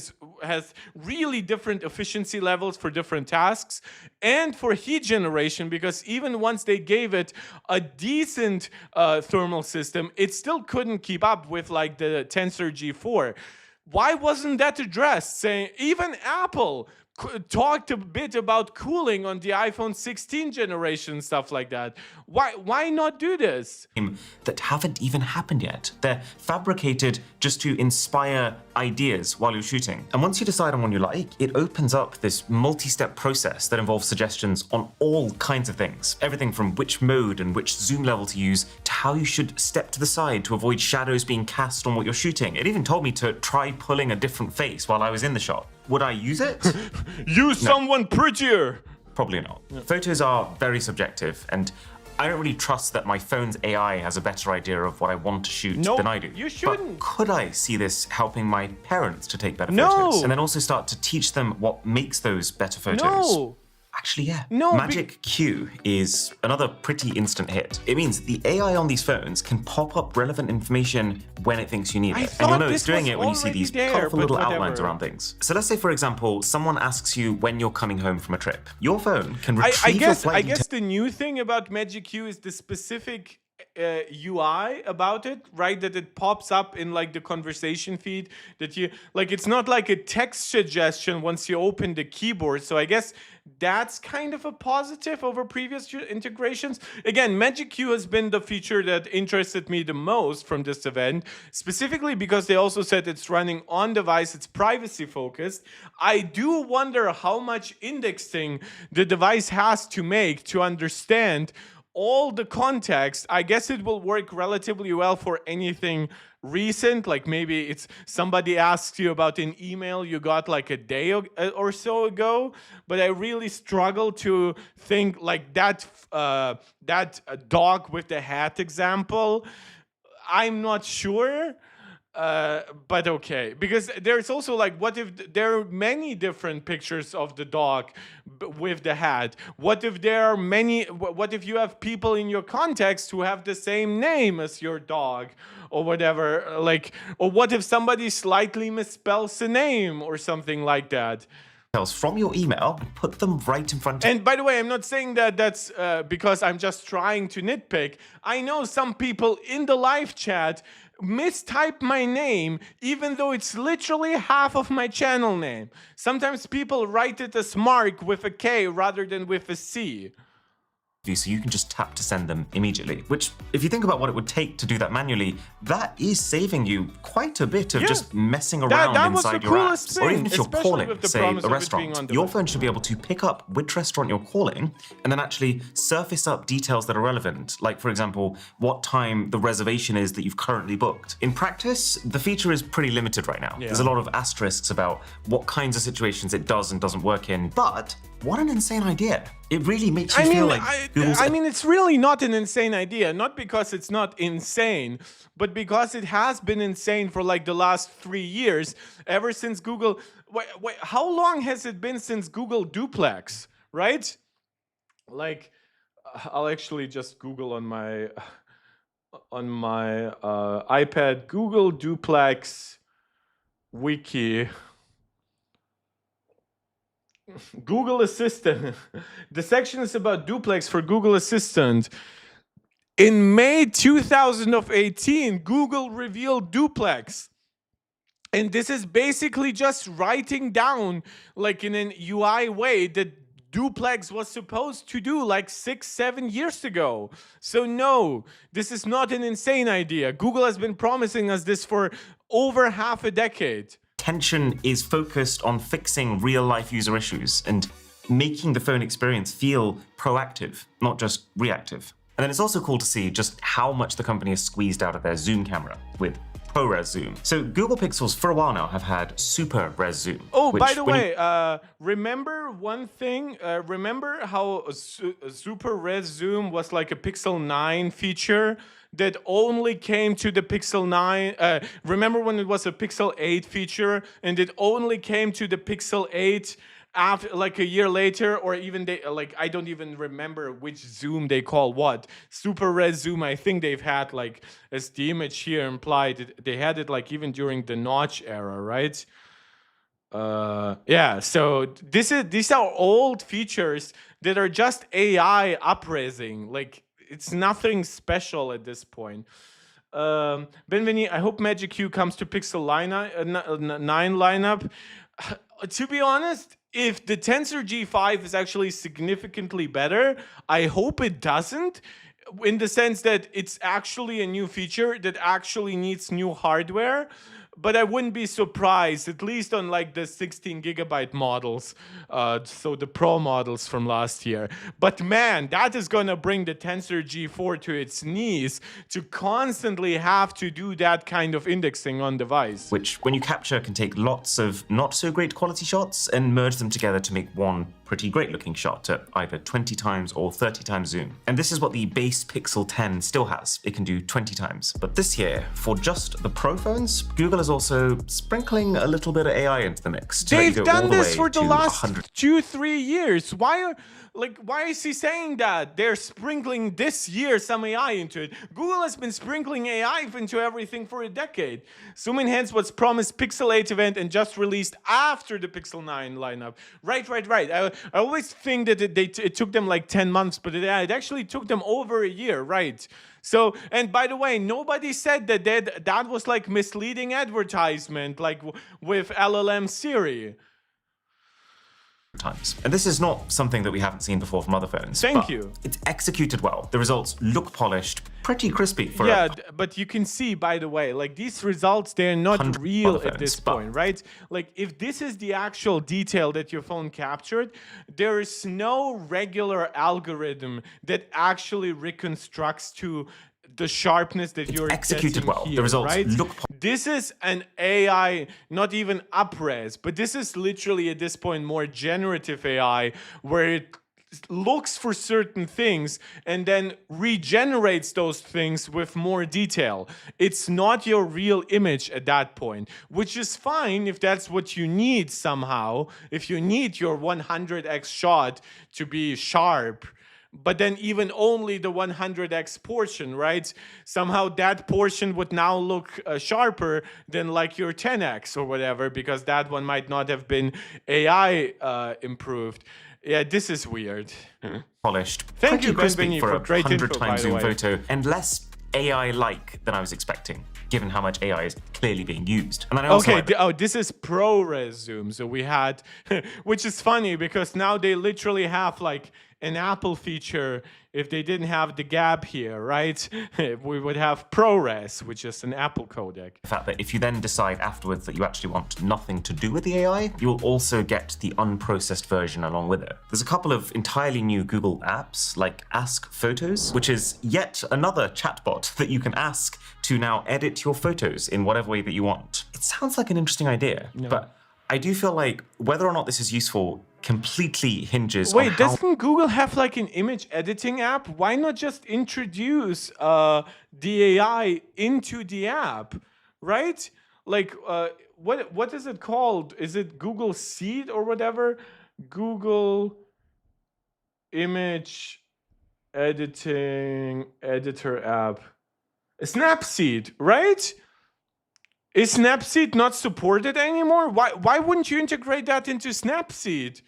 has really different efficiency levels for different tasks. And for heat generation, because even once they gave it a decent thermal system, it still couldn't keep up with like the Tensor G4. Why wasn't that addressed? Saying even Apple talked a bit about cooling on the iPhone 16 generation, stuff like that. Why not do this? That haven't even happened yet. They're fabricated just to inspire ideas while you're shooting. And once you decide on one you like, it opens up this multi-step process that involves suggestions on all kinds of things. Everything from which mode and which zoom level to use to how you should step to the side to avoid shadows being cast on what you're shooting. It even told me to try pulling a different face while I was in the shot. Would I use it? Use someone prettier. Probably not. Photos are very subjective, and I don't really trust that my phone's AI has a better idea of what I want to shoot than I do. You shouldn't. But could I see this helping my parents to take better No. photos? And then also start to teach them what makes those better photos? No. Actually, yeah. No, Magic Q is another pretty instant hit. It means the AI on these phones can pop up relevant information when it thinks you need it. And you'll know it's doing it when you see these colorful little outlines around things. So let's say, for example, someone asks you when you're coming home from a trip. Your phone can retrieve your flight I guess the new thing about Magic Q is the specific UI about it, right? That it pops up in like the conversation feed that you like. It's not like a text suggestion once you open the keyboard. So I guess that's kind of a positive over previous integrations. Again, Magic Q has been the feature that interested me the most from this event, specifically because they also said it's running on device, it's privacy focused. I do wonder how much indexing the device has to make to understand all the context. I guess it will work relatively well for anything recent, like maybe it's somebody asks you about an email you got like a day or so ago, but I really struggle to think like that dog with the hat example. I'm not sure. But okay, because there's also like, what if there are many different pictures of the dog with the hat? What if there are many, what if you have people in your context who have the same name as your dog or whatever, like, or what if somebody slightly misspells a name or something like that? From your email and put them right in front of. And by the way, I'm not saying that that's because I'm just trying to nitpick. I know some people in the live chat mistype my name, even though it's literally half of my channel name. Sometimes people write it as Mark with a K rather than with a C. So you can just tap to send them immediately, which if you think about what it would take to do that manually, that is saving you quite a bit of just messing around inside your apps. Or even if you're calling, say, a restaurant, your phone should be able to pick up which restaurant you're calling and then actually surface up details that are relevant, like, for example, what time the reservation is that you've currently booked. In practice, the feature is pretty limited right now. There's a lot of asterisks about what kinds of situations it does and doesn't work in, but what an insane idea. It really makes you feel like Google's... I mean, it's really not an insane idea. Not because it's not insane, but because it has been insane for like the last 3 years. Ever since Google... Wait, how long has it been since Google Duplex, right? Like, I'll actually just Google on my iPad, Google Duplex wiki. Google Assistant. The section is about Duplex for Google Assistant. In May 2018, Google revealed Duplex. And this is basically just writing down, like in an UI way, that Duplex was supposed to do like 6-7 years ago. So no, this is not an insane idea. Google has been promising us this for over half a decade. Attention is focused on fixing real-life user issues and making the phone experience feel proactive, not just reactive. And then it's also cool to see just how much the company has squeezed out of their zoom camera with ProRes zoom. So Google Pixels for a while now have had Super Res zoom. Oh, by the way, remember one thing? Remember how Super Res zoom was like a Pixel 9 feature that only came to the Pixel 9. Remember when it was a Pixel 8 feature and it only came to the Pixel 8 after, like a year later, or even like I don't even remember which zoom they call what. Super Res zoom, I think they've had, like, as the image here implied, they had it like even during the notch era, right? Yeah, so these are old features that are just AI upraising. Like, it's nothing special at this point. Benveni, I hope Magic Q comes to Pixel 9 lineup. To be honest, if the Tensor G5 is actually significantly better, I hope it doesn't, in the sense that it's actually a new feature that actually needs new hardware. But I wouldn't be surprised, at least on like the 16 gigabyte models, so the Pro models from last year. But man, that is gonna bring the Tensor G4 to its knees to constantly have to do that kind of indexing on device. Which, when you capture, can take lots of not so great quality shots and merge them together to make one pretty great looking shot at either 20 times or 30 times zoom. And this is what the base Pixel 10 still has. It can do 20 times. But this year, for just the Pro phones, Google is also sprinkling a little bit of AI into the mix. They've done this for the last 2-3 years. Why is he saying that? They're sprinkling this year some AI into it. Google has been sprinkling AI into everything for a decade. Zoom Enhance was promised Pixel 8 event and just released after the Pixel 9 lineup. Right. I always think that it took them like 10 months, but it actually took them over a year, right? So, and by the way, nobody said that was like misleading advertisement, like with LLM Siri. Times. And this is not something that we haven't seen before from other phones. Thank you. It's executed well. The results look polished, pretty crispy for but you can see, by the way, like these results, they're not real at this point, right? Like if this is the actual detail that your phone captured, there is no regular algorithm that actually reconstructs to the sharpness that you're executed well. Here, the results right? look. This is an AI, not even up-res, but this is literally at this point more generative AI, where it looks for certain things and then regenerates those things with more detail. It's not your real image at that point, which is fine if that's what you need somehow. If you need your 100x shot to be sharp, but then even only the 100x portion, right? Somehow that portion would now look sharper than like your 10x or whatever, because that one might not have been AI improved. Yeah, this is weird. Polished. Thank you, crispy Benvini, for a great info, 100 by times the zoom way. photo, and less AI-like than I was expecting, given how much AI is clearly being used. And then I also this is ProRes zoom. So we had, which is funny because now they literally have like an Apple feature. If they didn't have the gap here, right? We would have ProRes, which is an Apple codec. the fact that if you then decide afterwards that you actually want nothing to do with the AI, you'll also get the unprocessed version along with it. There's a couple of entirely new Google apps, like Ask Photos, which is yet another chatbot that you can ask to now edit your photos in whatever way that you want. It sounds like an interesting idea, but I do feel like whether or not this is useful completely hinges on how... doesn't Google have like an image editing app? Why not just introduce the AI into the app, right? Like, what is it called? Is it Google Seed or whatever? Google Image Editing Editor app. Snapseed, right? Is Snapseed not supported anymore? Why wouldn't you integrate that into Snapseed?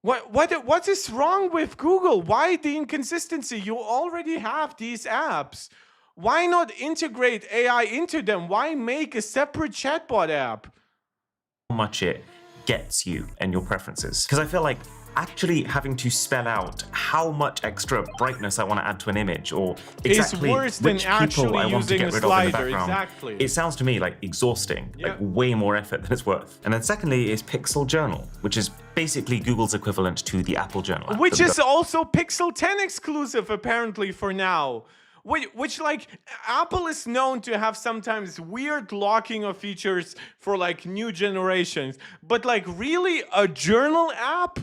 What is wrong with Google? Why the inconsistency? You already have these apps. Why not integrate AI into them? Why make a separate chatbot app? How much it gets you and your preferences. Because I feel like actually having to spell out how much extra brightness I want to add to an image, or exactly worse than which people I want to using get a rid slider, of in the background. exactly. It sounds to me like exhausting, like way more effort than it's worth. And then secondly is Pixel Journal, which is basically Google's equivalent to the Apple Journal app. Which is also Pixel 10 exclusive, apparently, for now. Which, like, Apple is known to have sometimes weird locking of features for, like, new generations. But, like, really? A journal app?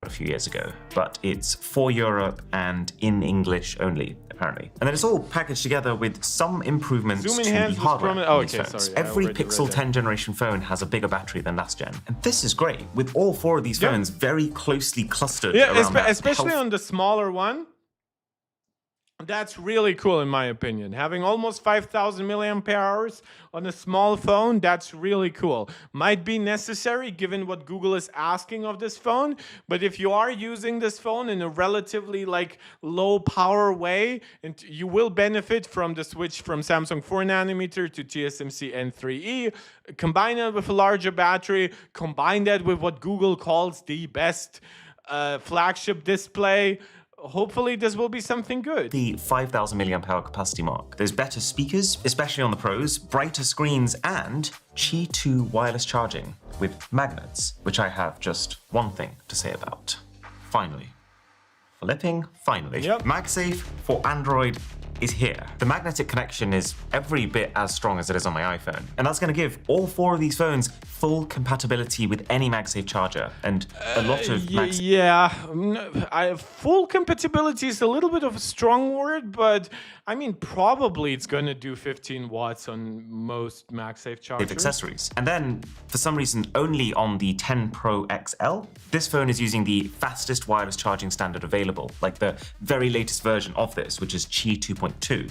A few years ago, but it's for Europe and in English only, apparently. And then it's all packaged together with some improvements Zoom to the Enhance was hardware prominent. on Oh, these okay, phones. sorry, I Every already Pixel read 10 generation phone has a bigger battery than last gen. And this is great, with all four of these phones very closely clustered around that especially health. on the smaller one. That's really cool in my opinion. Having almost 5,000 milliampere hours on a small phone, that's really cool. Might be necessary given what Google is asking of this phone, but if you are using this phone in a relatively like low power way, and you will benefit from the switch from Samsung 4nm to TSMC N3E, combine it with a larger battery, combine that with what Google calls the best flagship display. Hopefully this will be something good. The 5,000 milliamp hour capacity mark. There's better speakers, especially on the Pros, brighter screens, and Qi 2 wireless charging with magnets, which I have just one thing to say about. Finally. Finally. Yep. MagSafe for Android is here. The magnetic connection is every bit as strong as it is on my iPhone. And that's going to give all 4 of these phones full compatibility with any MagSafe charger. And a lot of full compatibility is a little bit of a strong word, but I mean, probably it's going to do 15 watts on most MagSafe chargers. Accessories. And then, for some reason, only on the 10 Pro XL, this phone is using the fastest wireless charging standard available, like the very latest version of this, which is Qi 2.2.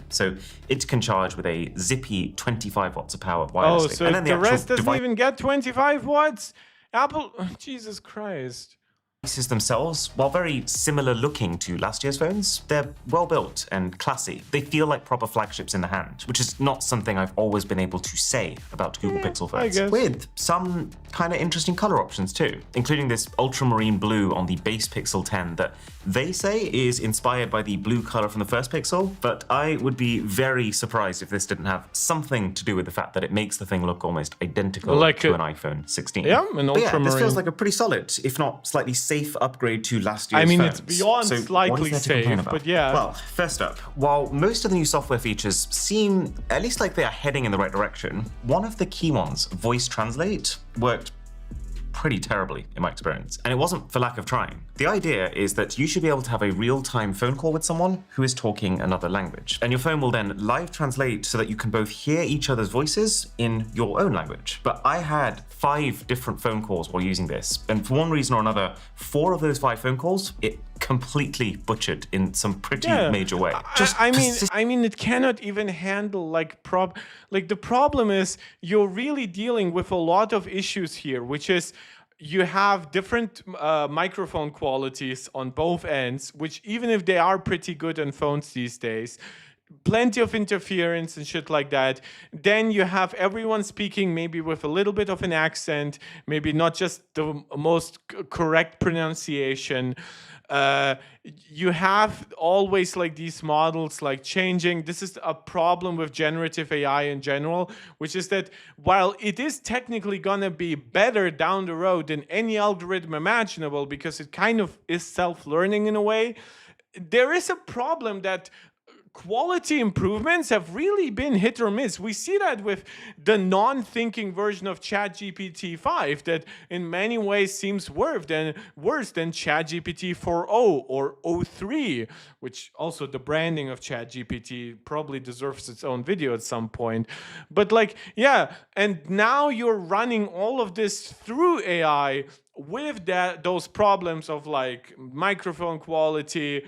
So it can charge with a zippy 25 watts of power wirelessly. Oh, so and then the rest doesn't even get 25 watts? Apple, Jesus Christ. Devices themselves, while very similar looking to last year's phones, they're well built and classy. They feel like proper flagships in the hand, which is not something I've always been able to say about Google Pixel phones. With some kind of interesting color options too, including this ultramarine blue on the base Pixel 10 that they say is inspired by the blue color from the first Pixel, but I would be very surprised if this didn't have something to do with the fact that it makes the thing look almost identical to an iPhone 16. Yeah, an ultramarine. This feels like a pretty solid, if not slightly safe upgrade to last year's I mean, phones. it's beyond So slightly safe, but yeah. Well, first up, while most of the new software features seem at least like they are heading in the right direction, one of the key ones, Voice Translate, worked pretty terribly in my experience. And it wasn't for lack of trying. The idea is that you should be able to have a real-time phone call with someone who is talking another language. And your phone will then live translate so that you can both hear each other's voices in your own language. But I had 5 different phone calls while using this. And for one reason or another, 4 of those 5 phone calls, it completely butchered in some pretty major way. I mean, it cannot even handle like the problem is you're really dealing with a lot of issues here, which is you have different microphone qualities on both ends, which even if they are pretty good on phones these days, plenty of interference and shit like that. Then you have everyone speaking maybe with a little bit of an accent, maybe not just the most correct pronunciation. You have always like these models like changing. This is a problem with generative AI in general, which is that while it is technically gonna be better down the road than any algorithm imaginable because it kind of is self-learning in a way, there is a problem that quality improvements have really been hit or miss. We see that with the non-thinking version of ChatGPT 5 that in many ways seems worse than ChatGPT 4.0 or 0.3, which also the branding of ChatGPT probably deserves its own video at some point. But like, yeah, and now you're running all of this through AI with those problems of like microphone quality,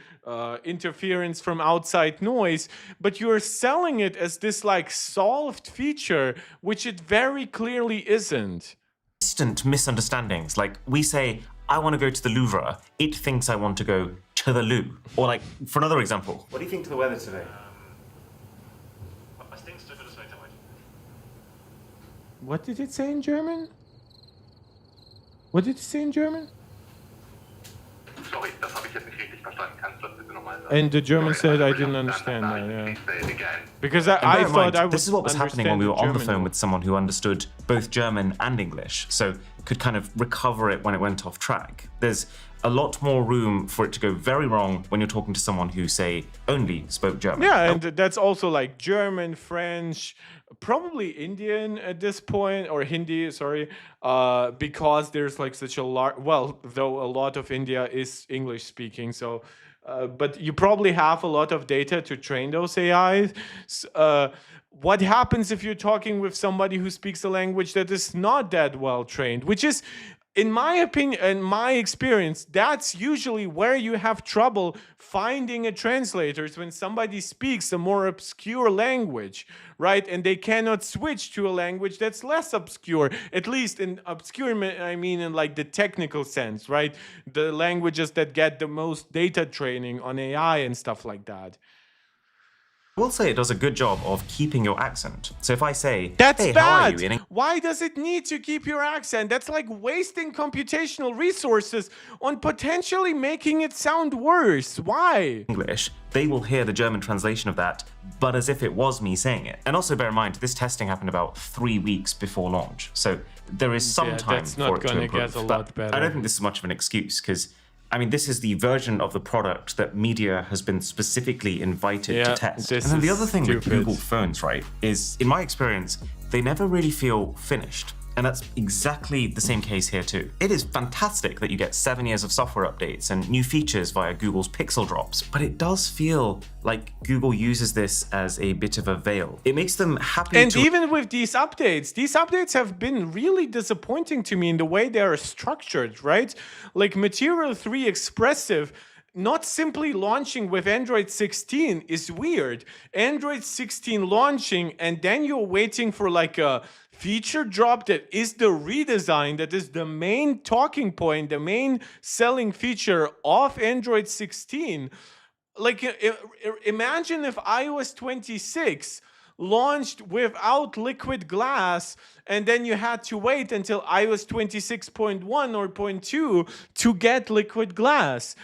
interference from outside noise, but you're selling it as this like solved feature, which it very clearly isn't. Constant misunderstandings. Like we say, I want to go to the Louvre. It thinks I want to go to the loo. Or like, for another example. What do you think of the weather today? What did it say in German? What did it say in German? Sorry, das habe ich jetzt nicht richtig verstanden. Kannst du das bitte nochmal sagen? And the German said I didn't understand that, yeah. Because I thought I would. This is what was happening when we were on the phone German. with someone who understood both German and English, so could kind of recover it when it went off track. There's a lot more room for it to go very wrong when you're talking to someone who, say, only spoke German. Yeah, and that's also like German, French, probably Indian at this point, or Hindi, sorry, because there's like such a large, well, though a lot of India is English speaking, so, but you probably have a lot of data to train those AIs. What happens if you're talking with somebody who speaks a language that is not that well trained, which is in my opinion, in my experience, that's usually where you have trouble finding a translator, is when somebody speaks a more obscure language, right? And they cannot switch to a language that's less obscure, at least in obscure, I mean in like the technical sense, right? The languages that get the most data training on AI and stuff like that. I will say it does a good job of keeping your accent. So if I say, that's hey, bad. how are you? Why does it need to keep your accent? That's like wasting computational resources on potentially making it sound worse. Why? English, they will hear the German translation of that, but as if it was me saying it. And also bear in mind, this testing happened about 3 weeks before launch. So there is some time that's for not it to gonna improve. get a lot better. I don't think this is much of an excuse, because I mean, this is the version of the product that media has been specifically invited to test. And then the other thing with Google phones, right, is in my experience, they never really feel finished. And that's exactly the same case here too. It is fantastic that you get 7 years of software updates and new features via Google's Pixel drops, but it does feel like Google uses this as a bit of a veil. It makes them happy and even with these updates have been really disappointing to me in the way they are structured, right? Like Material 3 Expressive, not simply launching with Android 16 is weird. Android 16 launching and then you're waiting for like a feature drop that is the redesign, that is the main talking point, the main selling feature of Android 16. Like, imagine if iOS 26 launched without liquid glass, and then you had to wait until iOS 26.1 or 0.2 to get liquid glass.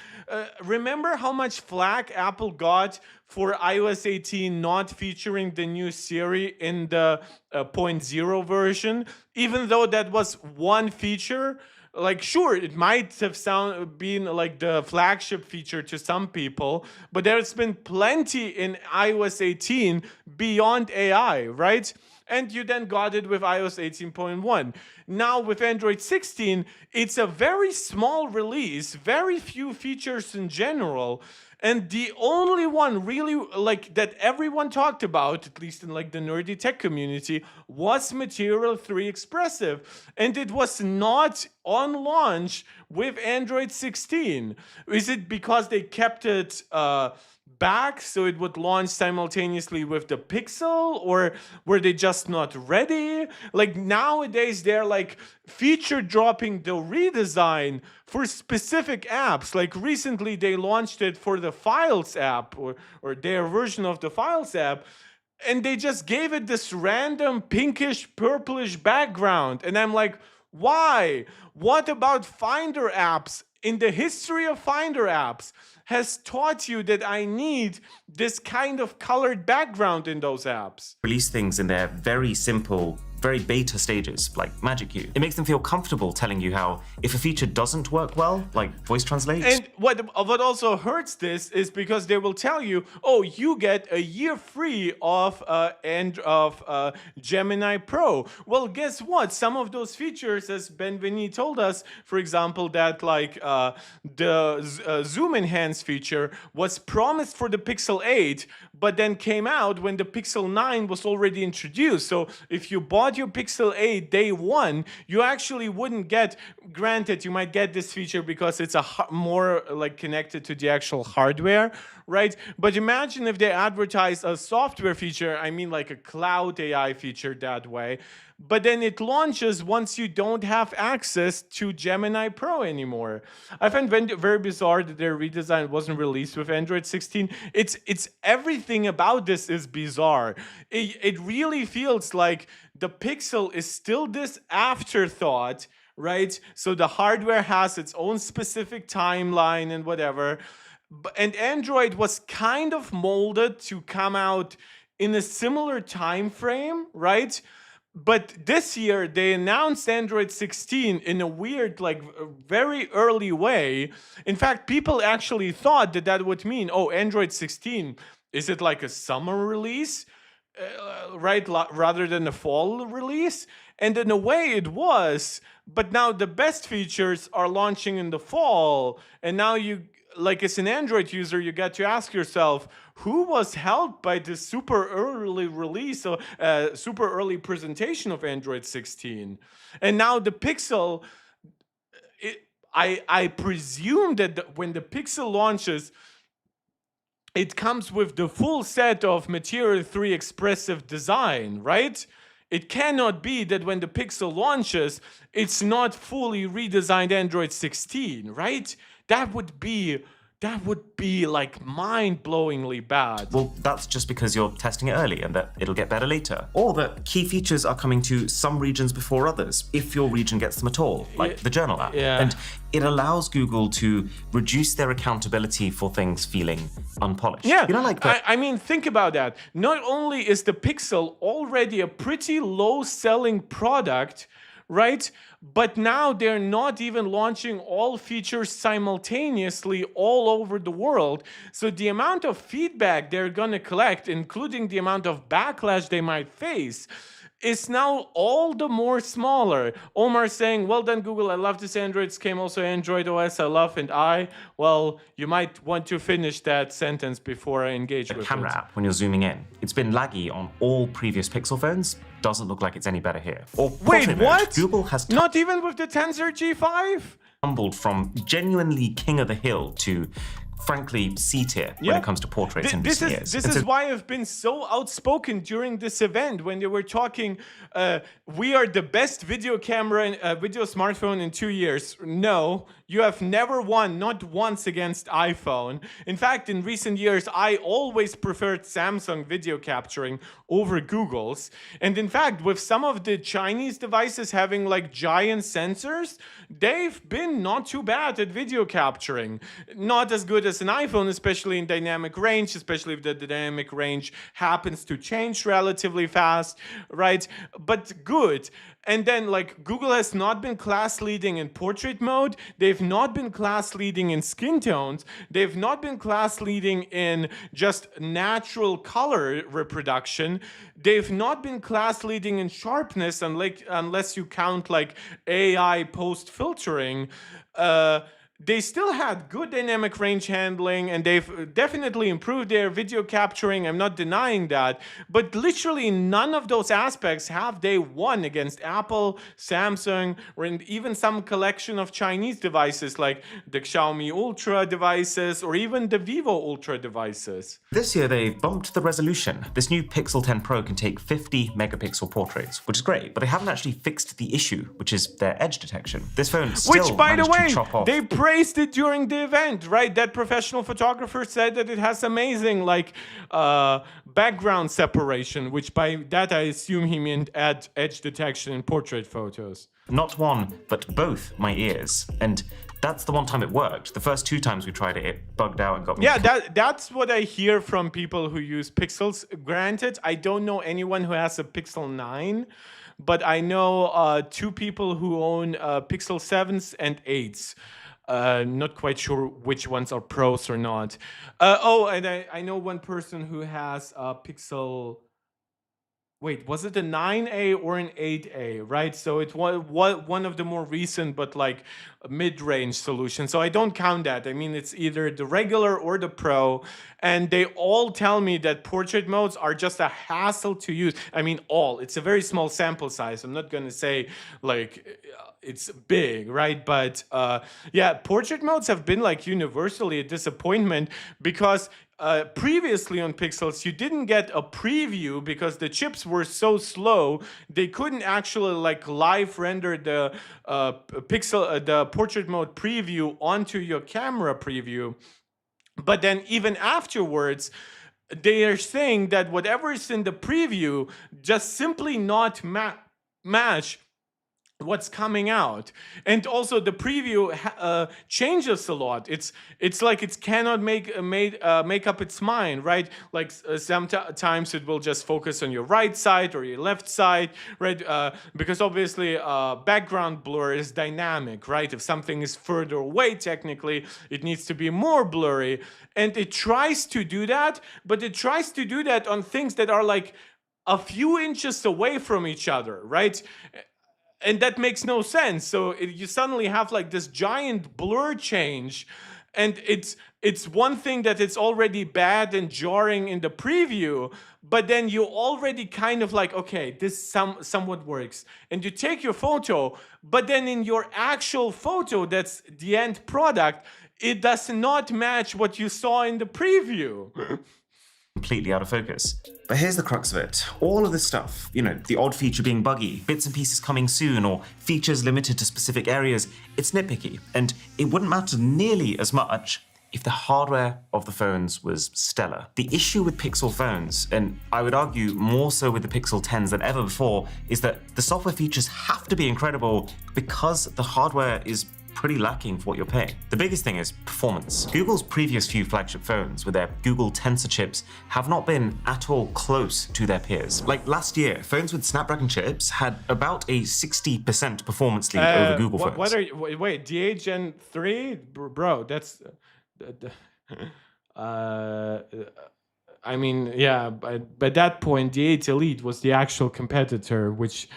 Remember how much flack Apple got for iOS 18 not featuring the new Siri in the 0.0 version, even though that was one feature? Like, sure, it might have been like the flagship feature to some people, but there's been plenty in iOS 18 beyond AI, right? And you then got it with iOS 18.1. Now with Android 16, it's a very small release, very few features in general. And the only one really like that everyone talked about, at least in like the nerdy tech community, was Material 3 Expressive. And it was not on launch with Android 16. Is it because they kept it back so it would launch simultaneously with the Pixel, or were they just not ready? Like nowadays they're like feature dropping the redesign for specific apps. Like recently they launched it for the Files app, or their version of the Files app, and they just gave it this random pinkish purplish background, and I'm like, why? What about Finder apps? In the history of Finder apps has taught you that I need this kind of colored background in those apps. Release things in their very simple, very beta stages, like Magic Queue. It makes them feel comfortable telling you how, if a feature doesn't work well, like voice translate. And what also hurts this is because they will tell you, oh, you get a year free of Gemini Pro. Well, guess what? Some of those features, as Benveni told us, for example, that like the zoom enhance feature was promised for the Pixel 8, but then came out when the Pixel 9 was already introduced. So if you bought your Pixel 8 day one, you actually wouldn't get, granted, you might get this feature because it's more like connected to the actual hardware, right? But imagine if they advertise a software feature, I mean like a cloud AI feature that way, but then it launches once you don't have access to Gemini Pro anymore. I find very bizarre that their redesign wasn't released with Android 16. It's everything about this is bizarre. It really feels like the Pixel is still this afterthought, right? So the hardware has its own specific timeline and whatever. And Android was kind of molded to come out in a similar time frame, right? But this year, they announced Android 16 in a weird, like, very early way. In fact, people actually thought that that would mean, oh, Android 16, is it like a summer release, right, rather than a fall release? And in a way, it was. But now the best features are launching in the fall. And now you, like, as an Android user, you get to ask yourself, who was helped by this super early release, or super early presentation of Android 16? And now the Pixel, I presume that when the Pixel launches, it comes with the full set of Material 3 expressive design, right? It cannot be that when the Pixel launches, it's not fully redesigned Android 16, right? That would be like mind-blowingly bad. Well, that's just because you're testing it early and that it'll get better later. Or that key features are coming to some regions before others, if your region gets them at all, like the Journal app. Yeah. And it allows Google to reduce their accountability for things feeling unpolished. Yeah, You know, like the, I mean, think about that. Not only is the Pixel already a pretty low-selling product, right? But now they're not even launching all features simultaneously all over the world. So the amount of feedback they're gonna collect, including the amount of backlash they might face, is now all the more smaller. Omar saying, well done, Google, I love this Android scheme, also Android OS, I love, and well, you might want to finish that sentence before I engage with camera it. app when you're zooming in. It's been laggy on all previous Pixel phones. Doesn't look like it's any better here. Or Wait, portrait mode. what? Google has Not even with the Tensor G5? tumbled from genuinely king of the hill to frankly C tier when it comes to portraits in recent years. This is why I've been so outspoken during this event when they were talking, we are the best video camera and video smartphone in 2 years. No, you have never won, not once, against iPhone. In fact, in recent years, I always preferred Samsung video capturing over Google's. And in fact, with some of the Chinese devices having like giant sensors, they've been not too bad at video capturing. Not as good as an iPhone, especially in dynamic range, especially if the dynamic range happens to change relatively fast, right? But good. And then, like, Google has not been class leading in portrait mode. They've not been class leading in skin tones. They've not been class leading in just natural color reproduction. They've not been class leading in sharpness, unless you count like AI post filtering. They still had good dynamic range handling, and they've definitely improved their video capturing. I'm not denying that. But literally none of those aspects have they won against Apple, Samsung, or even some collection of Chinese devices like the Xiaomi Ultra devices or even the Vivo Ultra devices. This year they bumped the resolution. This new Pixel 10 Pro can take 50 megapixel portraits, which is great, but they haven't actually fixed the issue, which is their edge detection. This phone still Which, by the managed to way, chop off. they praised it during the event, right? That professional photographer said that it has amazing background separation, which by that I assume he meant edge detection in portrait photos. Not one, but both my ears. And that's the one time it worked. The first 2 times we tried it, it bugged out and got me. Yeah, that's what I hear from people who use Pixels. Granted, I don't know anyone who has a Pixel 9, but I know 2 people who own Pixel 7s and 8s. Not quite sure which ones are pros or not. And I know one person who has a Pixel. Wait, was it a 9A or an 8A, right? So it was one of the more recent, but like mid-range solutions. So I don't count that. I mean, it's either the regular or the Pro. And they all tell me that portrait modes are just a hassle to use. I mean, it's a very small sample size. I'm not going to say like it's big, right? But yeah, portrait modes have been like universally a disappointment because previously on Pixels, you didn't get a preview because the chips were so slow. They couldn't actually like live render the the portrait mode preview onto your camera preview. But then even afterwards, they are saying that whatever is in the preview just simply not match what's coming out. And also the preview changes a lot. It's like it cannot make up its mind, right? Like sometimes it will just focus on your right side or your left side, right? Because obviously background blur is dynamic, right? If something is further away, technically it needs to be more blurry, and it tries to do that, but it tries to do that on things that are like a few inches away from each other, right? And that makes no sense. So you suddenly have like this giant blur change, And it's one thing that it's already bad and jarring in the preview, but then you already kind of like, okay, this somewhat works. And you take your photo, but then in your actual photo, that's the end product, it does not match what you saw in the preview. Completely out of focus. But here's the crux of it. All of this stuff, the odd feature being buggy, bits and pieces coming soon, or features limited to specific areas, it's nitpicky, and it wouldn't matter nearly as much if the hardware of the phones was stellar. The issue with Pixel phones, and I would argue more so with the Pixel 10s than ever before, is that the software features have to be incredible because the hardware is pretty lacking for what you're paying. The biggest thing is performance. Google's previous few flagship phones with their Google Tensor chips have not been at all close to their peers. Like last year, phones with Snapdragon chips had about a 60% performance lead over Google phones. Wait, D8 Gen 3? Bro, that's... I mean, yeah, but by that point, the 8 Elite was the actual competitor, which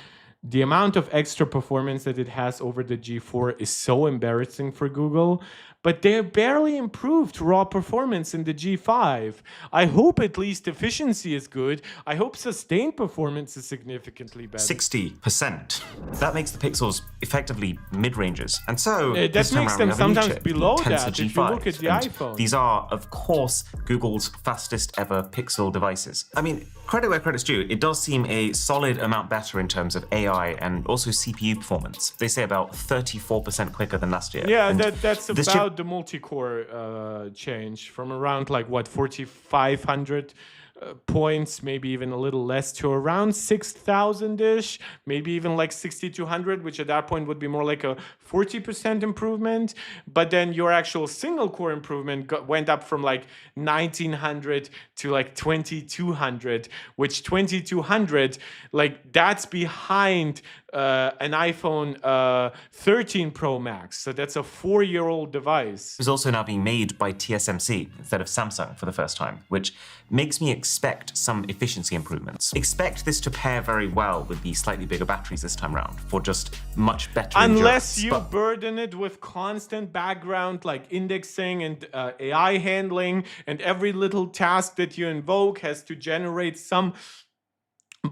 the amount of extra performance that it has over the G4 is so embarrassing for Google, but they barely improved raw performance in the G5. I hope at least efficiency is good. I hope sustained performance is significantly better. 60%. That makes the Pixels effectively mid-ranges. And so that makes them sometimes below that Tensor if you look at the And iPhone. These are, of course, Google's fastest ever Pixel devices. I mean, credit where credit's due, it does seem a solid amount better in terms of AI and also CPU performance. They say about 34% quicker than last year. Yeah, And that's this about the multi-core change from around like what 4,500 points, maybe even a little less, to around 6,000-ish, maybe even like 6,200, which at that point would be more like a 40% improvement. But then your actual single core improvement went up from like 1,900 to like 2,200, which 2,200, like that's behind an iPhone 13 Pro Max. So that's a 4-year-old device. is also now being made by TSMC instead of Samsung for the first time, which makes me expect some efficiency improvements. Expect this to pair very well with the slightly bigger batteries this time around for just much better Unless endurance. you burden it with constant background like indexing and AI handling, and every little task that you invoke has to generate some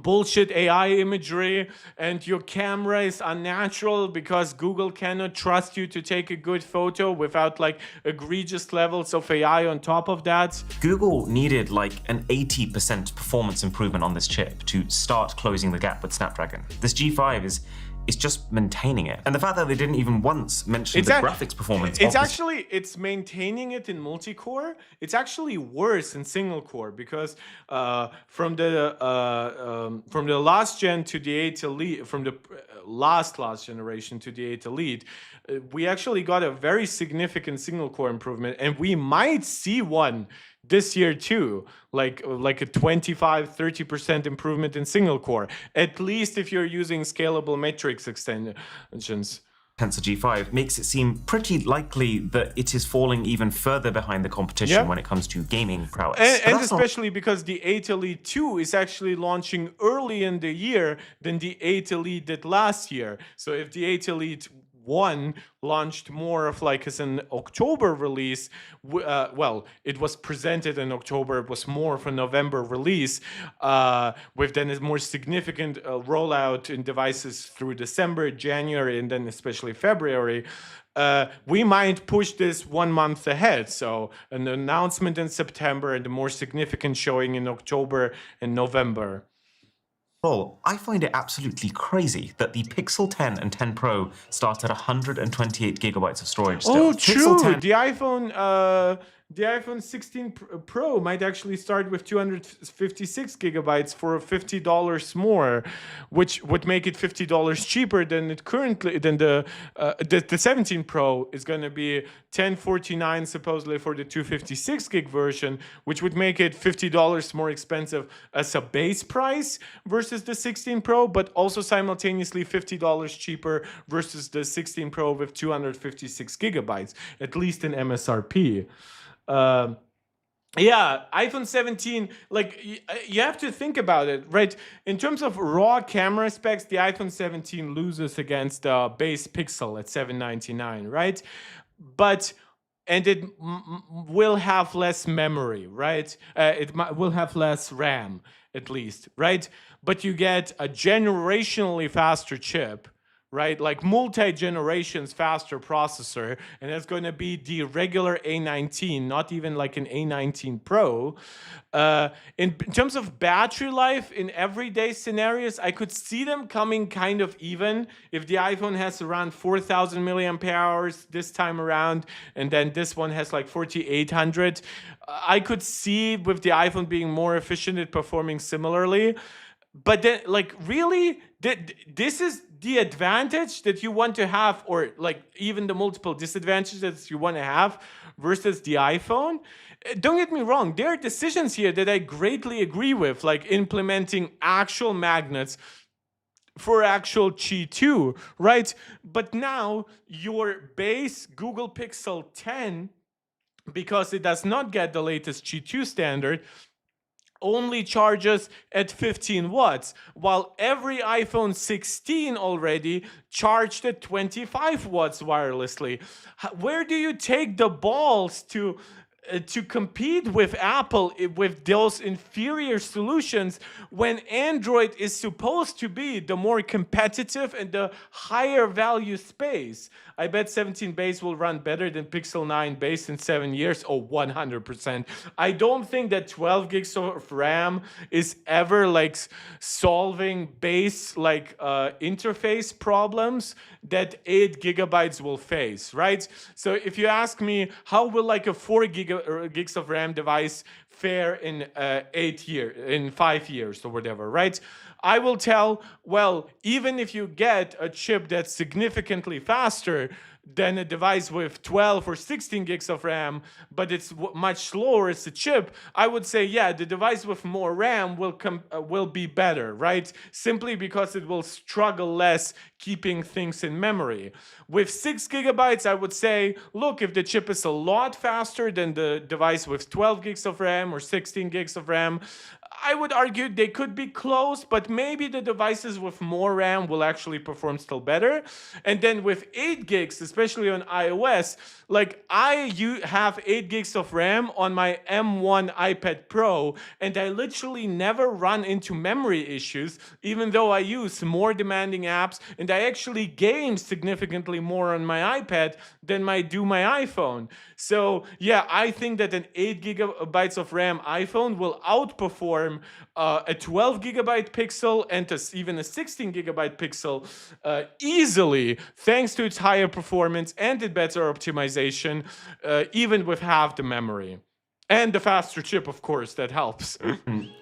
bullshit AI imagery, and your camera is unnatural because Google cannot trust you to take a good photo without like egregious levels of AI on top of that. Google needed like an 80% performance improvement on this chip to start closing the gap with Snapdragon. This G5 is just maintaining it. And the fact that they didn't even once mention the graphics performance. It's maintaining it in multi-core. It's actually worse in single core because from the last gen to the 8 Elite, from the last generation to the 8 Elite, we actually got a very significant single core improvement, and we might see one this year too, like a 25-30% improvement in single core, at least if you're using scalable matrix extensions. Tensor G5 makes it seem pretty likely that it is falling even further behind the competition when it comes to gaming prowess. And especially because the 8 Elite 2 is actually launching early in the year than the 8 Elite did last year. So if the 8 Elite 1 launched more of like as an October release, well, it was presented in October, it was more of a November release, with then a more significant rollout in devices through December, January, and then especially February. We might push this 1 month ahead. So an announcement in September and a more significant showing in October and November. Well, I find it absolutely crazy that the Pixel 10 and 10 Pro start at 128 gigabytes of storage still. Oh, true. Pixel 10 The iPhone 16 Pro might actually start with 256 gigabytes for $50 more, which would make it $50 cheaper than it currently. Than the 17 Pro is going to be $1049 supposedly for the 256 gig version, which would make it $50 more expensive as a base price versus the 16 Pro, but also simultaneously $50 cheaper versus the 16 Pro with 256 gigabytes, at least in MSRP. Yeah, iPhone 17, like, you have to think about it, right? In terms of raw camera specs, the iPhone 17 loses against the base Pixel at $799, right? But and it will have less memory, right? Will have less RAM, at least, right? But you get a generationally faster chip, right? Like multi-generations faster processor, and that's going to be the regular A19, not even like an A19 Pro. In terms of battery life in everyday scenarios, I could see them coming kind of even. If the iPhone has around 4,000 milliampere hours this time around, and then this one has like 4,800, I could see with the iPhone being more efficient at performing similarly. But then, like, really, this is the advantage that you want to have, or like even the multiple disadvantages that you want to have versus the iPhone? Don't get me wrong, there are decisions here that I greatly agree with, like implementing actual magnets for actual Qi 2, right? But now your base Google Pixel 10, because it does not get the latest Qi 2 standard, only charges at 15 watts, while every iPhone 16 already charged at 25 watts wirelessly. Where do you take the balls to compete with Apple with those inferior solutions when Android is supposed to be the more competitive and the higher value space? I bet 17 base will run better than Pixel 9 base in 7 years. Oh, 100%. I don't think that 12 gigs of RAM is ever like solving base like interface problems that 8 gigabytes will face, right? So if you ask me, how will like a 4 gigs of RAM device fare in 5 years or whatever, right? I will tell, well, even if you get a chip that's significantly faster than a device with 12 or 16 gigs of RAM, but it's much slower as a chip, I would say, yeah, the device with more RAM will be better, right? Simply because it will struggle less keeping things in memory. With 6 gigabytes, I would say, look, if the chip is a lot faster than the device with 12 gigs of RAM or 16 gigs of RAM, I would argue they could be close, but maybe the devices with more RAM will actually perform still better. And then with 8 gigs, especially on iOS, like I have 8 gigs of RAM on my M1 iPad Pro, and I literally never run into memory issues, even though I use more demanding apps, and I actually game significantly more on my iPad than I do my iPhone. So yeah, I think that an 8 gigabytes of RAM iPhone will outperform a 12 gigabyte Pixel and even a 16 gigabyte Pixel easily, thanks to its higher performance and its better optimization, even with half the memory. And the faster chip, of course, that helps.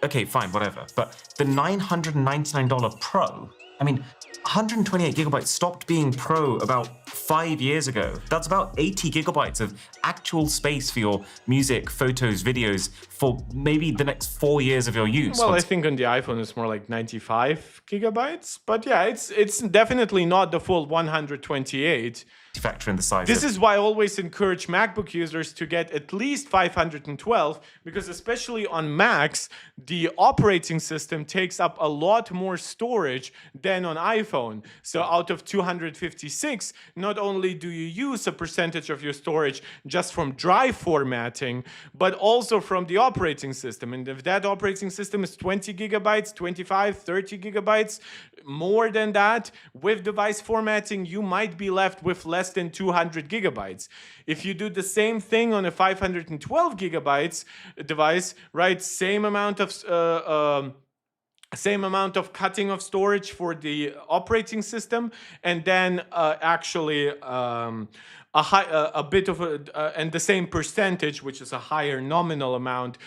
Okay, fine, whatever. But the $999 Pro, I mean, 128 gigabytes stopped being Pro about 5 years ago. That's about 80 gigabytes of actual space for your music, photos, videos for maybe the next 4 years of your use. Well, I think on the iPhone it's more like 95 gigabytes. But yeah, it's definitely not the full 128. Factor in the size. This is why I always encourage MacBook users to get at least 512, because especially on Macs, the operating system takes up a lot more storage than on iPhone. So out of 256, not only do you use a percentage of your storage just from drive formatting, but also from the operating system. And if that operating system is 20 gigabytes, 25, 30 gigabytes, more than that, with device formatting, you might be left with less than 200 gigabytes. If you do the same thing on a 512 gigabytes device, right, same amount of cutting of storage for the operating system, and then actually a bit of and the same percentage, which is a higher nominal amount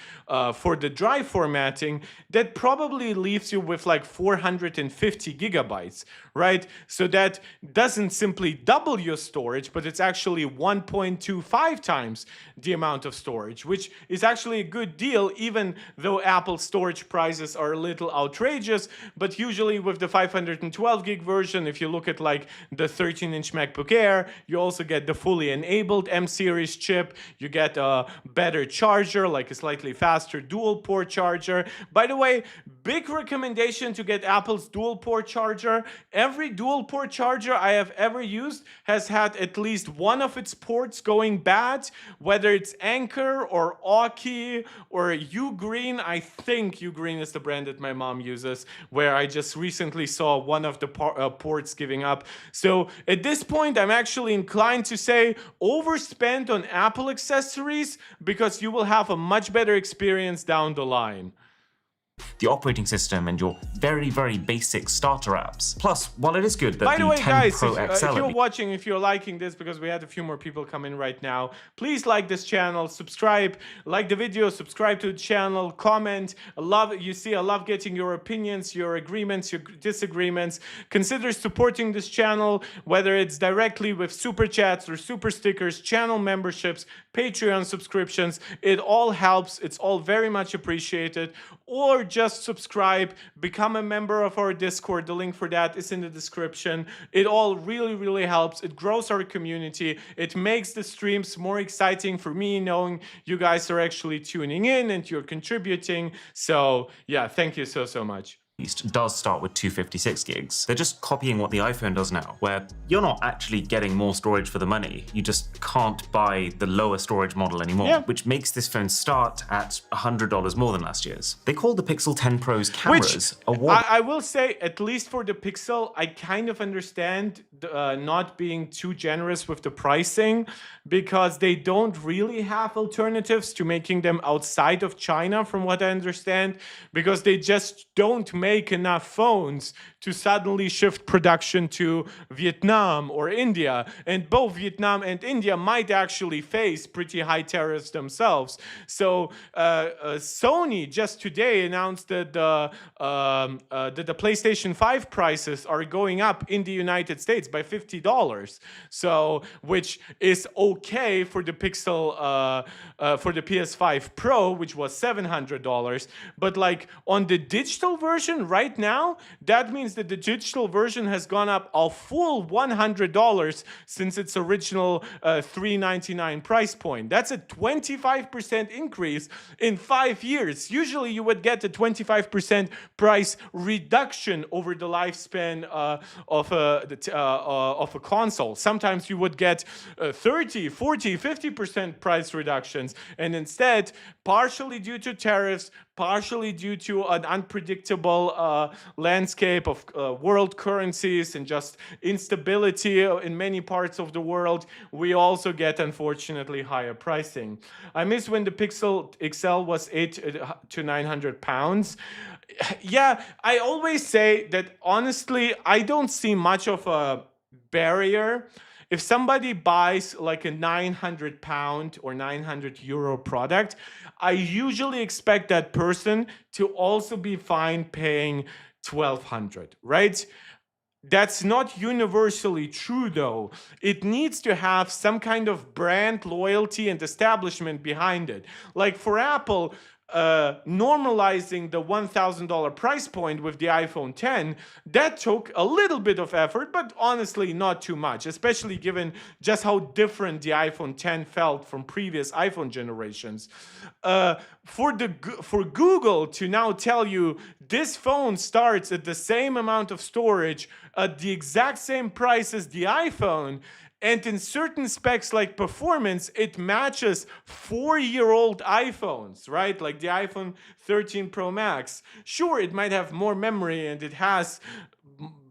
for the drive formatting, that probably leaves you with like 450 gigabytes, right? So that doesn't simply double your storage, but it's actually 1.25 times the amount of storage, which is actually a good deal, even though Apple storage prices are a little outrageous. But usually with the 512 gig version, if you look at like the 13-inch MacBook Air, you also get the fully enabled M series chip. You get a better charger, like a slightly faster dual port charger. By the way, big recommendation to get Apple's dual port charger. Every dual port charger I have ever used has had at least one of its ports going bad, whether it's Anker or Aukey or Ugreen. I think Ugreen is the brand that my mom uses, where I just recently saw one of the ports giving up. So at this point, I'm actually inclined to say overspend on Apple accessories, because you will have a much better experience down the line. The operating system and your very, very basic starter apps. Plus, while it is good that By the way, 10 guys, Pro if XL you're watching, if you're liking this, because we had a few more people come in right now, please like this channel, subscribe, like the video, subscribe to the channel, comment. I love getting your opinions, your agreements, your disagreements. Consider supporting this channel, whether it's directly with super chats or super stickers, channel memberships, Patreon subscriptions. It all helps. It's all very much appreciated. Or just subscribe, become a member of our Discord. The link for that is in the description. It all really, really helps. It grows our community. It makes the streams more exciting for me, knowing you guys are actually tuning in and you're contributing. So yeah, thank you so much. Does start with 256 gigs. They're just copying what the iPhone does now, where you're not actually getting more storage for the money. You just can't buy the lower storage model anymore, which makes this phone start at $100 more than last year's. They call the Pixel 10 Pro's cameras I will say, at least for the Pixel, I kind of understand not being too generous with the pricing, because they don't really have alternatives to making them outside of China, from what I understand, because they just don't make enough phones to suddenly shift production to Vietnam or India. And both Vietnam and India might actually face pretty high tariffs themselves. So Sony just today announced that the PlayStation 5 prices are going up in the United States by $50. So, which is okay for the Pixel, for the PS5 Pro, which was $700. But like on the digital version right now, that means that the digital version has gone up a full $100 since its original $399 price point. That's a 25% increase in 5 years. Usually you would get a 25% price reduction over the lifespan of a console. Sometimes you would get 30, 40, 50% price reductions. And instead, partially due to tariffs, partially due to an unpredictable landscape of world currencies and just instability in many parts of the world, we also get, unfortunately, higher pricing. I miss when the Pixel XL was 800 to 900 pounds. Yeah, I always say that, honestly, I don't see much of a barrier. If somebody buys like a 900 pound or 900 euro product, I usually expect that person to also be fine paying 1200, right? That's not universally true, though. It needs to have some kind of brand loyalty and establishment behind it. Like for Apple, normalizing the $1,000 price point with the iPhone 10, that took a little bit of effort, but honestly not too much, especially given just how different the iPhone 10 felt from previous iPhone generations. For Google to now tell you this phone starts at the same amount of storage at the exact same price as the iPhone, and in certain specs like performance, it matches 4-year-old iPhones, right? Like the iPhone 13 Pro Max. Sure, it might have more memory and it has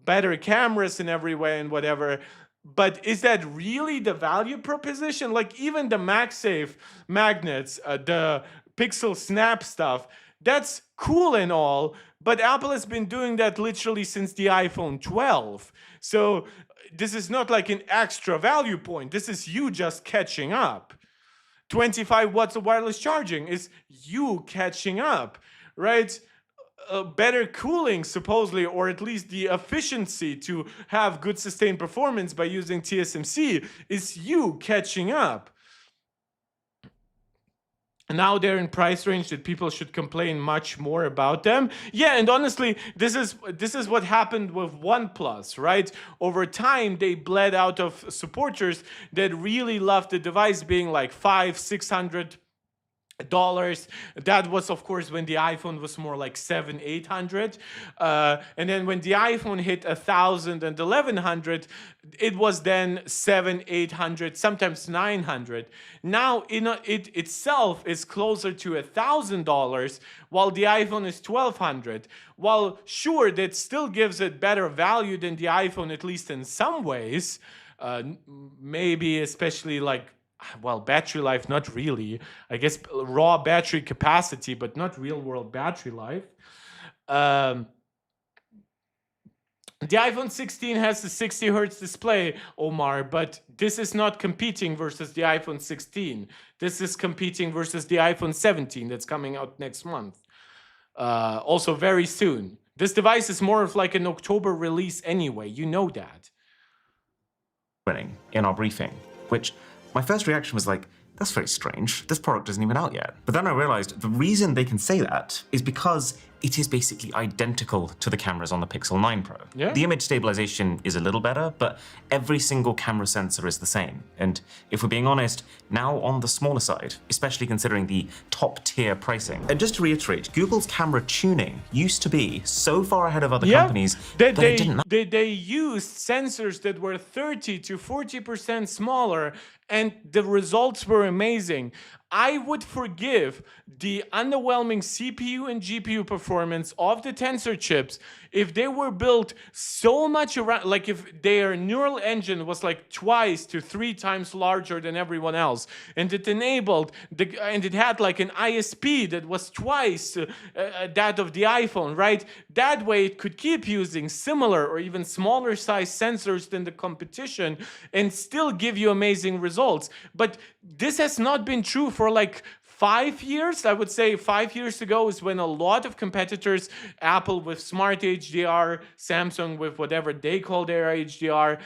better cameras in every way and whatever, but is that really the value proposition? Like even the MagSafe magnets, the Pixel Snap stuff, that's cool and all, but Apple has been doing that literally since the iPhone 12. So this is not like an extra value point. This is you just catching up. 25 watts of wireless charging is you catching up, right? Better cooling, supposedly, or at least the efficiency to have good sustained performance by using TSMC is you catching up. Now they're in price range that people should complain much more about them. Yeah, and honestly, this is what happened with OnePlus, right? Over time, they bled out of supporters that really loved the device being like $500, $600 dollars. That was, of course, when the iPhone was more like 700-800, and then when the iPhone hit 1,000 and 1,100, it was then 700-800, sometimes 900. Now it itself is closer to $1,000, while the iPhone is 1,200. While sure, that still gives it better value than the iPhone, at least in some ways. Maybe especially like, well, battery life, not really. I guess raw battery capacity, but not real world battery life. The iPhone 16 has the 60 hertz display, Omar, but this is not competing versus the iPhone 16. This is competing versus the iPhone 17 that's coming out next month. Also very soon. This device is more of like an October release anyway, you know that. In our briefing, which my first reaction was like, that's very strange. This product isn't even out yet. But then I realized the reason they can say that is because it is basically identical to the cameras on the Pixel 9 Pro. Yeah. The image stabilization is a little better, but every single camera sensor is the same. And if we're being honest, now on the smaller side, especially considering the top tier pricing. And just to reiterate, Google's camera tuning used to be so far ahead of other companies that it didn't matter. They used sensors that were 30 to 40% smaller, and the results were amazing. I would forgive the underwhelming CPU and GPU performance of the Tensor chips if they were built so much around, like if their neural engine was like 2 to 3 times larger than everyone else, and it enabled, and it had like an ISP that was twice that of the iPhone, right? That way it could keep using similar or even smaller size sensors than the competition and still give you amazing results. But this has not been true for like 5 years. I would say 5 years ago is when a lot of competitors, Apple with Smart HDR, Samsung with whatever they call their HDR,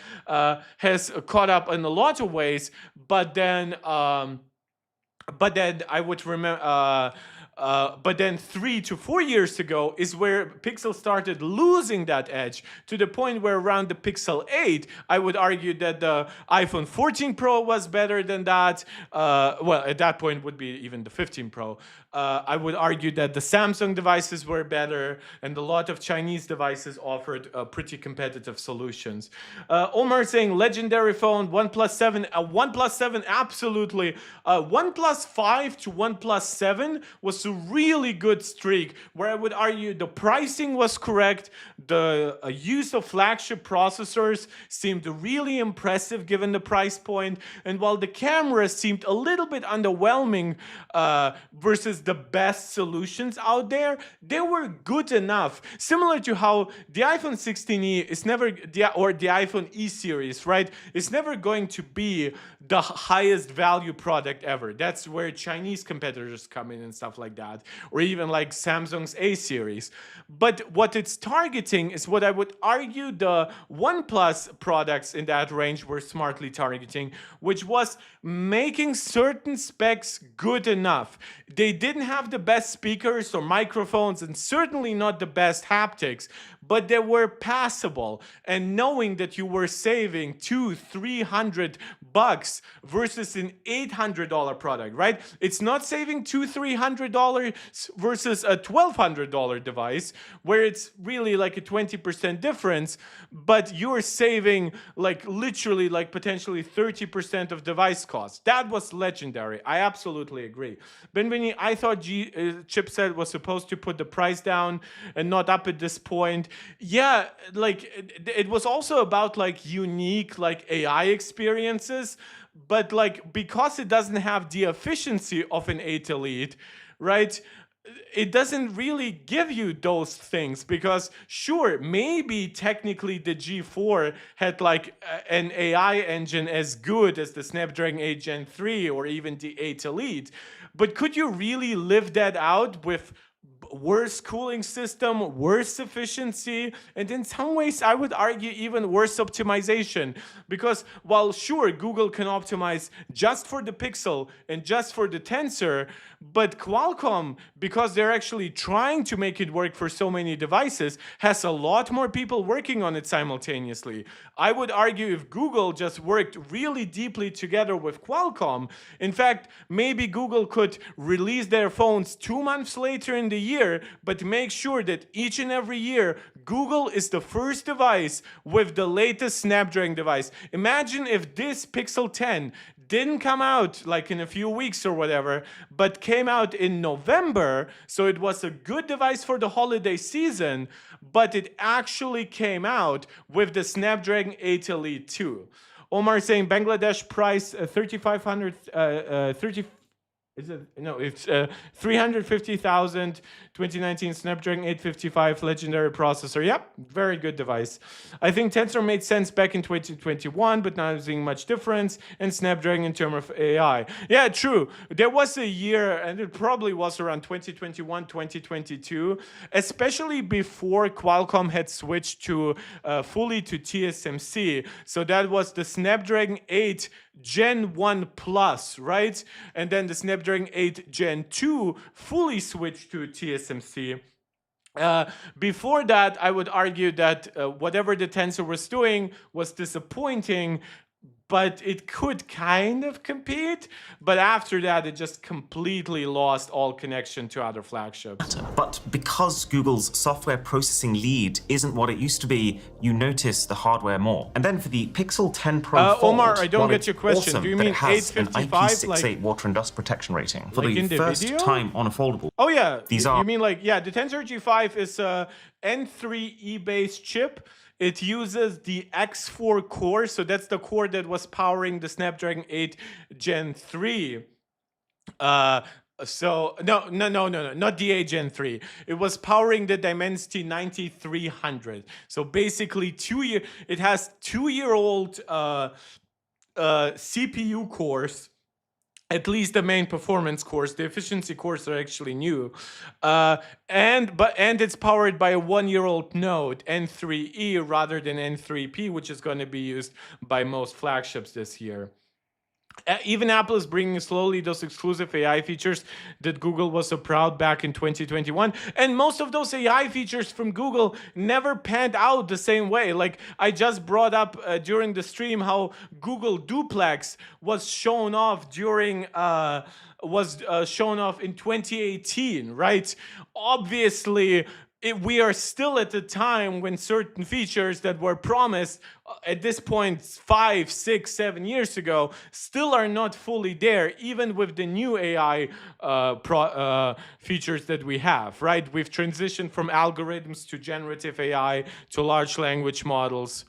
has caught up in a lot of ways. But then I would remember. But then 3 to 4 years ago is where Pixel started losing that edge, to the point where around the Pixel 8, I would argue that the iPhone 14 Pro was better than that. Well, at that point would be even the 15 Pro. I would argue that the Samsung devices were better, and a lot of Chinese devices offered pretty competitive solutions. Omar saying legendary phone, OnePlus 7. OnePlus 7, absolutely. OnePlus 5 to OnePlus 7 was a really good streak, where I would argue the pricing was correct, the use of flagship processors seemed really impressive given the price point, and while the camera seemed a little bit underwhelming versus the best solutions out there, they were good enough. Similar to how the iPhone 16e is never, or the iPhone E series, right, is never going to be the highest value product ever. That's where Chinese competitors come in and stuff like that, or even like Samsung's A series. But what it's targeting is what I would argue the OnePlus products in that range were smartly targeting, which was making certain specs good enough. They didn't have the best speakers or microphones, and certainly not the best haptics, but they were passable. And knowing that you were saving $200-300 versus an $800 product, right? It's not saving $200-300 versus a $1,200 device, where it's really like a 20% difference, but you're saving like literally like potentially 30% of device cost. That was legendary. I absolutely agree. Benveni, I thought Chipset was supposed to put the price down and not up at this point. Yeah, like it was also about like unique like AI experiences, but like because it doesn't have the efficiency of an 8 Elite, right? It doesn't really give you those things, because sure, maybe technically the G4 had like an AI engine as good as the Snapdragon 8 Gen 3 or even the 8 Elite, but could you really live that out with worse cooling system, worse efficiency, and in some ways, I would argue even worse optimization. Because while sure, Google can optimize just for the Pixel and just for the Tensor, but Qualcomm, because they're actually trying to make it work for so many devices, has a lot more people working on it simultaneously. I would argue if Google just worked really deeply together with Qualcomm, in fact, maybe Google could release their phones 2 months later in the year, but make sure that each and every year, Google is the first device with the latest Snapdragon device. Imagine if this Pixel 10 didn't come out like in a few weeks or whatever, but came out in November, so it was a good device for the holiday season, but it actually came out with the Snapdragon 8 Elite 2. Omar saying Bangladesh price 3,500, it's 350,000 2019 Snapdragon 855 legendary processor. Yep, very good device. I think Tensor made sense back in 2021, but not seeing much difference. And Snapdragon in terms of AI. Yeah, true. There was a year, and it probably was around 2021, 2022, especially before Qualcomm had switched to fully to TSMC. So that was the Snapdragon 8 Gen 1 Plus, right? And then the Snapdragon 8 Gen 2 fully switched to TSMC. Before that, I would argue that whatever the Tensor was doing was disappointing, but it could kind of compete. But after that, it just completely lost all connection to other flagships. But because Google's software processing lead isn't what it used to be, you notice the hardware more. And then for the Pixel 10 Pro Fold, Omar, I don't while get it's your question. awesome Do you that mean it has an 855, IP68 water and dust protection rating for like the in the first video? time on a foldable. Oh yeah, These you are mean like, yeah, the Tensor G5 is a N3E based chip. It uses the X4 core, so that's the core that was powering the Snapdragon 8 Gen 3. So no, not the 8 Gen 3. It was powering the Dimensity 9300. So basically, it has 2-year-old CPU cores. At least the main performance cores. The efficiency cores are actually new, and it's powered by a 1-year-old node, N3E, rather than N3P, which is going to be used by most flagships this year. Even Apple is bringing slowly those exclusive AI features that Google was so proud back in 2021. And most of those AI features from Google never panned out the same way. Like I just brought up during the stream how Google Duplex was shown off during shown off in 2018, right? Obviously, we are still at the time when certain features that were promised at this point 5, 6, 7 years ago still are not fully there, even with the new AI features that we have, right? We've transitioned from algorithms to generative AI to large language models.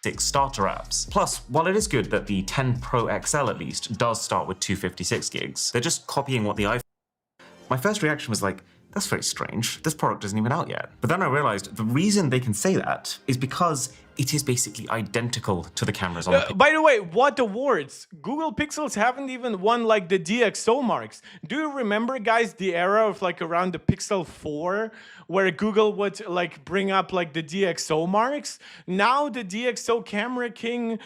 6 starter apps. Plus, while it is good that the 10 Pro XL at least does start with 256 gigs, they're just copying what the iPhone. My first reaction was like, that's very strange. This product isn't even out yet. But then I realized the reason they can say that is because it is basically identical to the cameras on the By the way, what awards? Google Pixels haven't even won like the DxO marks. Do you remember, guys, the era of like around the Pixel 4 where Google would like bring up like the DxO marks? Now the DxO camera king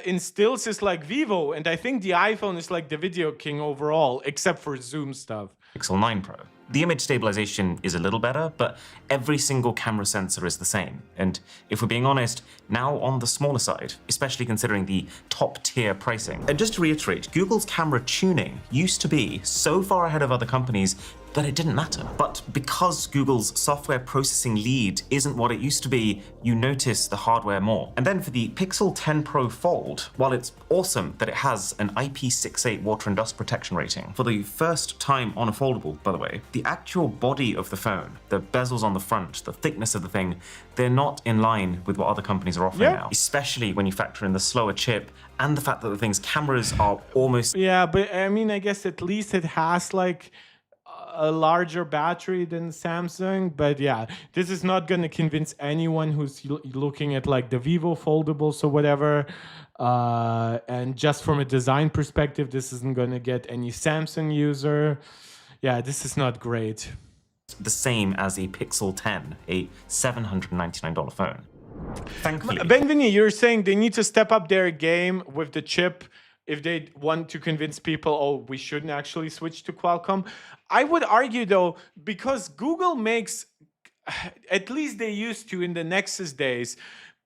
instills is like Vivo, and I think the iPhone is like the video king overall, except for Zoom stuff. Pixel 9 Pro. The image stabilization is a little better, but every single camera sensor is the same. And if we're being honest, now on the smaller side, especially considering the top tier pricing. And just to reiterate, Google's camera tuning used to be so far ahead of other companies that it didn't matter. But because Google's software processing lead isn't what it used to be, you notice the hardware more. And then for the Pixel 10 Pro Fold, while it's awesome that it has an IP68 water and dust protection rating, for the first time on a foldable, by the way, the actual body of the phone, the bezels on the front, the thickness of the thing, they're not in line with what other companies are offering now, especially when you factor in the slower chip and the fact that the thing's cameras are almost... Yeah, but I mean, I guess at least it has like a larger battery than Samsung, but yeah, this is not going to convince anyone who's looking at like the Vivo foldables or whatever, and just from a design perspective, this isn't going to get any Samsung user. Yeah, this is not great. the same as a Pixel 10, a $799 phone. Thankfully. Benvini, you're saying they need to step up their game with the chip if they want to convince people, oh, we shouldn't actually switch to Qualcomm. I would argue, though, because Google makes, at least they used to in the Nexus days,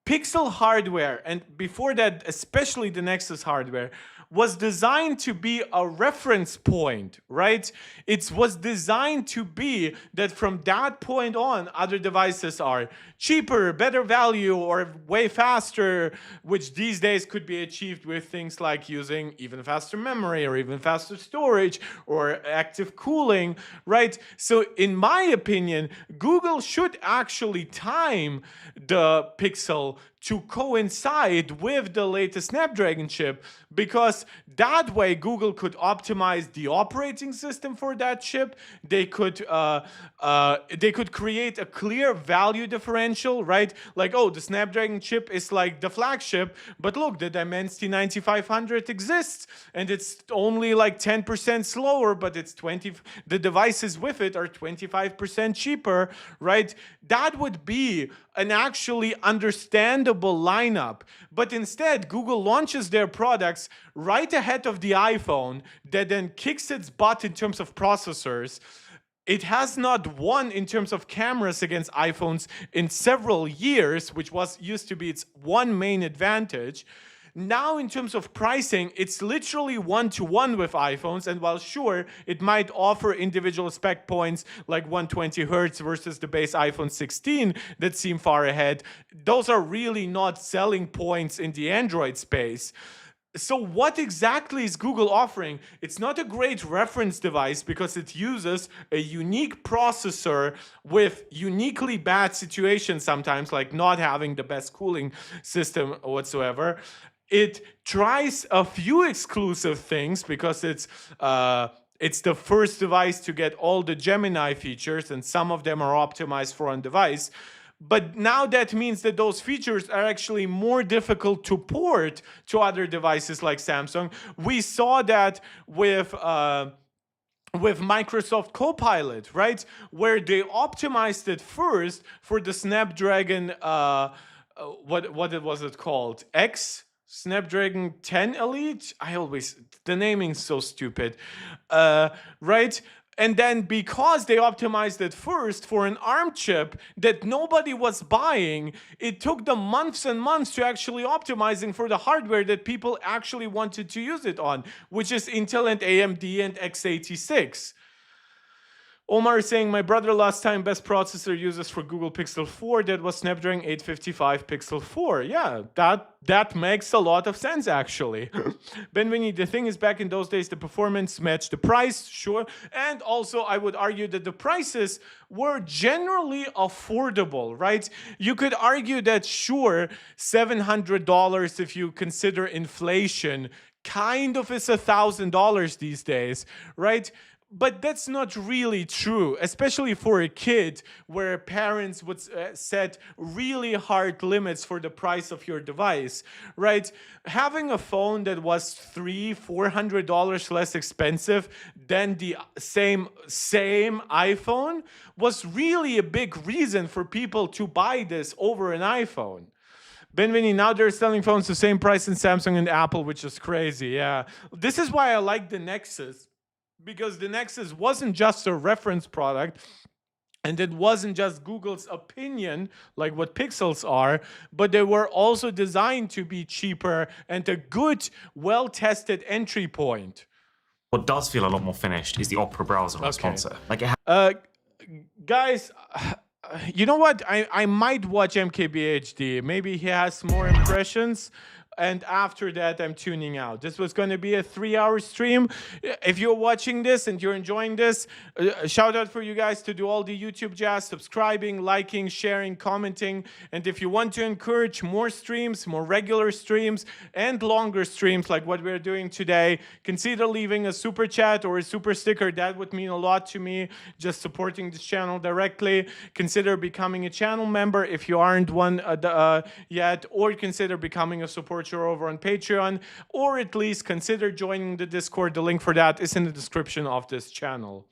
Pixel hardware, and before that, especially the Nexus hardware, was designed to be a reference point, right? It was designed to be that from that point on, other devices are cheaper, better value, or way faster, which these days could be achieved with things like using even faster memory or even faster storage or active cooling, right? So in my opinion, Google should actually time the Pixel to coincide with the latest Snapdragon chip, because that way Google could optimize the operating system for that chip. They could create a clear value differential, right? Like, oh, the Snapdragon chip is like the flagship, but look, the Dimensity 9500 exists, and it's only like 10% slower, but it's the devices with it are 25% cheaper, right? That would be an actually understandable lineup. But instead, Google launches their products right ahead of the iPhone that then kicks its butt in terms of processors. It has not won in terms of cameras against iPhones in several years, which used to be its one main advantage. Now, in terms of pricing, it's literally one-to-one with iPhones, and while sure, it might offer individual spec points like 120 Hz versus the base iPhone 16 that seem far ahead, those are really not selling points in the Android space. So what exactly is Google offering? It's not a great reference device because it uses a unique processor with uniquely bad situations sometimes, like not having the best cooling system whatsoever. It tries a few exclusive things because it's the first device to get all the Gemini features, and some of them are optimized for on-device. But now that means that those features are actually more difficult to port to other devices like Samsung. We saw that with Microsoft Copilot, right? Where they optimized it first for the Snapdragon, what was it called? Snapdragon 10 Elite? The naming's so stupid, right? And then because they optimized it first for an ARM chip that nobody was buying, it took them months and months to actually optimizing for the hardware that people actually wanted to use it on, which is Intel and AMD and x86. Omar is saying, my brother last time best processor uses for Google Pixel 4, that was Snapdragon 855 Pixel 4. Yeah, that makes a lot of sense, actually. Benvini, the thing is, back in those days, the performance matched the price, sure. And also, I would argue that the prices were generally affordable, right? You could argue that, sure, $700 if you consider inflation kind of is $1,000 these days, right? But that's not really true, especially for a kid where parents would set really hard limits for the price of your device, right? Having a phone that was $300-400 less expensive than the same iPhone was really a big reason for people to buy this over an iPhone. Benvini, now they're selling phones the same price in Samsung and Apple, which is crazy, yeah. This is why I like the Nexus. Because the Nexus wasn't just a reference product, and it wasn't just Google's opinion, like what Pixels are, but they were also designed to be cheaper and a good, well-tested entry point. What does feel a lot more finished is the Opera browser responsive. Like guys, you know what? I might watch MKBHD. Maybe he has more impressions. And after that, I'm tuning out. This was going to be a 3-hour stream. If you're watching this and you're enjoying this, shout out for you guys to do all the YouTube jazz, subscribing, liking, sharing, commenting. And if you want to encourage more streams, more regular streams, and longer streams like what we're doing today, consider leaving a super chat or a super sticker. That would mean a lot to me, just supporting this channel directly. Consider becoming a channel member if you aren't one yet, or consider becoming a supporter over on Patreon, or at least consider joining the Discord. The link for that is in the description of this channel.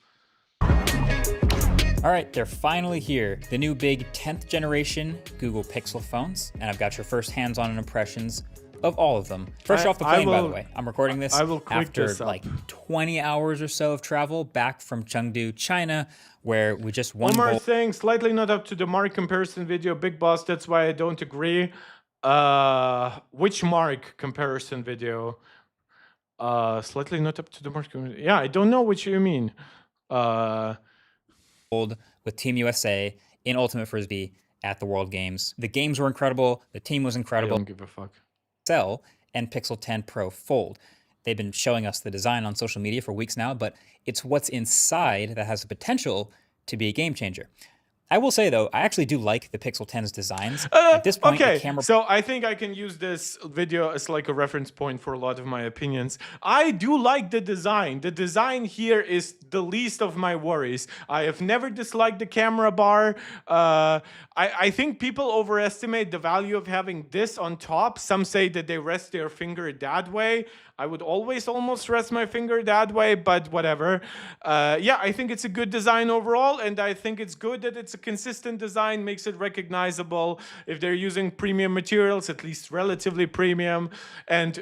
All right, they're finally here. The new big 10th generation Google Pixel phones. And I've got your first hands-on impressions of all of them. Fresh off the plane, by the way. I'm recording this after like 20 hours or so of travel back from Chengdu, China, where we just won. Omar saying slightly not up to the mark comparison video. Big Boss, that's why I don't agree. Which mark comparison video? Slightly not up to the mark. Yeah, I don't know what you mean. With Team USA in Ultimate Frisbee at the World Games. The games were incredible. The team was incredible. I don't give a fuck. Cell and Pixel 10 Pro Fold. They've been showing us the design on social media for weeks now, but it's what's inside that has the potential to be a game changer. I will say, though, I actually do like the Pixel 10's designs. At this point, okay, the camera... so I think I can use this video as like a reference point for a lot of my opinions. I do like the design. The design here is the least of my worries. I have never disliked the camera bar. I think people overestimate the value of having this on top. Some say that they rest their finger that way. I would always almost rest my finger that way, but whatever. Yeah, I think it's a good design overall, and I think it's good that it's a consistent design, makes it recognizable. If they're using premium materials, at least relatively premium, and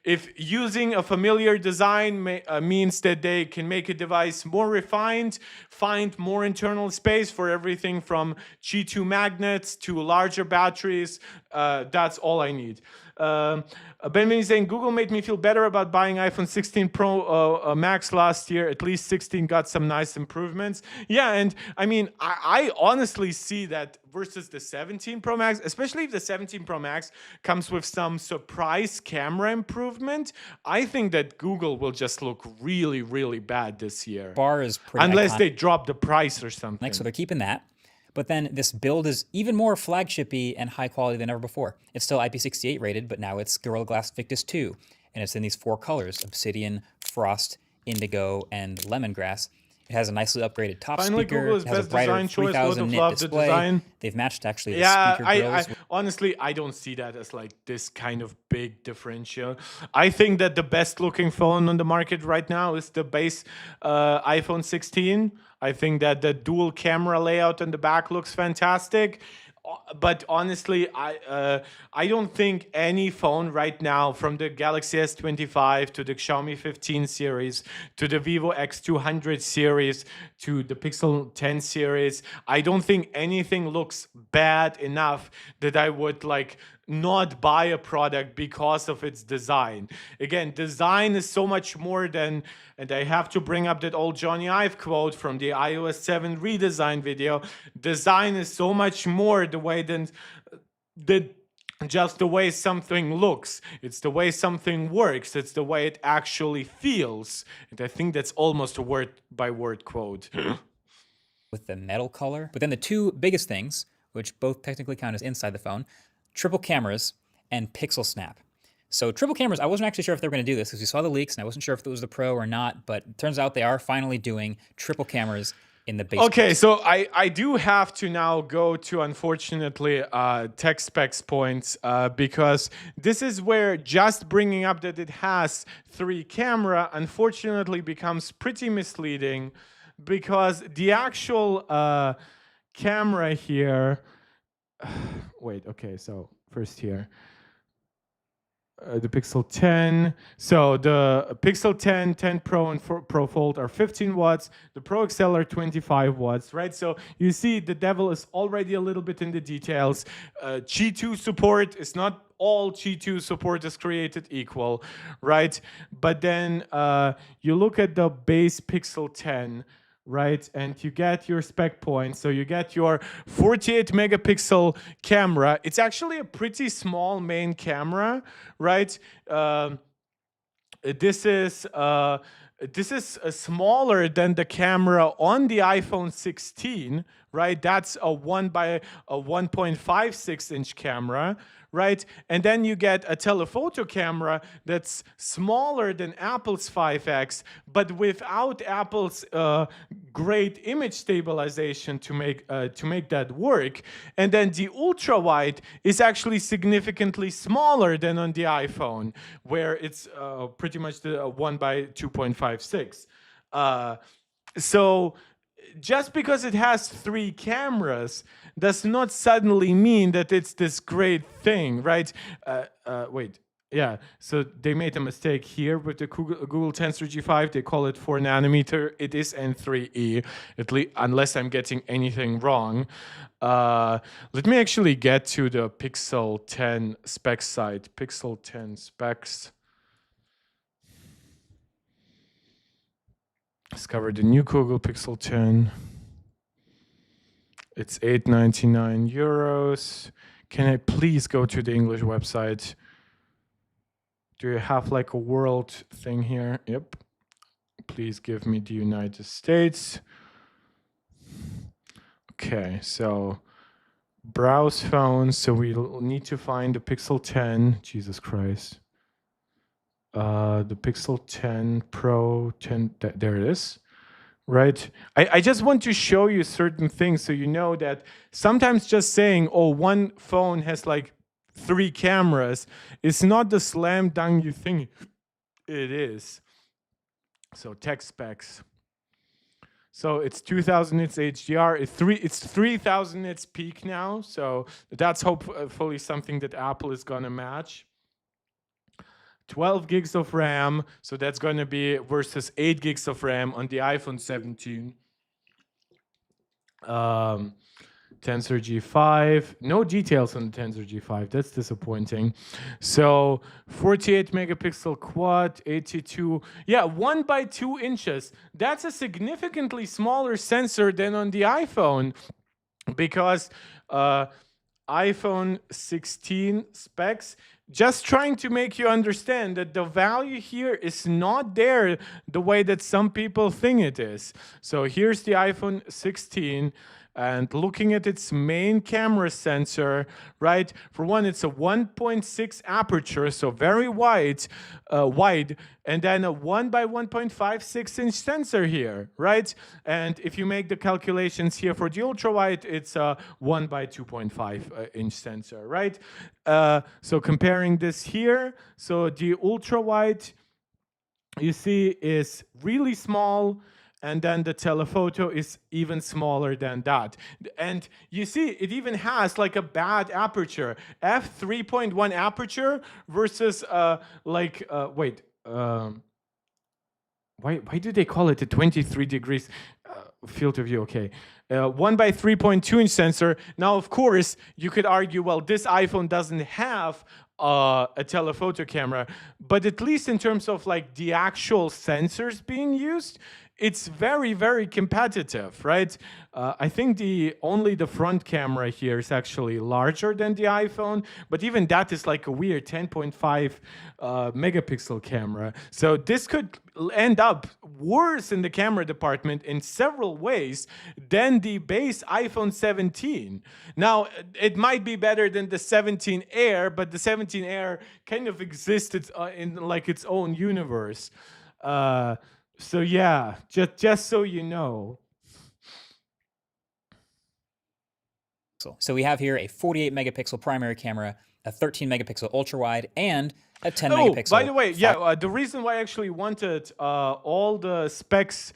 if using a familiar design means that they can make a device more refined, find more internal space for everything from G2 magnets to larger batteries, that's all I need. Benjamin is saying, Google made me feel better about buying iPhone 16 Pro Max last year. At least 16 got some nice improvements. Yeah, and I mean, I honestly see that versus the 17 Pro Max, especially if the 17 Pro Max comes with some surprise camera improvement. I think that Google will just look really, really bad this year. Bar is pretty unless iconic. they drop the price or something. So they're keeping that. But then this build is even more flagshipy and high quality than ever before. It's still IP68 rated, but now it's Gorilla Glass Victus 2. And it's in these 4 colors, Obsidian, Frost, Indigo, and Lemongrass. It has a nicely upgraded top speaker. Google is it has best a brighter design choice. 3000 nit display. Design. They've matched actually the speaker grills. Honestly, I don't see that as like this kind of big differential. I think that the best looking phone on the market right now is the base iPhone 16. I think that the dual camera layout in the back looks fantastic. But honestly, I don't think any phone right now, from the Galaxy S25 to the Xiaomi 15 series to the Vivo X200 series to the Pixel 10 series, I don't think anything looks bad enough that I would like not buy a product because of its design. Again, design is so much more than, and I have to bring up that old Johnny Ive quote from the iOS 7 redesign video. Design is so much more the way than just the way something looks. It's the way something works. It's the way it actually feels. And I think that's almost a word by word quote. With the metal color. But then the two biggest things, which both technically count as inside the phone, triple cameras and pixel snap. So triple cameras, I wasn't actually sure if they were going to do this because we saw the leaks and I wasn't sure if it was the Pro or not, but it turns out they are finally doing triple cameras in the base. Okay, so I do have to now go to, unfortunately, tech specs points because this is where just bringing up that it has 3 camera unfortunately becomes pretty misleading, because the actual camera here, wait, okay, so first here. The Pixel 10. So the Pixel 10, 10 Pro, and Pro Fold are 15 watts. The Pro XL are 25 watts, right? So you see the devil is already a little bit in the details. G2 support is not all G2 support is created equal, right? But then you look at the base Pixel 10, right? And you get your spec points. So you get your 48 megapixel camera. It's actually a pretty small main camera, right? This is smaller than the camera on the iPhone 16, right? That's a 1.56 inch camera, right? And then you get a telephoto camera that's smaller than Apple's 5X, but without Apple's great image stabilization to make that work. And then the ultra wide is actually significantly smaller than on the iPhone, where it's pretty much the 1 by 2.56. So just because it has 3 cameras does not suddenly mean that it's this great thing, right? Wait. Yeah, so they made a mistake here with the Google Tensor G5. They call it 4 nanometer. It is N3E, unless I'm getting anything wrong. Let me actually get to the Pixel 10 specs site. Pixel 10 specs. Discover the new Google Pixel 10. It's 8.99 euros. Can I please go to the English website? Do you have like a world thing here? Yep. Please give me the United States. Okay, so browse phones. So we need to find the Pixel 10. Jesus Christ. The Pixel 10 Pro 10. There it is. Right. I just want to show you certain things so you know that sometimes just saying, oh, one phone has like 3 cameras is not the slam dunk you think it is. So tech specs. So it's 2000 nits HDR. It's 3000 nits peak now. So that's hopefully something that Apple is gonna match. 12 gigs of RAM. So that's gonna be versus 8 gigs of RAM on the iPhone 17. Tensor G5, no details on the Tensor G5. That's disappointing. So 48 megapixel quad, 82. Yeah, 1 by 2 inches. That's a significantly smaller sensor than on the iPhone because iPhone 16 specs, just trying to make you understand that the value here is not there the way that some people think it is. So here's the iPhone 16. And looking at its main camera sensor, right? For one, it's a 1.6 aperture, so very wide, and then a 1 by 1.56 inch sensor here, right? And if you make the calculations here for the ultra wide, it's a 1 by 2.5 inch sensor, right? So comparing this here, so the ultra wide, you see, is really small. And then the telephoto is even smaller than that. And you see, it even has like a bad aperture. f3.1 aperture versus why do they call it a 23 degrees field of view? Okay. 1 by 3.2 inch sensor. Now, of course, you could argue, well, this iPhone doesn't have a telephoto camera, but at least in terms of like the actual sensors being used, it's very, very competitive, right? I think only the front camera here is actually larger than the iPhone, but even that is like a weird 10.5 megapixel camera. So this could end up worse in the camera department in several ways than the base iPhone 17. Now, it might be better than the 17 Air, but the 17 Air kind of existed in like its own universe. So yeah, just so you know. So we have here a 48 megapixel primary camera, a 13 megapixel ultra wide, and a 10 megapixel. By the way, yeah, the reason why I actually wanted all the specs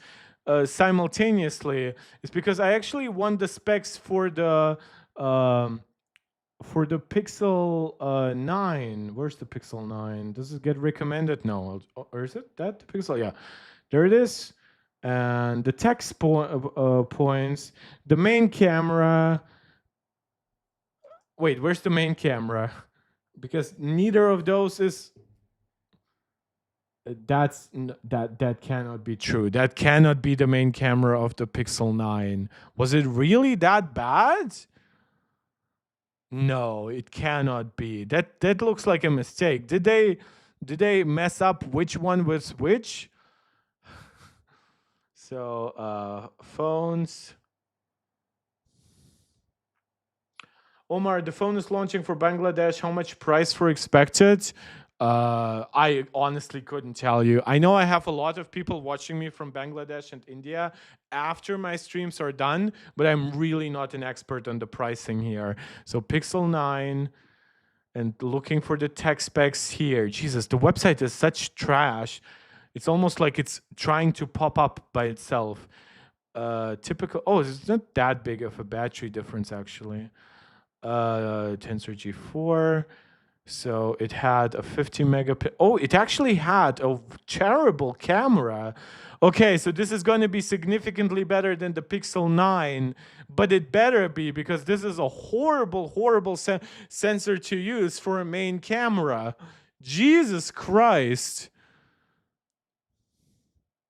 simultaneously is because I actually want the specs for the Pixel 9. Where's the Pixel 9? Does it get recommended? No, or is it that Pixel? Yeah. There it is, and the text points, the main camera. Wait, where's the main camera? Because neither of those is. That cannot be true. That cannot be the main camera of the Pixel 9. Was it really that bad? No, it cannot be. That looks like a mistake. Did they mess up which one was which? So phones. Omar, the phone is launching for Bangladesh. How much price for expected? I honestly couldn't tell you. I know I have a lot of people watching me from Bangladesh and India after my streams are done, but I'm really not an expert on the pricing here. So Pixel 9 and looking for the tech specs here. Jesus, the website is such trash. It's almost like it's trying to pop up by itself. typical. Oh, it's not that big of a battery difference actually. Tensor G4. So it had a 50 megapixel. Oh, it actually had a terrible camera. Okay, so this is going to be significantly better than the Pixel 9, but it better be because this is a horrible, horrible sensor to use for a main camera. Jesus Christ.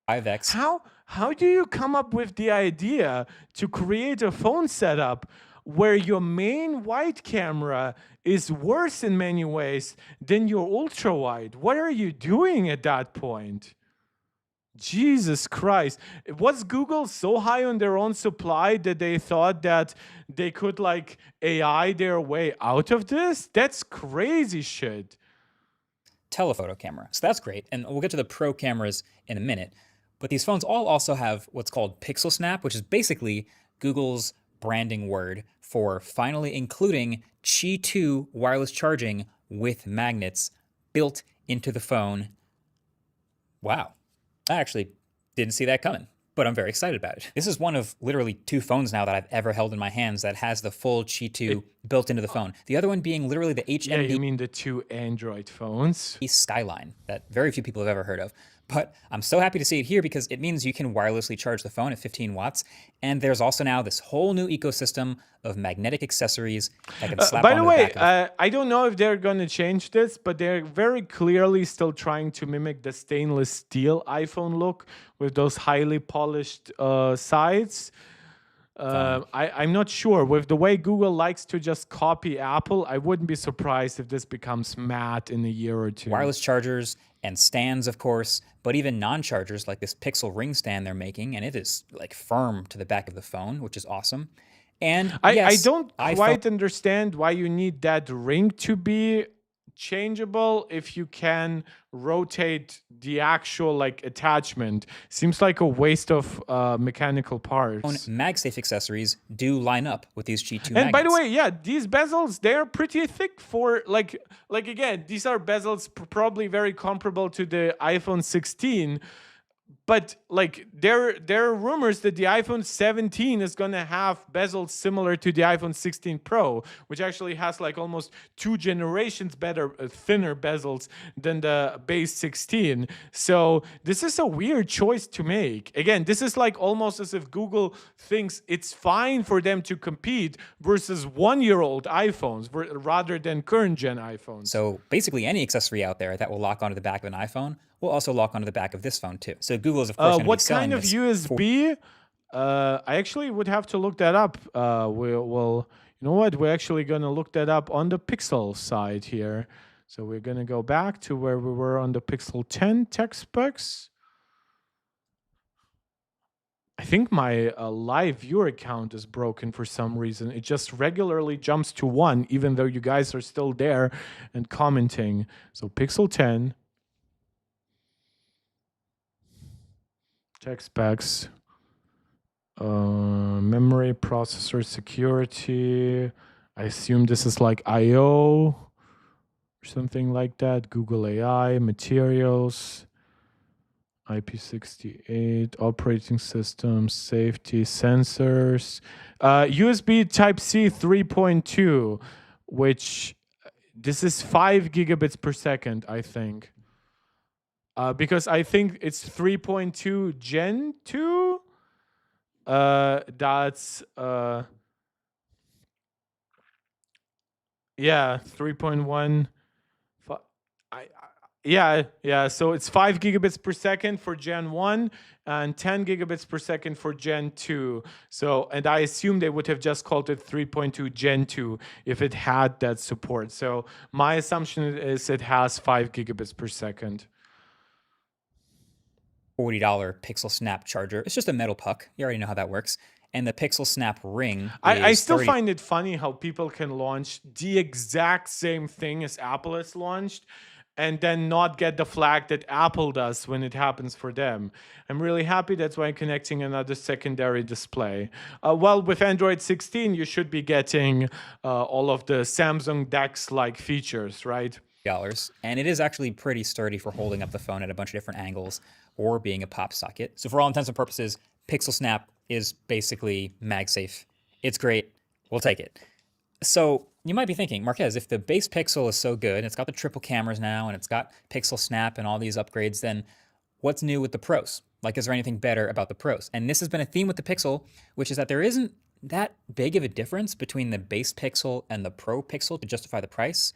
5x. How do you come up with the idea to create a phone setup where your main wide camera is worse in many ways than your ultra wide? What are you doing at that point? Jesus Christ. Was Google so high on their own supply that they thought that they could like AI their way out of this? That's crazy shit. Telephoto camera. So that's great. And we'll get to the pro cameras in a minute. But these phones all also have what's called Pixel Snap, which is basically Google's branding word for finally including Qi 2 wireless charging with magnets built into the phone. Wow. I actually didn't see that coming, but I'm very excited about it. This is one of literally 2 phones now that I've ever held in my hands that has the full Qi 2 built into the phone. The other one being literally the HMD. Yeah, you mean the 2 Android phones? Skyline that very few people have ever heard of. But I'm so happy to see it here because it means you can wirelessly charge the phone at 15 watts. And there's also now this whole new ecosystem of magnetic accessories that can slap by onto the way, the back of I don't know if they're going to change this, but they're very clearly still trying to mimic the stainless steel iPhone look with those highly polished sides. I'm not sure. With the way Google likes to just copy Apple, I wouldn't be surprised if this becomes matte in a year or two. Wireless chargers and stands, of course, but even non-chargers like this Pixel Ring stand they're making, and it is like firm to the back of the phone, which is awesome. And I don't quite understand why you need that ring to be changeable if you can rotate the actual like attachment. Seems like a waste of mechanical parts. MagSafe accessories do line up with these Qi 2 And magnets. by the way, yeah, these bezels, they're pretty thick for like again, these are bezels probably very comparable to the iPhone 16. But like there are rumors that the iPhone 17 is going to have bezels similar to the iPhone 16 Pro, which actually has like almost 2 generations better, thinner bezels than the base 16. So this is a weird choice to make. Again, this is like almost as if Google thinks it's fine for them to compete versus 1-year-old iPhones rather than current gen iPhones. So basically any accessory out there that will lock onto the back of an iPhone will also lock onto the back of this phone too. So Google is of course going to be what selling kind of this USB? I actually would have to look that up. We'll you know what? We're actually going to look that up on the Pixel side here. So we're going to go back to where we were on the Pixel 10 tech specs. I think my live viewer account is broken for some reason. It just regularly jumps to 1, even though you guys are still there and commenting. So Pixel 10. Tech specs, memory, processor, security. I assume this is like I/O or something like that. Google AI, materials, IP68, operating system, safety, sensors, USB Type-C 3.2, which this is 5 gigabits per second, I think. Because I think it's 3.2 Gen 2. That's yeah, 3.1. Yeah. So it's 5 gigabits per second for Gen 1 and 10 gigabits per second for Gen 2. So, and I assume they would have just called it 3.2 Gen 2 if it had that support. So my assumption is it has 5 gigabits per second. $40 Pixel Snap charger. It's just a metal puck. You already know how that works. And the Pixel Snap ring. I still find it funny how people can launch the exact same thing as Apple has launched and then not get the flag that Apple does when it happens for them. I'm really happy that's why I'm connecting another secondary display. Well, with Android 16, you should be getting all of the Samsung DeX-like features, right? And it is actually pretty sturdy for holding up the phone at a bunch of different angles or being a pop socket. So for all intents and purposes, Pixel Snap is basically MagSafe. It's great. We'll take it. So you might be thinking, Marquez, if the base Pixel is so good, and it's got the triple cameras now, and it's got Pixel Snap and all these upgrades, then what's new with the Pros? Like, is there anything better about the Pros? And this has been a theme with the Pixel, which is that there isn't that big of a difference between the base Pixel and the Pro Pixel to justify the price.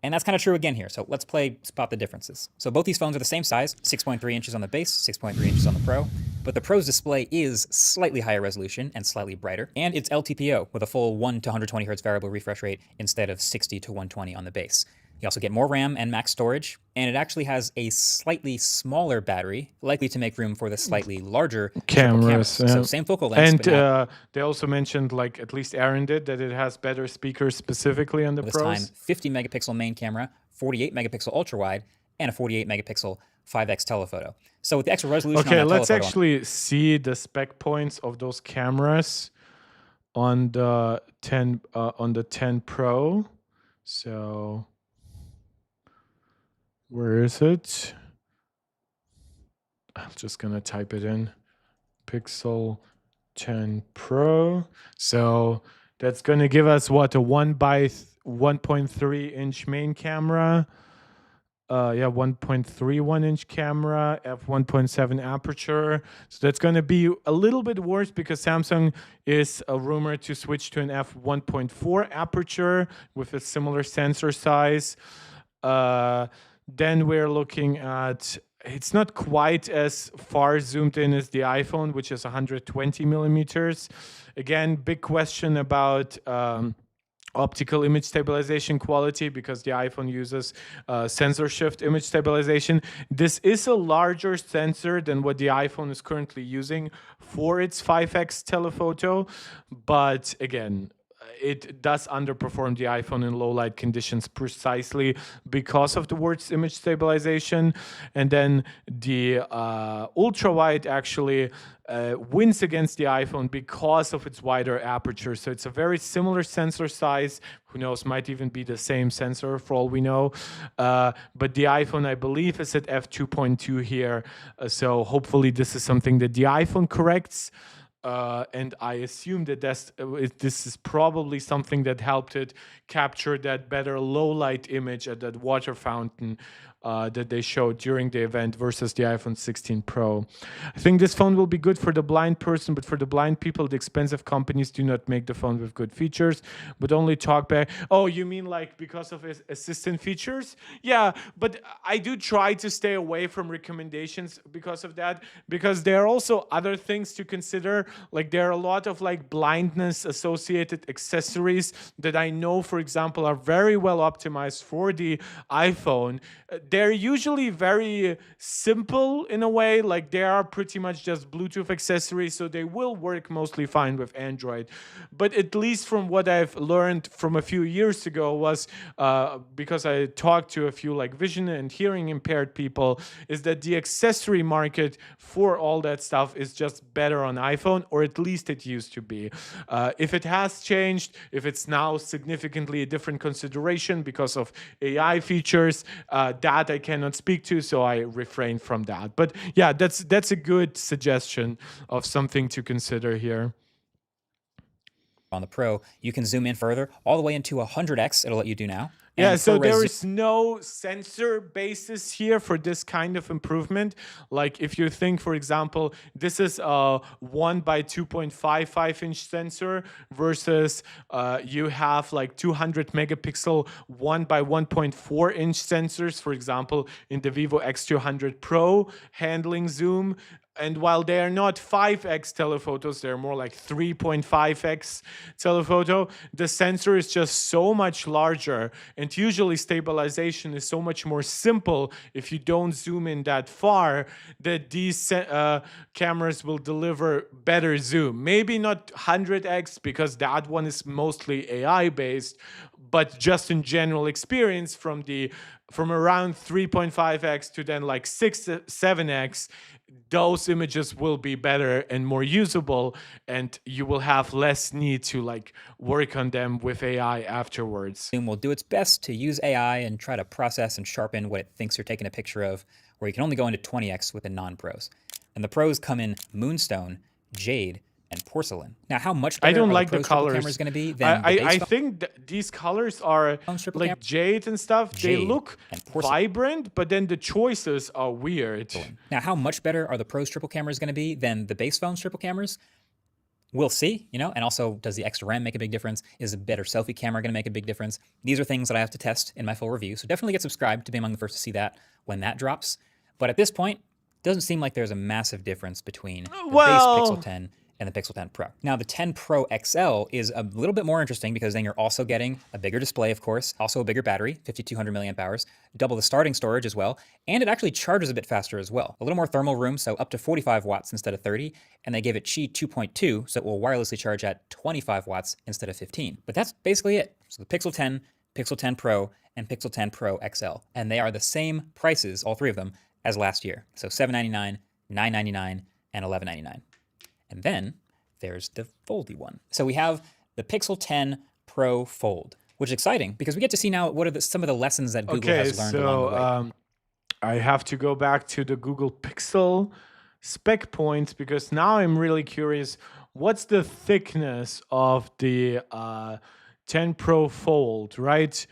And that's kind of true again here. So let's play spot the differences. So both these phones are the same size, 6.3 inches on the base, 6.3 inches on the Pro, but the Pro's display is slightly higher resolution and slightly brighter, and it's LTPO with a full 1 to 120 Hz variable refresh rate instead of 60 to 120 on the base. You also get more RAM and max storage, and it actually has a slightly smaller battery, likely to make room for the slightly larger cameras. So same focal length. And but now, they also mentioned, like at least Aaron did, that it has better speakers specifically on the this Pros. time, 50 megapixel main camera, 48 megapixel ultra wide, and a 48 megapixel 5x telephoto. So with the extra resolution Okay, on that let's telephoto actually see the spec points of those cameras on the 10 Pro. So where is it? I'm just gonna type it in. Pixel 10 Pro. So that's gonna give us what, a 1.3 inch main camera. 1.31 inch camera, f1.7 aperture. So that's going to be a little bit worse because Samsung is rumored to switch to an f1.4 aperture with a similar sensor size. Then we're looking at, it's not quite as far zoomed in as the iPhone, which is 120 millimeters. Again, big question about optical image stabilization quality because the iPhone uses sensor shift image stabilization. This is a larger sensor than what the iPhone is currently using for its 5x telephoto, but again, it does underperform the iPhone in low light conditions precisely because of the word's image stabilization. And then the ultra wide actually wins against the iPhone because of its wider aperture. So it's a very similar sensor size. Who knows, might even be the same sensor for all we know. But the iPhone, I believe, is at f2.2 here. So hopefully this is something that the iPhone corrects. And I assume that this is probably something that helped it capture that better low light image at that water fountain that they showed during the event versus the iPhone 16 Pro. I think this phone will be good for the blind person, but for the blind people, the expensive companies do not make the phone with good features, but only talk back. Oh, you mean like because of assistant features? Yeah, but I do try to stay away from recommendations because of that, because there are also other things to consider. Like there are a lot of like blindness associated accessories that I know, for example, are very well optimized for the iPhone. They're usually very simple in a way, like they are pretty much just Bluetooth accessories, so they will work mostly fine with Android. But at least from what I've learned from a few years ago was, because I talked to a few like vision and hearing impaired people, is that the accessory market for all that stuff is just better on iPhone, or at least it used to be. If it has changed, if it's now significantly a different consideration because of AI features, that I cannot speak to, so I refrain from that. But yeah, that's a good suggestion of something to consider here. on the Pro, you can zoom in further, all the way into 100x, it'll let you do now. Yeah, And so for there is no sensor basis here for this kind of improvement. Like if you think, for example, this is a 1 by 2.55 inch sensor versus you have like 200 megapixel 1 by 1.4 inch sensors, for example, in the Vivo X200 Pro handling zoom. And while they are not 5x telephotos, they're more like 3.5x telephoto, the sensor is just so much larger. And usually stabilization is so much more simple if you don't zoom in that far, that these cameras will deliver better zoom. Maybe not 100x because that one is mostly AI based, but just in general experience from around 3.5x to then like 6-7x, those images will be better and more usable, and you will have less need to like work on them with AI afterwards. Zoom will do its best to use AI and try to process and sharpen what it thinks you're taking a picture of, where you can only go into 20x with the non-pros. And the pros come in Moonstone, jade, and porcelain. Now, how much I better don't are like the the Pro triple colors. cameras going to be than the I base phone? think these colors are triple like camera? jade and stuff. They Jade look and porcelain. vibrant, but then the choices are weird. Now, how much better are the Pro's triple cameras going to be than the base phone's triple cameras? We'll see, you know, and also, does the extra RAM make a big difference? Is a better selfie camera going to make a big difference? These are things that I have to test in my full review, so definitely get subscribed to be among the first to see that when that drops. But at this point, it doesn't seem like there's a massive difference between the base Pixel 10 and the Pixel 10 Pro. Now, the 10 Pro XL is a little bit more interesting because then you're also getting a bigger display, of course, also a bigger battery, 5,200 milliamp hours, double the starting storage as well, and it actually charges a bit faster as well. A little more thermal room, so up to 45 watts instead of 30, and they gave it Qi 2.2, so it will wirelessly charge at 25 watts instead of 15. But that's basically it. So the Pixel 10, Pixel 10 Pro, and Pixel 10 Pro XL, and they are the same prices, all three of them, as last year. So $799, $999, and $1199. And then there's the foldy one. So we have the Pixel 10 Pro Fold, which is exciting because we get to see now what are some of the lessons that Google has learned along the way. I have to go back to the Google Pixel spec points because now I'm really curious. What's the thickness of the 10 Pro Fold, right?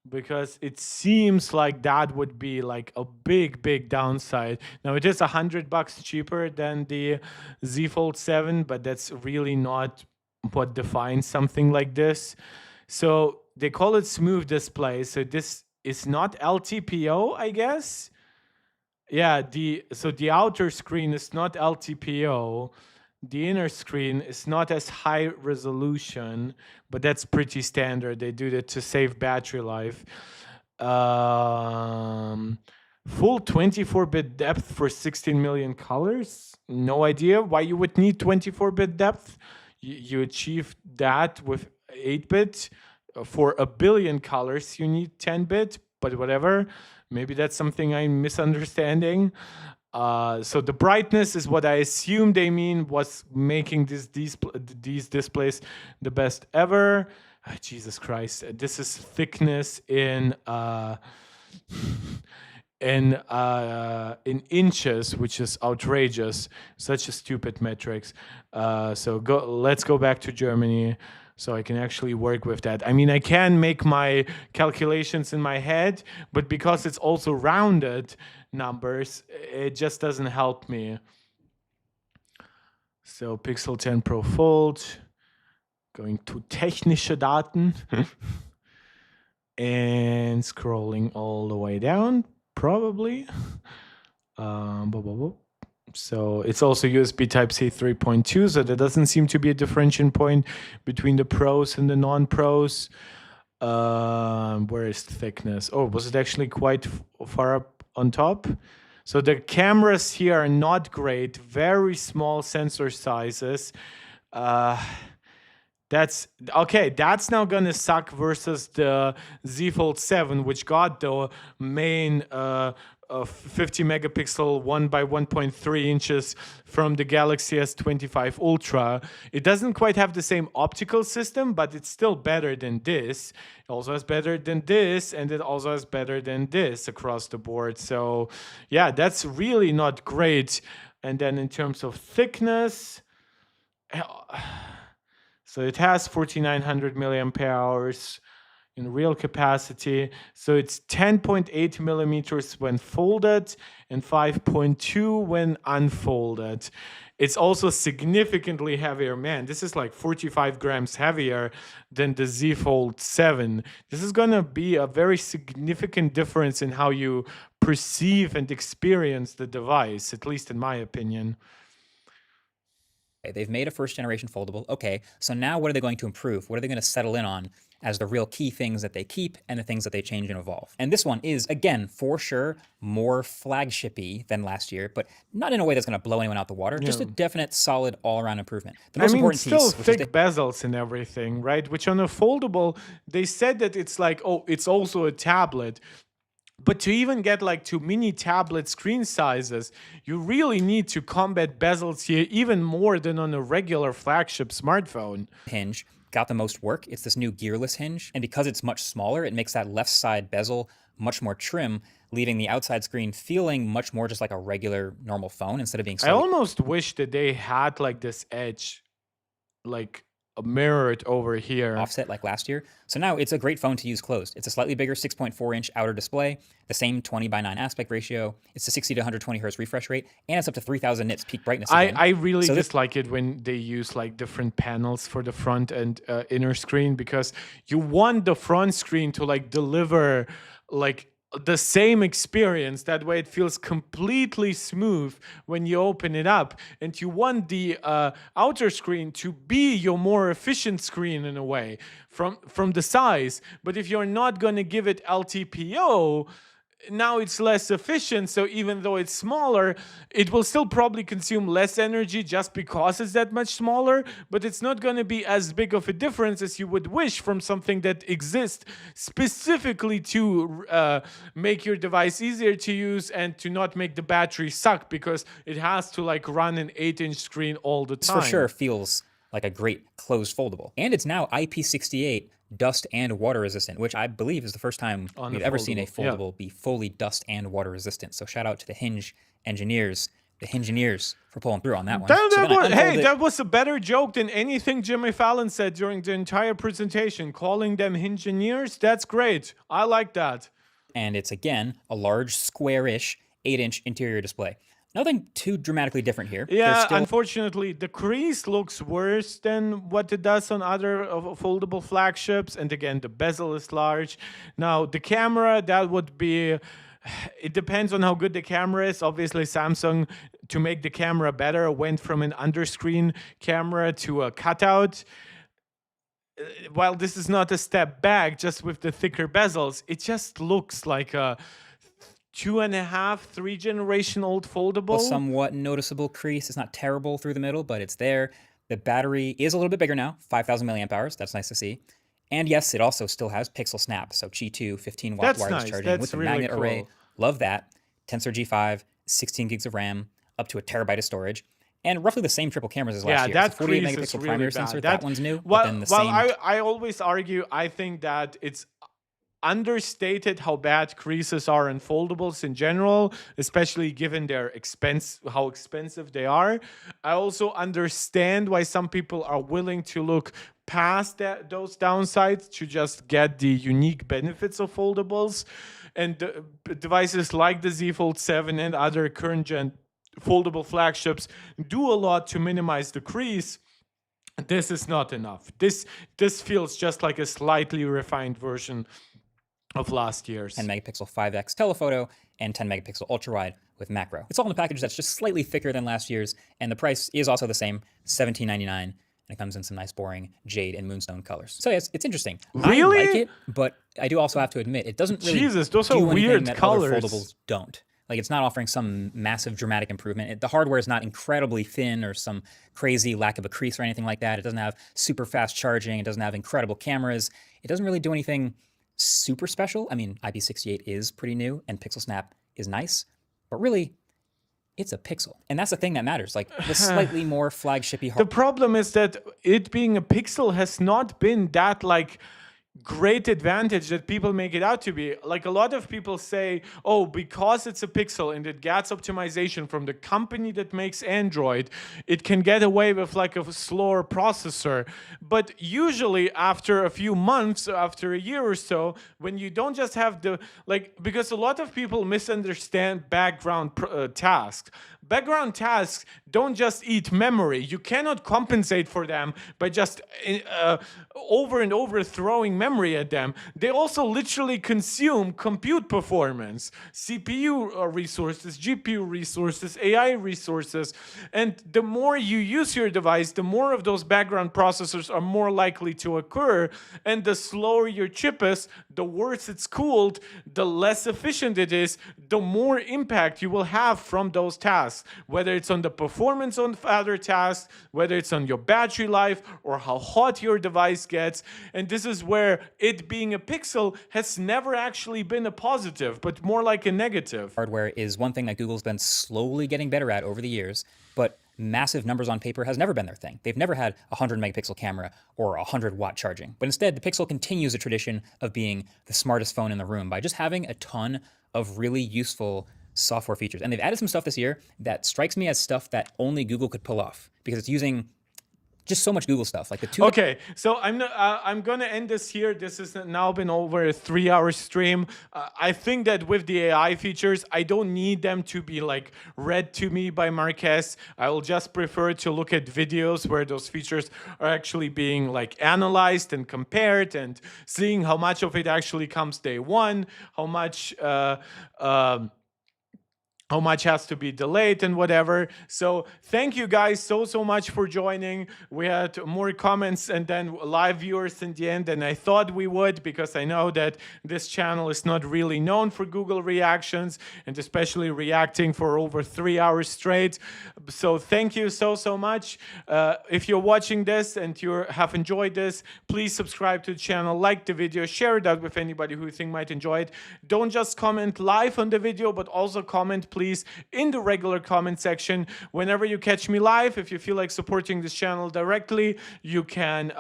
Because it seems like that would be like a big downside. Now it is $100 cheaper than the Z Fold 7, but that's really not what defines something like this. So they call it smooth display. So this is not LTPO, I guess. Yeah, so the outer screen is not LTPO. The inner screen is not as high resolution, but that's pretty standard. They do that to save battery life. Full 24-bit depth for 16 million colors. No idea why you would need 24-bit depth. You achieve that with 8-bit. For a billion colors, you need 10-bit, but whatever. Maybe that's something I'm misunderstanding. So the brightness is what I assume they mean was making these displays the best ever. Oh, Jesus Christ, this is thickness in inches, which is outrageous. Such a stupid metrics. So let's go back to Germany so I can actually work with that. I mean, I can make my calculations in my head, but because it's also rounded numbers, it just doesn't help me. So Pixel 10 Pro Fold, going to technische Daten and scrolling all the way down, probably. So it's also USB Type-C 3.2, so there doesn't seem to be a differentiation point between the pros and the non-pros. Where is thickness? Oh, was it actually quite far up on top? So the cameras here are not great, very small sensor sizes. That's okay. That's now gonna suck versus the Z Fold 7, which got the main 50 megapixel 1 by 1.3 inches from the Galaxy S25 Ultra. It doesn't quite have the same optical system, but it's still better than this. It also has better than this, and it also has better than this across the board. So yeah, that's really not great. And then in terms of thickness, so it has 4,900 milliamp hours in real capacity. So it's 10.8 millimeters when folded and 5.2 when unfolded. It's also significantly heavier. Man, this is like 45 grams heavier than the Z Fold 7. This is gonna be a very significant difference in how you perceive and experience the device, at least in my opinion. They've made a first generation foldable. Okay, so now what are they going to improve? What are they going to settle in on as the real key things that they keep and the things that they change and evolve? And this one is, again, for sure, more flagshipy than last year, but not in a way that's going to blow anyone out the water. Just a definite, solid, all-around improvement. The most important still piece, thick bezels and everything, right? Which on a foldable, they said that it's like, oh, it's also a tablet. But to even get like to mini tablet screen sizes, you really need to combat bezels here even more than on a regular flagship smartphone. Hinge got the most work. It's this new gearless hinge. And because it's much smaller, it makes that left side bezel much more trim, leaving the outside screen feeling much more just like a regular normal phone instead of being I almost wish that they had like this edge, like mirrored over here. Offset like last year. So now it's a great phone to use closed. It's a slightly bigger 6.4-inch outer display, the same 20:9 aspect ratio. It's a 60 to 120 hertz refresh rate, and it's up to 3,000 nits peak brightness. I really dislike it when they use like different panels for the front and inner screen, because you want the front screen to like deliver like the same experience. That way it feels completely smooth when you open it up, and you want the outer screen to be your more efficient screen in a way from the size. But if you're not going to give it LTPO, now it's less efficient. So even though it's smaller, it will still probably consume less energy just because it's that much smaller, but it's not going to be as big of a difference as you would wish from something that exists specifically to make your device easier to use and to not make the battery suck, because it has to like run an 8-inch screen all the time. For sure feels like a great closed foldable. And it's now IP68 dust and water resistant, which I believe is the first time we've ever seen a foldable be fully dust and water resistant. So shout out to the Hinge engineers, for pulling through on that one. That was a better joke than anything Jimmy Fallon said during the entire presentation. Calling them engineers, that's great. I like that. And it's again a large square-ish 8-inch interior display. Nothing too dramatically different here. Yeah, unfortunately, the crease looks worse than what it does on other foldable flagships. And again, the bezel is large. Now, the camera, that would be... It depends on how good the camera is. Obviously, Samsung, to make the camera better, went from an underscreen camera to a cutout. While this is not a step back, just with the thicker bezels, it just looks like a 2.5, 3 generation old foldable. A somewhat noticeable crease. It's not terrible through the middle, but it's there. The battery is a little bit bigger now, 5,000 milliamp hours. That's nice to see. And yes, it also still has Pixel Snap, so Qi 2 15-watt wireless charging with the magnet array. Love that. Tensor G5, 16 gigs of RAM, up to 1 terabyte of storage. And roughly the same triple cameras as last year. That 48 crease megapixel is really primary bad. sensor. That one's new. Well, but then the same... I always argue, I think that it's understated how bad creases are in foldables in general, especially given their how expensive they are. I also understand why some people are willing to look past those downsides to just get the unique benefits of foldables. And devices like the Z Fold 7 and other current gen foldable flagships do a lot to minimize the crease. This is not enough. This feels just like a slightly refined version of last year's. 10 megapixel 5x telephoto and 10 megapixel ultra wide with macro. It's all in a package that's just slightly thicker than last year's, and the price is also the same, $17.99, and it comes in some nice boring jade and moonstone colors. So yes, it's interesting. Really? I like it, but I do also have to admit it doesn't really those are do weird anything that colors. other foldables don't. Like, it's not offering some massive dramatic improvement. The hardware is not incredibly thin or some crazy lack of a crease or anything like that. It doesn't have super fast charging. It doesn't have incredible cameras. It doesn't really do anything super special. I mean, IP68 is pretty new and Pixel Snap is nice, but really, it's a Pixel. And that's the thing that matters, like the slightly more flagship-y hardware. The problem is that it being a Pixel has not been that like great advantage that people make it out to be. Like, a lot of people say, oh, because it's a Pixel and it gets optimization from the company that makes Android, it can get away with like a slower processor. But usually after a few months, after a year or so, when you don't just have the, like, because a lot of people misunderstand background tasks. Background tasks don't just eat memory. You cannot compensate for them by just over and over throwing memory at them. They also literally consume compute performance, CPU resources, GPU resources, AI resources. And the more you use your device, the more of those background processors are more likely to occur. And the slower your chip is, the worse it's cooled, the less efficient it is, the more impact you will have from those tasks. Whether it's on the performance on other tasks, whether it's on your battery life, or how hot your device gets. And this is where it being a Pixel has never actually been a positive, but more like a negative. Hardware is one thing that Google's been slowly getting better at over the years, but massive numbers on paper has never been their thing. They've never had a 100 megapixel camera or a 100-watt charging. But instead, the Pixel continues a tradition of being the smartest phone in the room by just having a ton of really useful software features. And they've added some stuff this year that strikes me as stuff that only Google could pull off, because it's using just so much Google stuff. Like the two. Okay, so I'm gonna end this here. This has now been over a 3-hour stream. I think that with the AI features, I don't need them to be like read to me by Marques. I will just prefer to look at videos where those features are actually being like analyzed and compared, and seeing how much of it actually comes day one, how much has to be delayed and whatever. So thank you guys so much for joining. We had more comments and then live viewers in the end than I thought we would, because I know that this channel is not really known for Google reactions, and especially reacting for over 3 hours straight. So thank you so much. If you're watching this and you have enjoyed this, please subscribe to the channel, like the video, share it out with anybody who you think might enjoy it. Don't just comment live on the video, but also comment, please, in the regular comment section whenever you catch me live. If you feel like supporting this channel directly, you can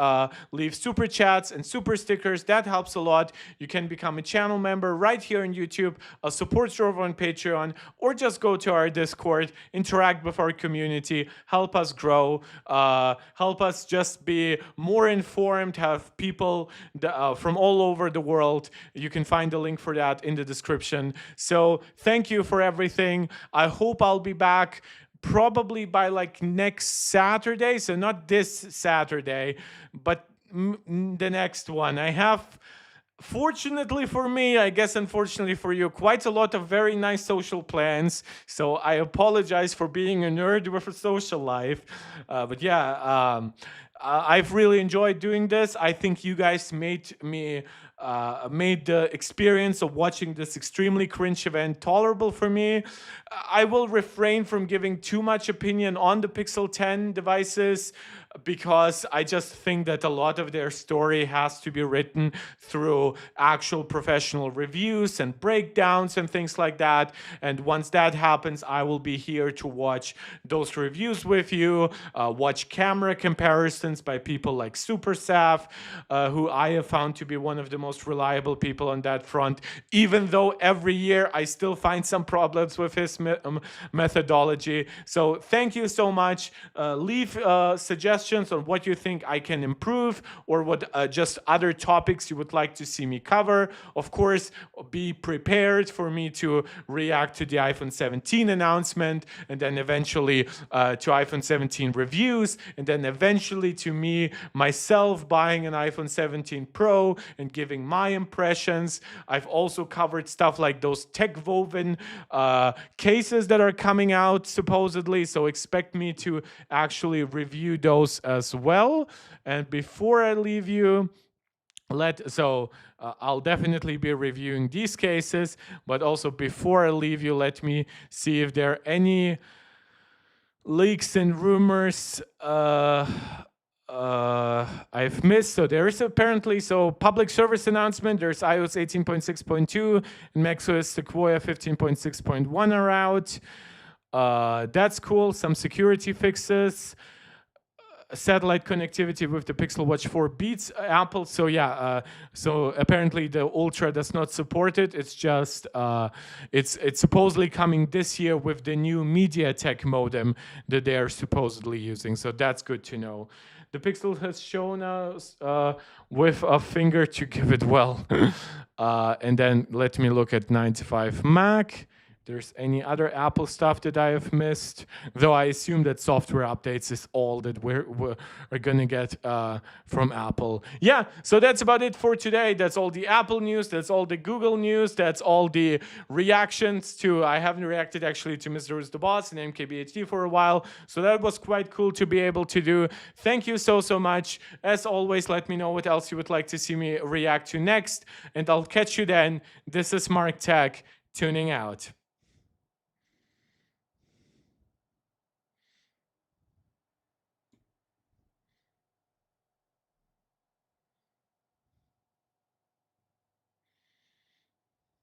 leave super chats and super stickers. That helps a lot. You can become a channel member right here on YouTube, a support server on Patreon, or just go to our Discord, interact with our community, help us grow, help us just be more informed, have people from all over the world. You can find the link for that in the description. So thank you for everything. I hope I'll be back probably by like next Saturday. So not this Saturday, but the next one. I have, fortunately for me, I guess unfortunately for you, quite a lot of very nice social plans. So I apologize for being a nerd with a social life. But yeah, I've really enjoyed doing this. I think you guys made the experience of watching this extremely cringe event tolerable for me. I will refrain from giving too much opinion on the Pixel 10 devices, because I just think that a lot of their story has to be written through actual professional reviews and breakdowns and things like that. And once that happens, I will be here to watch those reviews with you, watch camera comparisons by people like SuperSaf, who I have found to be one of the most reliable people on that front, even though every year I still find some problems with his methodology. So thank you so much. Leave suggestions on what you think I can improve, or what just other topics you would like to see me cover. Of course, be prepared for me to react to the iPhone 17 announcement, and then eventually to iPhone 17 reviews, and then eventually to me myself buying an iPhone 17 Pro and giving my impressions. I've also covered stuff like those TechWoven cases that are coming out supposedly, so expect me to actually review those as well. And before I leave you, I'll definitely be reviewing these cases, but also before I leave you, let me see if there are any leaks and rumors I've missed. So there is apparently, public service announcement, there's iOS 18.6.2 and macOS Sequoia 15.6.1 are out. That's cool. Some security fixes. Satellite connectivity with the Pixel Watch 4 beats Apple. So yeah, so apparently the Ultra does not support it. It's just it's supposedly coming this year with the new MediaTek modem that they are supposedly using. So that's good to know. The Pixel has shown us with a finger to give it well. And then let me look at 95 Mac. There's any other Apple stuff that I have missed, though I assume that software updates is all that we're going to get from Apple. Yeah, so that's about it for today. That's all the Apple news. That's all the Google news. That's all the reactions to, I haven't reacted actually to Mrwhosetheboss and MKBHD for a while, so that was quite cool to be able to do. Thank you so much. As always, let me know what else you would like to see me react to next, and I'll catch you then. This is Mark Tech, tuning out.